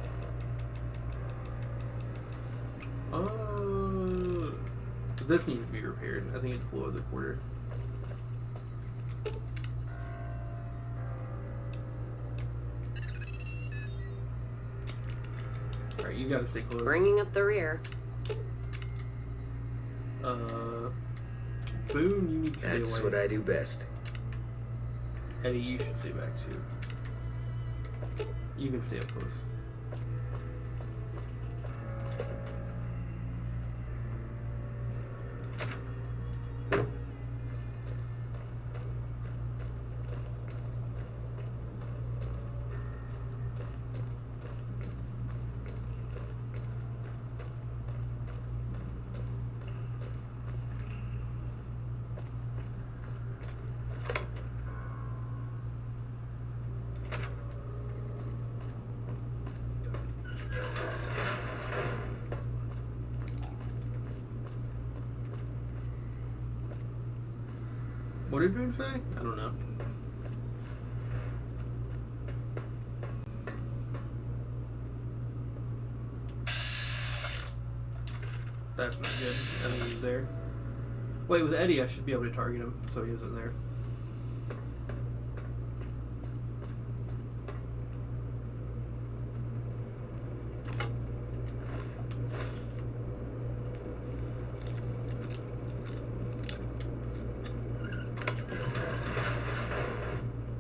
This needs to be repaired. I think it's below the quarter. Alright, you gotta stay close. Bringing up the rear. Boone, you need to stay away. That's what I do best. Eddie, you should stay back too. You can stay up close. What did Boone say? I don't know. That's not good. I think he's there. Wait, with Eddie, I should be able to target him, so he isn't there.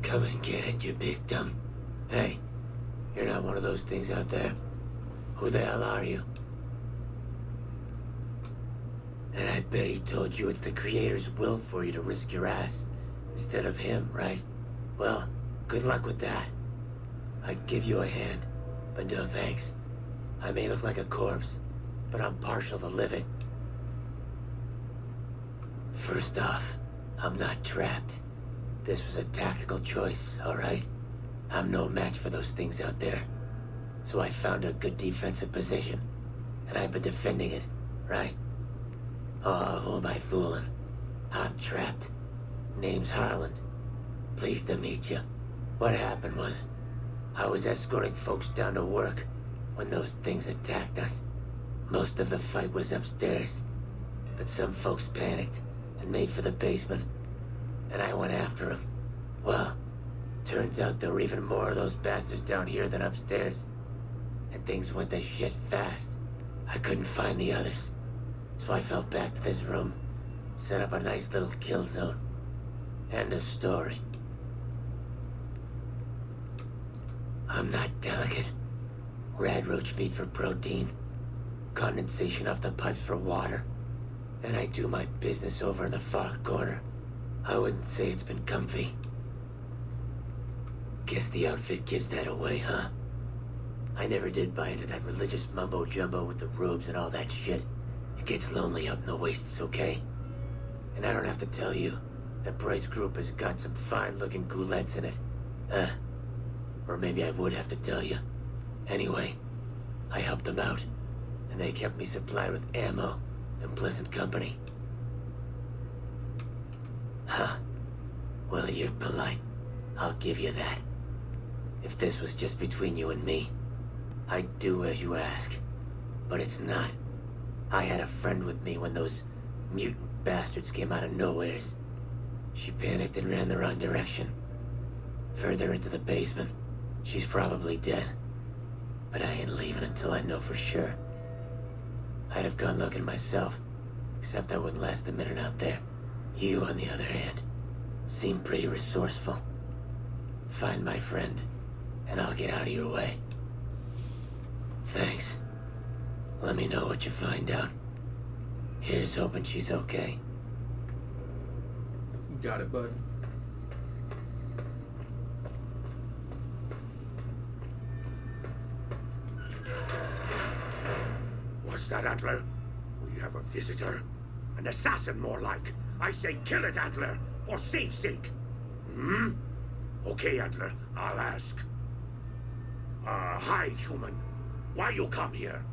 Come and get it, you big dumb. Hey, you're not one of those things out there. Who the hell are you? And I bet he told you it's the Creator's will for you to risk your ass instead of him, right? Well, good luck with that. I'd give you a hand, but no thanks. I may look like a corpse, but I'm partial to living. First off, I'm not trapped. This was a tactical choice, all right? I'm no match for those things out there. So I found a good defensive position, and I've been defending it, right? Oh, who am I fooling? I'm trapped. Name's Harland. Pleased to meet you. What happened was, I was escorting folks down to work when those things attacked us. Most of the fight was upstairs, but some folks panicked and made for the basement. And I went after him. Well, turns out there were even more of those bastards down here than upstairs. And things went to shit fast. I couldn't find the others. So I fell back to this room, set up a nice little kill zone. End of story. I'm not delicate. Rad roach meat for protein, condensation off the pipes for water, and I do my business over in the far corner. I wouldn't say it's been comfy. Guess the outfit gives that away, huh? I never did buy into that religious mumbo-jumbo with the robes and all that shit. It gets lonely out in the wastes, okay? And I don't have to tell you that Bright's group has got some fine-looking goulettes in it. Or maybe I would have to tell you. Anyway, I helped them out, and they kept me supplied with ammo and pleasant company. Huh. Well, you're polite. I'll give you that. If this was just between you and me, I'd do as you ask. But it's not. I had a friend with me when those mutant bastards came out of nowheres. She panicked and ran the wrong direction. Further into the basement. She's probably dead. But I ain't leaving until I know for sure. I'd have gone looking myself, except I wouldn't last a minute out there. You, on the other hand, seem pretty resourceful. Find my friend, and I'll get out of your way. Thanks. Let me know what you find out. Here's hoping she's okay. Got it, bud. What's that, Antler? We have a visitor. An assassin, more like. I say kill it, Antler, for safe's sake. Hmm? Okay, Antler, I'll ask. Hi, human. Why you come here?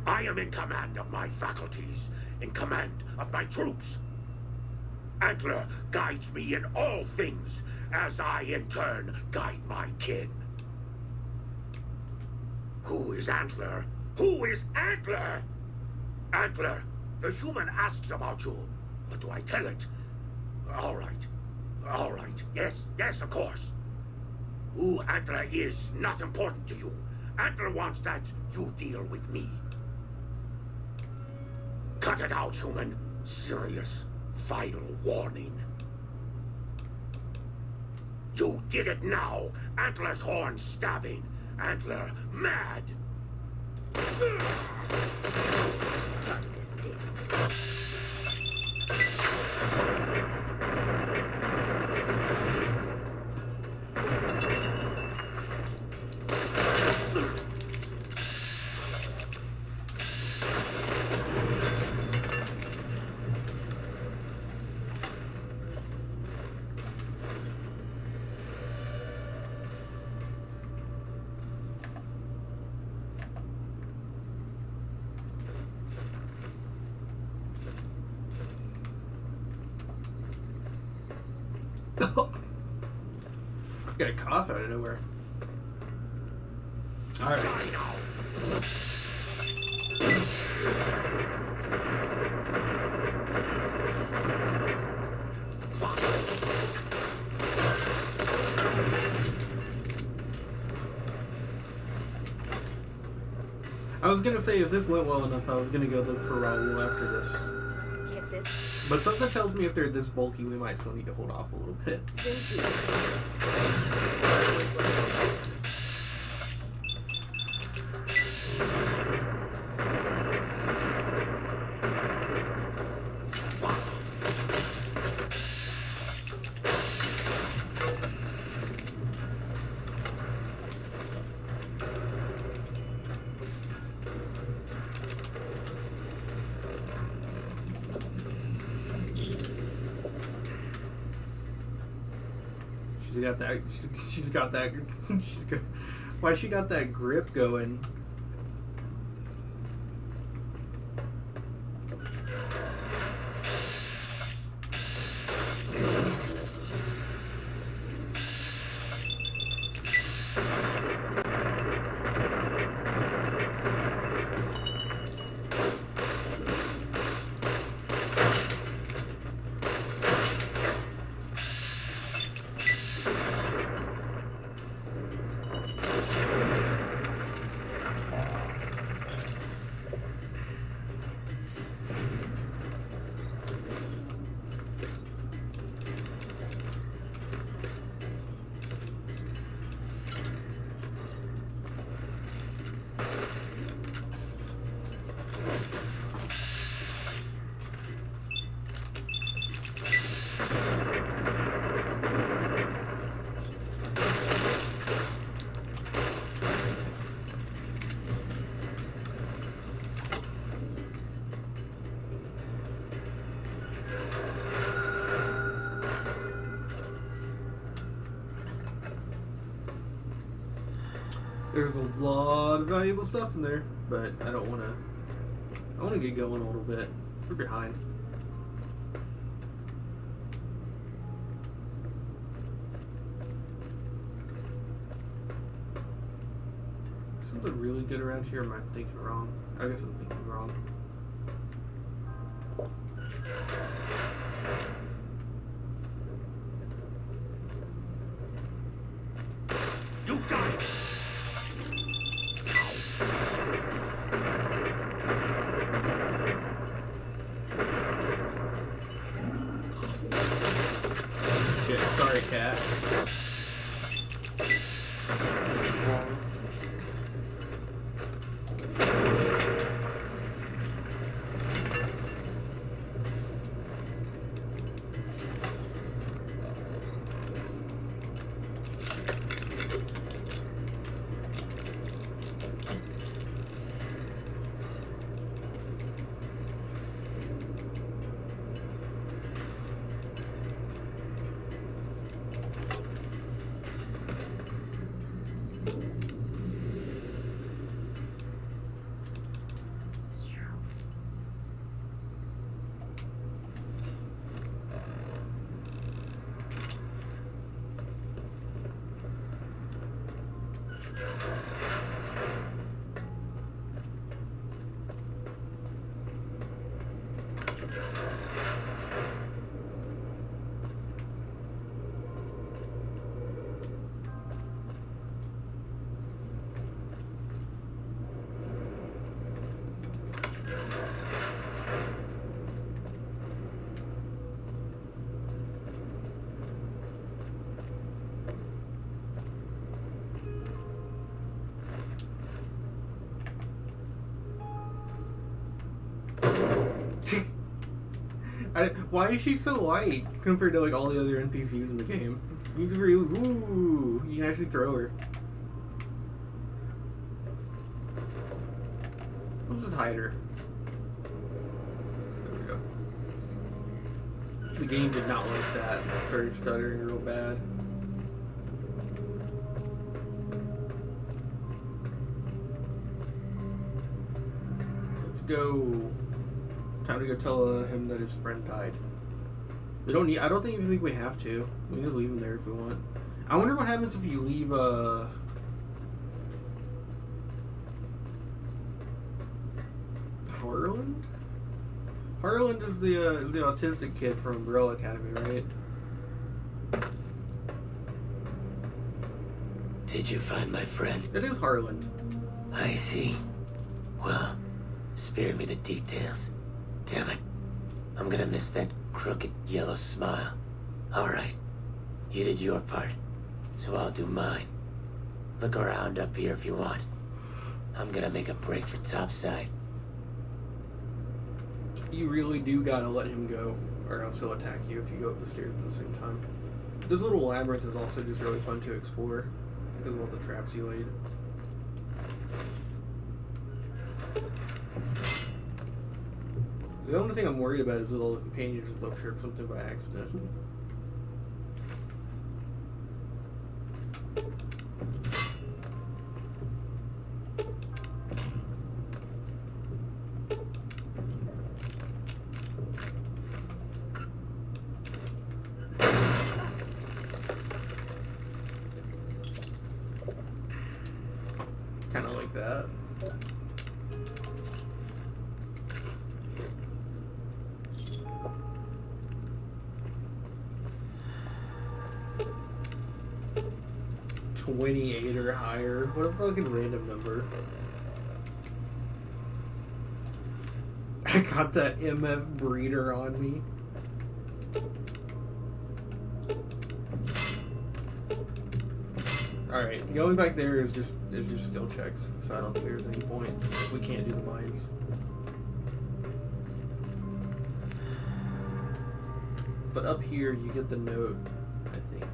I am in command of my faculties, in command of my troops. Antler guides me in all things, as I in turn guide my kin. Who is Antler? Who is Antler? Antler, the human asks about you. What do I tell it? All right. All right. Yes, of course. Who Antler is not important to you. Antler wants that you deal with me. Cut it out, human. Serious, vital warning. You did it now. Antler's horn stabbing. Antler mad. This dance. Got a cough out of nowhere. Alright. I was gonna say if this went well enough, I was gonna go look for Raul after this. But something tells me if they're this bulky, we might still need to hold off a little bit. She's got that. Why she got that grip going? There's a lot of valuable stuff in there, but I don't want to. I want to get going a little bit. We're behind. Something really good around here. Am I thinking wrong? I guess I'm thinking wrong. You got it! Shit, sorry, cat. Why is she so light compared to like all the other NPCs in the game? Ooh, you can actually throw her. Let's just hide her. There we go. The game did not like that. It started stuttering real bad. Let's go. Time to go tell him that his friend died. We don't need. I don't even think we have to. We can just leave him there if we want. I wonder what happens if you leave. Harland. Harland is the autistic kid from Umbrella Academy, right? Did you find my friend? It is Harland. I see. Well, spare me the details. Damn it. I'm gonna miss that crooked yellow smile. Alright. You did your part, so I'll do mine. Look around up here if you want. I'm gonna make a break for topside. You really do gotta let him go, or else he'll attack you if you go up the stairs at the same time. This little labyrinth is also just really fun to explore because of all the traps you laid. The only thing I'm worried about is with all the companions if they'll trip something by accident. Kind of like that. $28 or higher. What a fucking random number. I got that MF breeder on me. Alright, going back there is just skill checks, so I don't think there's any point if we can't do the mines. But up here you get the note, I think.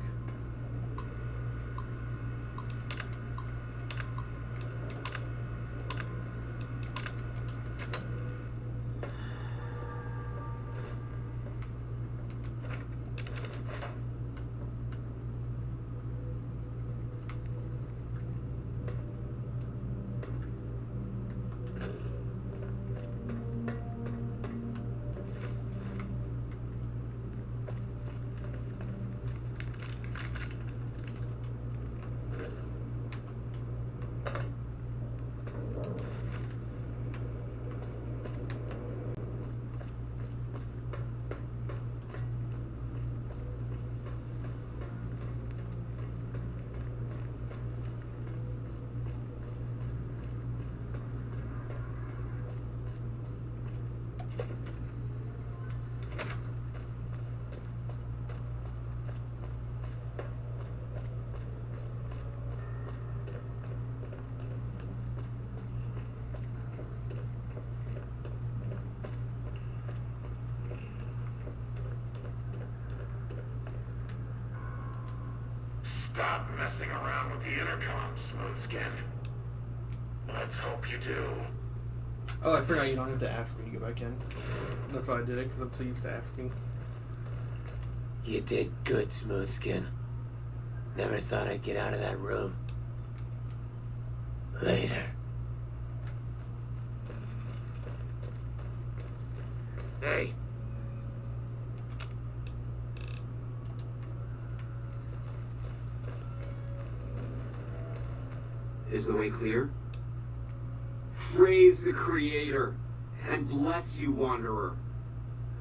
Stop messing around with the intercom, Smooth Skin. Let's hope you do. Oh, I forgot you don't have to ask when you go back in. That's why I did it, because I'm so used to asking. You did good, Smooth Skin. Never thought I'd get out of that room. Later. Hey. Is the way clear? Praise the Creator, and bless you, Wanderer.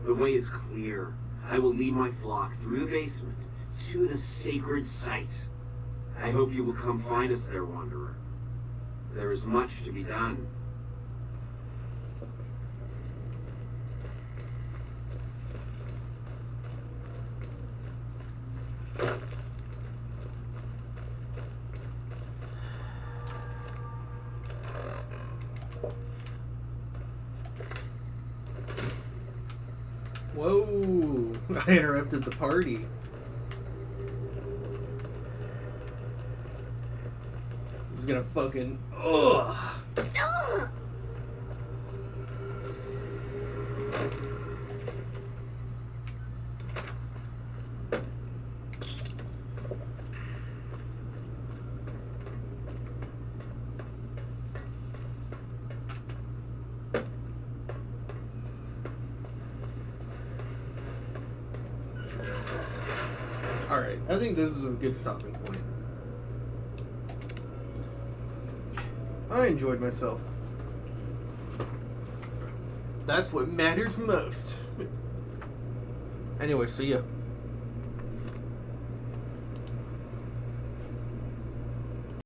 The way is clear. I will lead my flock through the basement to the sacred site. I hope you will come find us there, Wanderer. There is much to be done. Whoa! I interrupted the party. He's gonna fucking... Ugh! Alright, I think this is a good stopping point. I enjoyed myself. That's what matters most. Anyway, see ya.